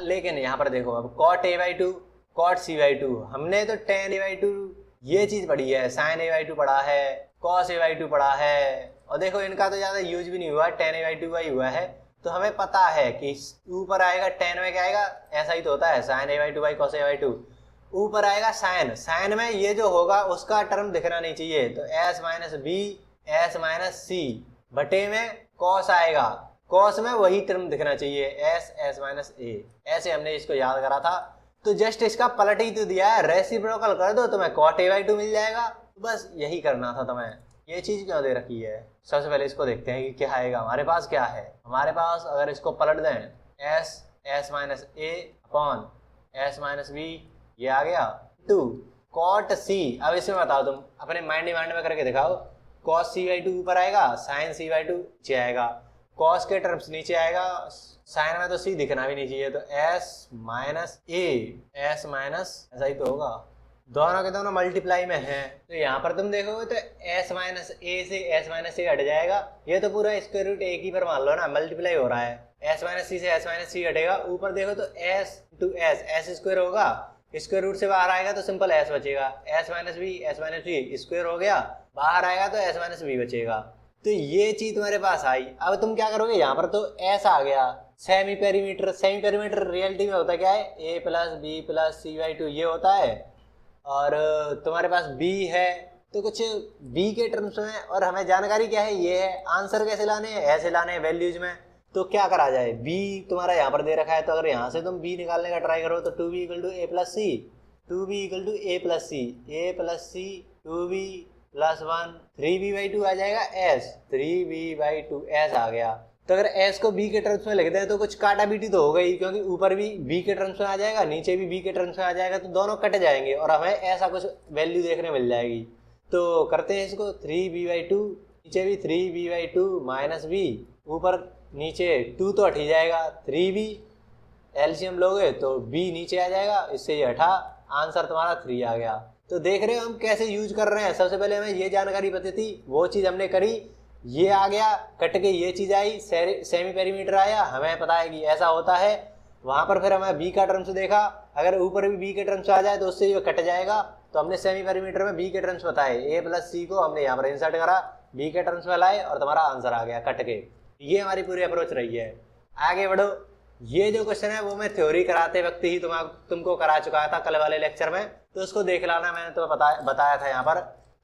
लेकिन यहाँ पर देखो अब cot A/2 cot C/2, हमने तो tan A/2 ये चीज पढ़ी है, sin A/2 पढ़ा है, cos A/2 पढ़ा है, और देखो इनका तो ज्यादा यूज भी नहीं हुआ, tan A/2 का ही हुआ है, तो हमें पता है कि ऊपर आएगा tan में क्या आएगा, ऐसा ही तो होता है sin A/2 by cos A/2, ऊपर आएगा साइन में ये जो होगा उसका टर्म दिखना नहीं चाहिए, तो s minus B s minus C बटे में cos आएगा, cos में वही टर्म दिखना चाहिए s माइनस ए, ऐसे हमने इसको याद करा था। तो जस्ट इसका पलट ही तो दिया है, रेसिप्रोकल कर दो तुम्हें cot A/2 मिल जाएगा, बस यही करना था तुम्हें। ये चीज क्यों दे रखी है, सबसे पहले इसको देखते हैं कि क्या आएगा हमारे पास। क्या है हमारे पास, अगर इसको पलट दें s माइनस ए अपॉन s माइनस बी, ये आ गया 2 cot C। अब इसमें बताओ तुम अपने माइंड में करके दिखाओ, cos C/2 ऊपर आएगा, sin C/2 नीचे आएगा, cos के टर्म्स नीचे आएगा, sin में तो C दिखना भी नहीं चाहिए, तो s minus A s minus ऐसा ही तो होगा, दोनों के दोनों मल्टीप्लाई में है, तो यहाँ पर तुम देखोगे तो s माइनस ए से s माइनस ए हट जाएगा, ये तो पूरा स्क्वायर रूट एक ही पर मान लो ना, मल्टीप्लाई हो रहा है, s माइनस सी से s माइनस सी हटेगा, ऊपर देखो तो s टू s स्क्वायर होगा, स्क्वायर रूट से बाहर आएगा तो सिंपल s बचेगा, s माइनस बी स्क्वायर हो गया, बाहर आएगा तो s माइनस बी बचेगा। तो ये चीज तुम्हारे पास आई। अब तुम क्या करोगे, यहाँ पर तो s आ गया, सेमी पेरीमीटर रियलिटी में होता क्या है, a plus B plus C/2 ये होता है, और तुम्हारे पास b है तो कुछ b के टर्म्स में, और हमें जानकारी क्या है ये है, आंसर कैसे लाने हैं, ऐसे लाने हैं वैल्यूज में। तो क्या करा जाए, b तुम्हारा यहाँ पर दे रखा है, तो अगर यहाँ से तुम b निकालने का ट्राई करो तो 2b equal to a plus C, 2b equal to a plus C 2b plus 1 3b/2 आ जाएगा s, 3b/2 s आ गया। तो अगर एस को बी के टर्म्स में लिखते हैं तो कुछ काटा बीटी तो हो गई, क्योंकि ऊपर भी बी के टर्म्स में आ जाएगा, नीचे भी बी के टर्म्स में आ जाएगा, तो दोनों कट जाएंगे और हमें ऐसा कुछ वैल्यू देखने मिल जाएगी। तो करते हैं इसको 3b/2, नीचे भी 3b/2 माइनस बी, ऊपर नीचे 2 तो हट ही जाएगा, 3b एलसीएम लोगे तो b नीचे आ जाएगा, इससे ये हटा, आंसर तुम्हारा 3 आ गया। तो देख रहे हो हम कैसे यूज कर रहे हैं। सबसे पहले हमें ये जानकारी पता थी, वो चीज़ हमने करी, ये आ गया कट के, ये चीज़ आई, सेमी पेरीमीटर आया, हमें पता है कि ऐसा होता है। वहाँ पर फिर हमें बी का टर्म्स देखा, अगर ऊपर भी बी के टर्म्स आ जाए तो उससे ये कट जाएगा, तो हमने सेमी पेरीमीटर में बी के टर्म्स बताए, ए प्लस सी को हमने यहाँ पर इंसर्ट करा, बी के टर्म्स में लाए और तुम्हारा आंसर आ गया कट के। ये हमारी पूरी अप्रोच रही है। आगे बढ़ो। ये जो क्वेश्चन है वो मैं थ्योरी कराते वक्त ही तुमको करा चुका था कल वाले लेक्चर में, तो उसको देख लाना। मैंने तुम्हें बताया था यहाँ पर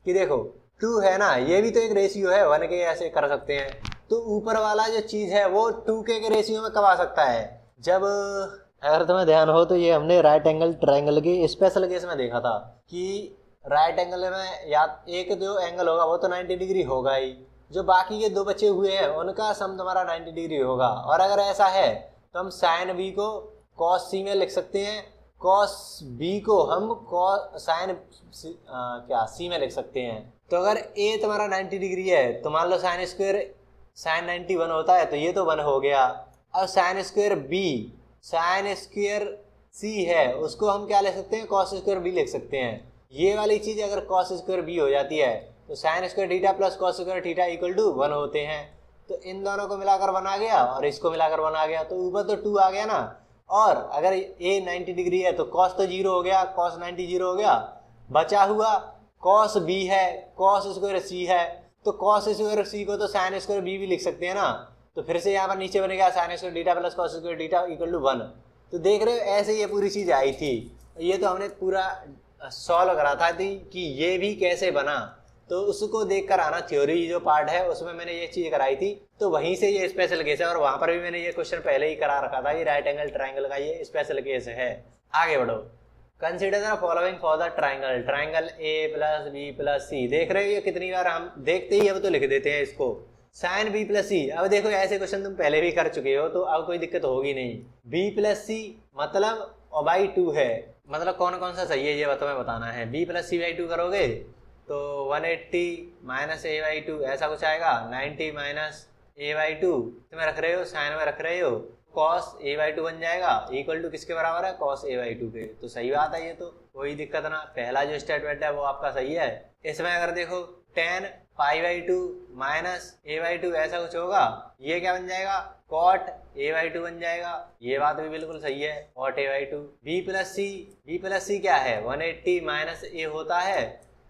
कि देखो 2 है ना, ये भी तो एक रेशियो है, 1 के ऐसे कर सकते हैं। तो ऊपर वाला जो चीज़ है वो 2 के रेशियो में कब आ सकता है, जब, अगर तुम्हें ध्यान हो तो ये हमने राइट एंगल ट्रायंगल के स्पेशल केस में देखा था कि राइट एंगल में या एक जो एंगल होगा वो तो 90 डिग्री होगा ही, जो बाकी के 2 बचे हुए हैं उनका सम तुम्हारा 90 डिग्री होगा। और अगर ऐसा है तो हम साइन बी को कॉस सी में लिख सकते हैं, कॉस बी को हम साइन सी में लिख सकते हैं। तो अगर ए तुम्हारा 90 डिग्री है तो मान लो साइन स्क्वायर साइन 91 होता है, तो ये तो 1 हो गया। अब sine square B sine square C है, उसको हम क्या लिख सकते हैं, कॉस स्क्वायर बी लिख सकते हैं। ये वाली चीज़ अगर कॉस स्क्वायर बी हो जाती है तो sine square theta plus cos square theta equal to 1 होते हैं। तो इन दोनों को मिलाकर 1 आ गया और इसको मिलाकर 1 आ गया, तो ऊपर तो 2 आ गया ना। और अगर ए 90 डिग्री है तो कॉस तो 0 हो गया, कॉस 90 0 हो गया, बचा हुआ कॉस बी है, कॉस स्क्वायर सी है, तो कॉस स्क्वायर सी को तो साइन स्क्वायर बी भी लिख सकते हैं ना। तो फिर से यहाँ पर नीचे बनेगा sine square theta plus cos square theta equal to 1। तो देख रहे हो ऐसे ये पूरी चीज़ आई थी। ये तो हमने पूरा सॉल्व करा था कि ये भी कैसे बना, तो उसको देख कर आना। थ्योरी जो पार्ट है उसमें मैंने ये चीज़ कराई थी, तो वहीं से ये स्पेशल केस है। और वहाँ पर भी मैंने ये क्वेश्चन पहले ही करा रखा था, ये राइट एंगल ट्राइंगल का ये स्पेशल केस है। आगे बढ़ो। Consider the following for the triangle, triangle A plus B plus C. देख रहे हो ये कितनी बार हम देखते ही अब तो लिख देते हैं इसको, साइन बी प्लस सी। अब देखो ऐसे क्वेश्चन तुम पहले भी कर चुके हो, तो अब कोई दिक्कत होगी नहीं। बी प्लस सी मतलब बाई 2 है, मतलब कौन कौन सा सही है ये तुम्हें बताना है। बी प्लस सी बाई 2 करोगे तो 180 माइनस ए बाई 2 ऐसा कुछ आएगा, 90 माइनस ए बाई 2 तुम्हें रख रहे हो, साइन में रख रहे हो, कॉस ए बाई 2 बन जाएगा, इक्वल टू किसके बराबर है, कॉस ए बाई 2 के। तो सही बात है, ये तो कोई दिक्कत ना। पहला जो स्टेटमेंट है वो आपका सही है। इसमें अगर देखो tan pi by 2 minus A by 2 ऐसा कुछ होगा, ये क्या बन जाएगा, कॉट ए बाई 2 बन जाएगा। ये बात भी बिल्कुल सही है, cot A by 2। B plus C क्या है, 180 माइनस ए होता है,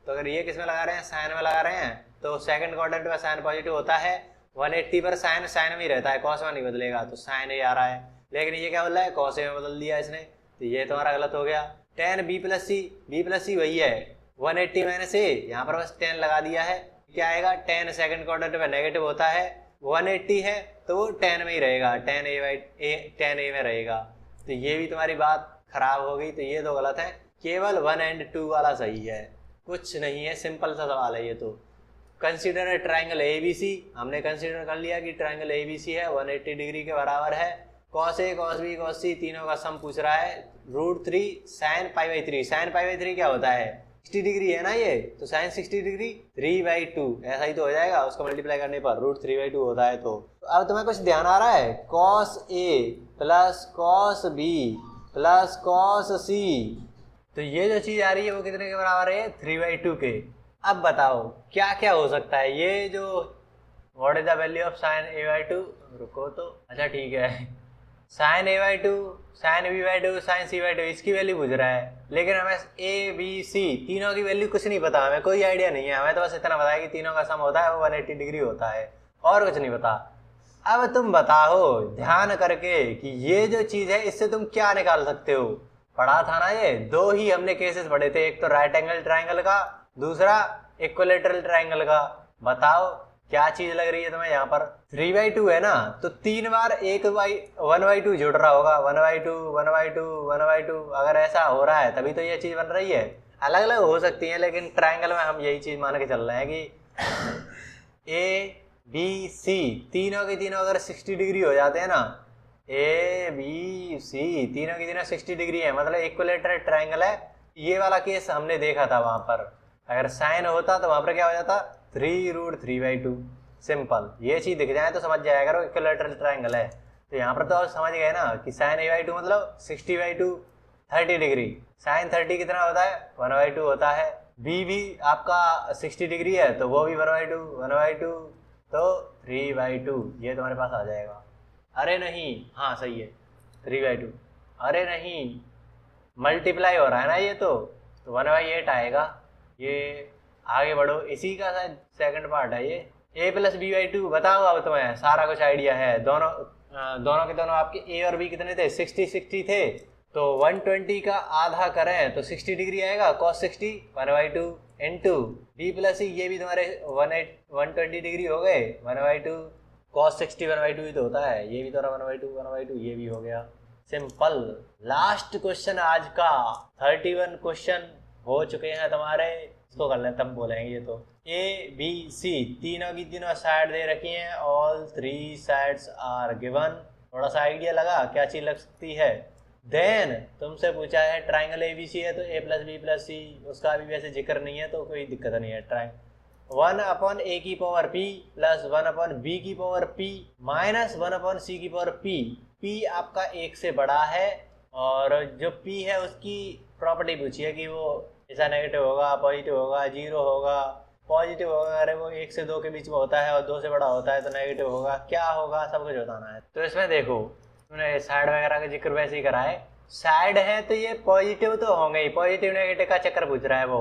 तो अगर ये किस में लगा रहे हैं, साइन में लगा रहे हैं, तो सेकंड क्वाड्रेंट में साइन पॉजिटिव होता है। 180 पर साइन में ही रहता है, कॉस में नहीं बदलेगा, तो साइन ए आ रहा है। लेकिन ये क्या बोल रहा है, कॉस ए में बदल दिया इसने, तो ये तुम्हारा गलत हो गया। tan बी प्लस सी वही है 180 माइनस ए, यहाँ पर बस 10 लगा दिया है। क्या आएगा, tan सेकंड क्वाड्रेंट में नेगेटिव होता है, 180 है तो वो 10 में ही रहेगा, tan ए में रहेगा। तो ये भी तुम्हारी बात खराब हो गई, तो ये तो गलत है। केवल 1 और 2 वाला सही है, कुछ नहीं है, सिंपल सा सवाल है ये तो। कंसीडर ट्राइंगल ABC, हमने कंसीडर कर लिया कि ट्राइंगल ABC है, 180 डिग्री के बराबर है। कॉस ए कॉस बी कॉस सी तीनों का सम पूछ रहा है। √3 sine pi by 3, sine pi by 3 क्या होता है, 60 डिग्री है ना ये, तो साइन 60 डिग्री 3/2 ऐसा ही तो हो जाएगा, उसको मल्टीप्लाई करने पर √3/2 होता है। तो अब तुम्हें कुछ ध्यान आ रहा है, cos A plus cos B plus cos C, तो ये जो चीज़ आ रही है वो कितने के बराबर है, 3/2 के। अब बताओ क्या क्या हो सकता है, ये जो what is the value of sine a/2, रुको तो, अच्छा ठीक है, sign a/2 sign b/2 sign c/2 इसकी वैल्यू पूछ रहा है। लेकिन हमें a b c तीनों की वैल्यू कुछ नहीं पता, हमें कोई आइडिया नहीं है, हमें तो बस इतना पता है कि तीनों का सम होता है वो 180 डिग्री होता है, और कुछ नहीं पता। अब तुम बताओ ध्यान करके कि ये जो चीज़ है इससे तुम क्या निकाल सकते हो। पढ़ा था ना ये, 2 ही हमने केसेस पढ़े थे, एक तो राइट एंगल ट्राइंगल का, दूसरा इक्विलेटरल ट्राइंगल का। बताओ क्या चीज लग रही है तुम्हें यहाँ पर, 3/2 है ना, तो 3 बार 1/2 जुड़ रहा होगा, 1/2 1/2 1/2। अगर ऐसा हो रहा है तभी तो ये चीज बन रही है। अलग अलग हो सकती है, लेकिन ट्राइंगल में हम यही चीज मान के चल रहे हैं कि A बी सी, तीनों के तीनों अगर 60 डिग्री हो जाते हैं ना, ए बी सी तीनों की तीनों 60 डिग्री है, मतलब इक्विलेटरल ट्रायंगल है। ये वाला केस हमने देखा था वहां पर, अगर साइन होता तो वहां पर क्या हो जाता, 3√3/2। सिंपल, ये चीज दिख जाए तो समझ जाएगा अगर इक्विलेटरल ट्रायंगल है। तो यहाँ पर तो आप समझ गए ना कि साइन a/2 मतलब 60/2 30 डिग्री, साइन 30 कितना होता है 1/2 होता है। बी भी आपका 60 डिग्री है तो वो भी 1/2 तो 3/2, ये तुम्हारे पास आ जाएगा। अरे नहीं, हाँ सही है 3/2। अरे नहीं, मल्टीप्लाई हो रहा है ना ये, तो 1/8 आएगा ये। आगे बढ़ो, इसी का शायद सेकंड पार्ट है ये, a+b/2। बताओ अब तुम्हें सारा कुछ आइडिया है। दोनों के दोनों आपके a और b कितने थे, 60 थे, तो 120 का आधा करें तो 60 डिग्री आएगा, cos 60 1/2 इंटू b+c, ये भी तुम्हारे 120 डिग्री हो गए 1/2, cos 60 1/2 ही तो होता है, ये भी तुम्हारा 1/2 ये भी हो गया। सिंपल। लास्ट क्वेश्चन आज का, 31 क्वेश्चन हो चुके हैं तुम्हारे, इसको कर लें तब बोलेंगे। ये तो ए बी सी तीनों की तीनों साइड दे रखी हैं, ऑल 3 साइड्स आर गिवन। थोड़ा सा आइडिया लगा क्या चीज लग सकती है। देन तुमसे पूछा है ट्राइंगल ABC है तो a+b+c, उसका भी वैसे जिक्र नहीं है तो कोई दिक्कत नहीं है। 1/a⁴p plus 1/b⁴p minus 1/c⁴p। p आपका एक से बड़ा है, और जो p है उसकी प्रॉपर्टी पूछी है कि वो ऐसा नेगेटिव होगा, पॉजिटिव होगा, जीरो होगा। पॉजिटिव होगा अरे वो 1 से 2 के बीच में होता है, और 2 से बड़ा होता है तो नेगेटिव होगा। क्या होगा सब कुछ बताना है। तो इसमें देखो तुमने साइड वगैरह का जिक्र वैसे ही करा है, साइड है तो ये पॉजिटिव तो होंगे ही, पॉजिटिव नेगेटिव का चक्कर पूछ रहा है वो।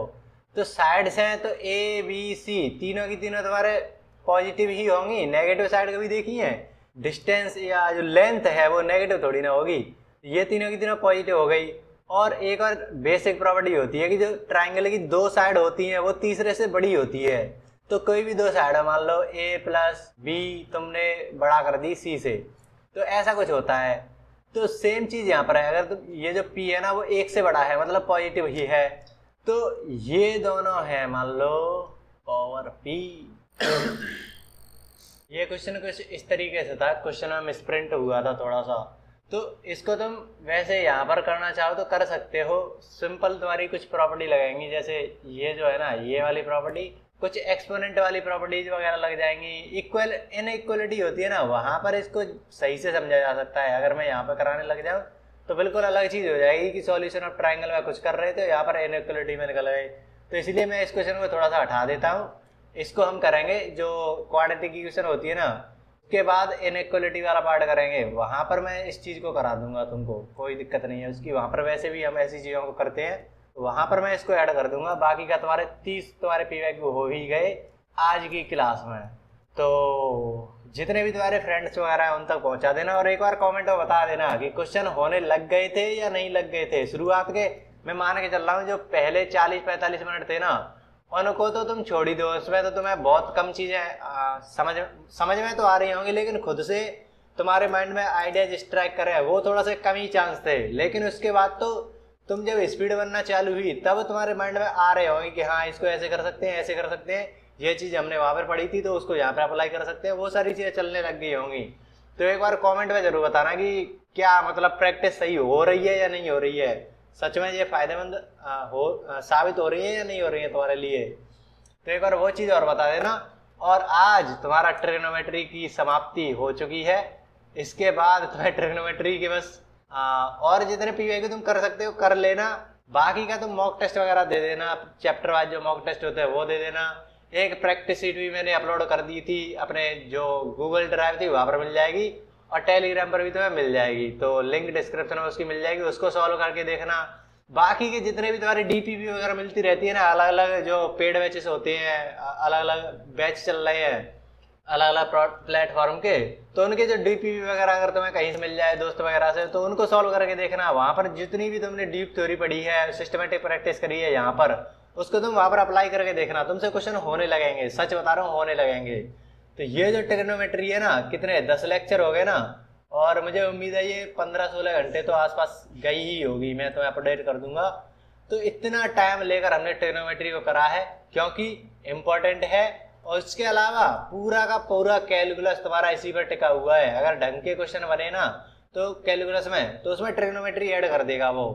तो साइड से हैं तो a b c तीनों की तीनों तुम्हारे पॉजिटिव ही होंगी। नेगेटिव साइड कभी देखी है, डिस्टेंस या जो लेंथ है वो नेगेटिव थोड़ी ना होगी। ये तीनों की तीनों पॉजिटिव हो गई। और एक और बेसिक प्रॉपर्टी होती है कि जो ट्राइंगल की 2 साइड होती हैं वो तीसरे से बड़ी होती है। तो कोई भी 2 साइड है, मान लो a+b तुमने बड़ा कर दी c से, तो ऐसा कुछ होता है। तो सेम चीज यहाँ पर है, अगर तुम ये जो p है ना वो 1 से बड़ा है मतलब पॉजिटिव ही है, तो ये दोनों है मान लो पावर p। ये क्वेश्चन कुछ इस तरीके से था, क्वेश्चन में मिसप्रिंट हुआ था थोड़ा सा, तो इसको तुम वैसे यहाँ पर करना चाहो तो कर सकते हो। सिंपल तुम्हारी कुछ प्रॉपर्टी लगाएंगी, जैसे ये जो है ना ये वाली प्रॉपर्टी, कुछ एक्सपोनेंट वाली प्रॉपर्टीज वगैरह लग जाएंगी। इक्वल इनइक्वलिटी होती है ना, वहां पर इसको सही से समझा जा सकता है। अगर मैं यहाँ पर कराने लग जाऊँ तो बिल्कुल अलग चीज हो जाएगी कि सॉल्यूशन ऑफ ट्राइंगल में कुछ कर रहे थे, यहाँ पर इनइक्वलिटी में निकल गए। तो इसलिए मैं इस क्वेश्चन को थोड़ा सा हटा देता हूँ। इसको हम करेंगे जो क्वाड्रेटिक इक्वेशन होती है ना, उसके बाद इनइक्वलिटी वाला पार्ट करेंगे, वहां पर मैं इस चीज को करा दूंगा तुमको, कोई दिक्कत नहीं है उसकी। वहां पर वैसे भी हम ऐसी चीजों को करते हैं, वहां पर मैं इसको ऐड कर दूंगा। बाकी का तुम्हारे 30 तुम्हारे पीवाईक्यू हो ही गए आज की क्लास में। तो जितने भी तुम्हारे फ्रेंड्स वगैरह हैं उन तक पहुंचा देना, और एक बार कमेंट में बता देना कि क्वेश्चन होने लग गए थे या नहीं लग गए थे। शुरुआत के मैं मान के चल रहा हूँ जो पहले 40-45 मिनट थे ना, उनको तो तुम छोड़ ही दो, उसमें तो तुम्हें बहुत कम चीजें समझ में तो आ रही होंगी, लेकिन खुद से तुम्हारे माइंड में आइडियाज स्ट्राइक करे वो थोड़ा सा कम ही चांस थे। लेकिन उसके बाद तो तुम जब स्पीड बनना चालू हुई तब तुम्हारे माइंड में आ रहे होंगे कि हाँ इसको ऐसे कर सकते हैं, ऐसे कर सकते हैं, ये चीज हमने वहां पर पढ़ी थी तो उसको यहाँ पर अप्लाई कर सकते हैं, वो सारी चीजें चलने लग गई होंगी। तो एक बार कॉमेंट में जरूर बताना कि क्या मतलब प्रैक्टिस सही हो रही है या नहीं हो रही है, सच में ये फायदेमंद साबित हो रही है या नहीं हो रही है तुम्हारे लिए। तो एक बार वो चीज और बता देना। और आज तुम्हारा ट्रिग्नोमेट्री की समाप्ति हो चुकी है, इसके बाद तुम्हें ट्रिग्नोमेट्री के बस और जितने पीवाईक्यू तुम कर सकते हो कर लेना। बाकी का तुम मॉक टेस्ट वगैरह दे देना, चैप्टर वाइज जो मॉक टेस्ट होते हैं वो दे देना। एक प्रैक्टिस शीट भी मैंने अपलोड कर दी थी अपने जो गूगल ड्राइव थी वहां पर मिल जाएगी, और टेलीग्राम पर भी तुम्हें मिल जाएगी, तो लिंक डिस्क्रिप्शन में उसकी मिल जाएगी, उसको सॉल्व करके देखना। बाकी के जितने भी तुम्हारी डीपीपी वगैरह मिलती रहती है ना, अलग अलग जो पेड बैचेस होते हैं, अलग अलग बैच चल रहे हैं अलग अलग प्लेटफॉर्म के, तो उनके जो डीपीपी वगैरह अगर तुम्हें कहीं से मिल जाए दोस्त वगैरह से, तो उनको सॉल्व करके देखना। वहां पर जितनी भी तुमने डीप थ्योरी पढ़ी है, सिस्टमेटिक प्रैक्टिस करी है यहाँ पर, उसको तुम वहां पर अप्लाई करके देखना, तुमसे क्वेश्चन होने लगेंगे, सच बता रहा हूँ होने लगेंगे। तो ये जो ट्रिग्नोमेट्री है ना, कितने 10 लेक्चर हो गए ना, और मुझे उम्मीद है ये 15-16 घंटे तो आसपास गई ही होगी, मैं तुम्हें अपडेट कर दूंगा। तो इतना टाइम लेकर हमने ट्रिग्नोमेट्री को करा है क्योंकि इम्पोर्टेंट है, और उसके अलावा पूरा का पूरा कैलकुलस तुम्हारा इसी पर टिका हुआ है। अगर ढंग के क्वेश्चन बने ना तो कैलकुलस में, तो उसमें ट्रिग्नोमेट्री ऐड कर देगा वो।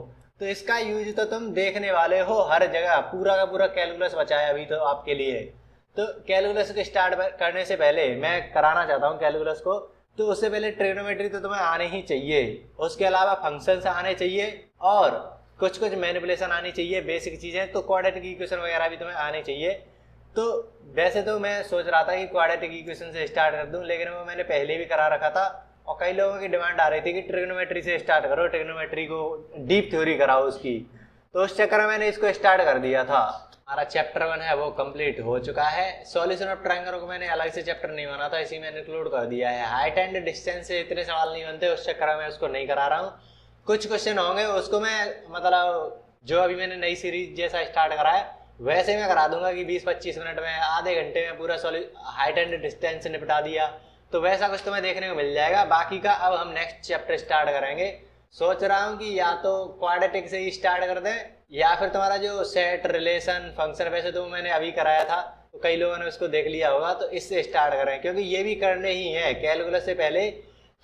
तो इसका यूज तो तुम देखने वाले हो हर जगह, पूरा का पूरा कैलकुलस बचा है अभी तो आपके लिए। तो कैलकुलस को स्टार्ट करने से पहले मैं कराना चाहता हूँ कैलकुलस को, तो उससे पहले ट्रिग्नोमेट्री तो तुम्हें आने ही चाहिए। उसके अलावा फंक्शंस आने चाहिए और कुछ कुछ मैनिपुलेशन आनी चाहिए, बेसिक चीजें। तो क्वाड्रेटिक इक्वेशन वगैरह भी तुम्हें आनी चाहिए। तो वैसे तो मैं सोच रहा था कि क्वाड्रेटिक इक्वेशन से स्टार्ट कर दूं, लेकिन वो मैंने पहले भी करा रखा था और कई लोगों की डिमांड आ रही थी कि ट्रिग्नोमेट्री से स्टार्ट करो, ट्रिग्नोमेट्री को डीप थ्योरी कराओ उसकी। तो उस चक्कर में मैंने इसको स्टार्ट कर दिया था। हमारा चैप्टर 1 है वो कंप्लीट हो चुका है। सॉल्यूशन ऑफ ट्रायंगल को मैंने अलग से चैप्टर नहीं बना था, इसी में इंक्लूड कर दिया है। हाइट एंड डिस्टेंस से इतने सवाल नहीं बनते, उस चक्कर में मैं उसको नहीं करा रहा हूँ। कुछ क्वेश्चन होंगे उसको मैं मतलब जो अभी मैंने नई सीरीज जैसा स्टार्ट करा है वैसे मैं करा दूंगा कि 20-25 मिनट में, आधे घंटे में पूरा हाइट एंड डिस्टेंस निपटा दिया। तो वैसा कुछ तुम्हें देखने को मिल जाएगा। बाकी का अब हम नेक्स्ट चैप्टर स्टार्ट करेंगे। सोच रहा हूँ कि या तो क्वाड्रेटिक से ही स्टार्ट कर दें या फिर तुम्हारा जो सेट रिलेशन फंक्शन, वैसे तो मैंने अभी कराया था तो कई लोगों ने उसको देख लिया होगा, तो इससे स्टार्ट करें क्योंकि ये भी करने ही है। कैलकुलस से पहले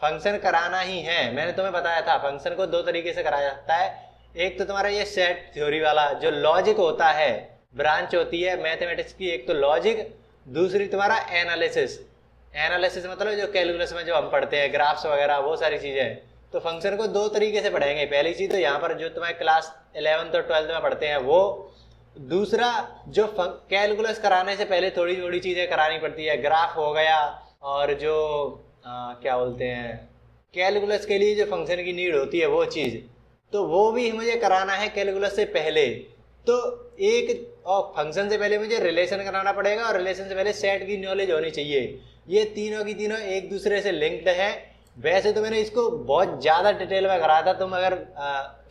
फंक्शन कराना ही है। मैंने तुम्हें बताया था फंक्शन को 2 तरीके से कराया जाता है। एक तो तुम्हारा ये सेट थ्योरी वाला जो लॉजिक होता है, ब्रांच होती है मैथमेटिक्स की, एक तो लॉजिक, दूसरी तुम्हारा एनालिसिस। एनालिसिस मतलब जो कैलकुलस में जो हम पढ़ते हैं ग्राफ्स वगैरह वो सारी चीजें। तो फंक्शन को 2 तरीके से पढ़ेंगे। पहली चीज तो यहाँ पर जो तुम्हें क्लास 11th और 12th में पढ़ते हैं वो। दूसरा जो कैलकुलस कराने से पहले थोड़ी थोड़ी चीजें करानी पड़ती है, ग्राफ हो गया और जो क्या बोलते हैं कैलकुलस के लिए जो फंक्शन की नीड होती है वो चीज, तो वो भी मुझे कराना है कैलकुलस से पहले। तो एक और फंक्शन से पहले मुझे रिलेशन कराना पड़ेगा और रिलेशन से पहले सेट की नॉलेज होनी चाहिए। ये तीनों की तीनों एक दूसरे से लिंक्ड है। वैसे तो मैंने इसको बहुत ज़्यादा डिटेल में कराया था, तुम अगर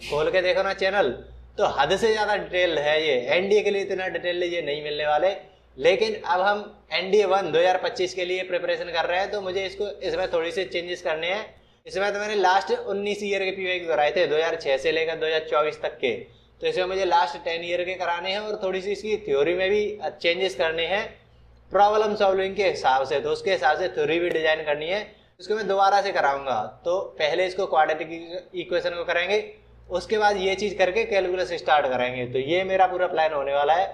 खोल के देखो ना चैनल तो हद से ज़्यादा डिटेल है ये। एनडीए के लिए इतना डिटेल ये नहीं मिलने वाले, लेकिन अब हम एनडीए 1 2025 के लिए प्रिपरेशन कर रहे हैं तो मुझे इसको इसमें थोड़ी सी चेंजेस करने हैं। इसमें तो मैंने लास्ट 19 ईयर के पीवाई कराए थे 2006 से लेकर 2024 तक के, तो इसमें मुझे लास्ट 10 ईयर के कराने हैं और थोड़ी सी इसकी थ्योरी में भी चेंजेस करने हैं प्रॉब्लम सॉल्विंग के हिसाब से। तो उसके हिसाब से थ्योरी भी डिजाइन करनी है, उसको मैं दोबारा से कराऊंगा। तो पहले इसको क्वाड्रेटिक इक्वेशन को करेंगे, उसके बाद ये चीज करके कैलकुलस स्टार्ट करेंगे। तो ये मेरा पूरा प्लान होने वाला है।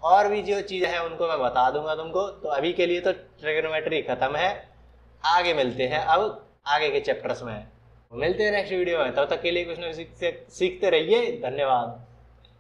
और भी जो चीज़ है उनको मैं बता दूंगा तुमको। तो अभी के लिए तो ट्रिग्नोमेट्री खत्म है, आगे मिलते हैं अब आगे के चैप्टर्स में। मिलते हैं नेक्स्ट वीडियो में, तब तक के लिए कुछ ना कुछ सीखते रहिए। धन्यवाद।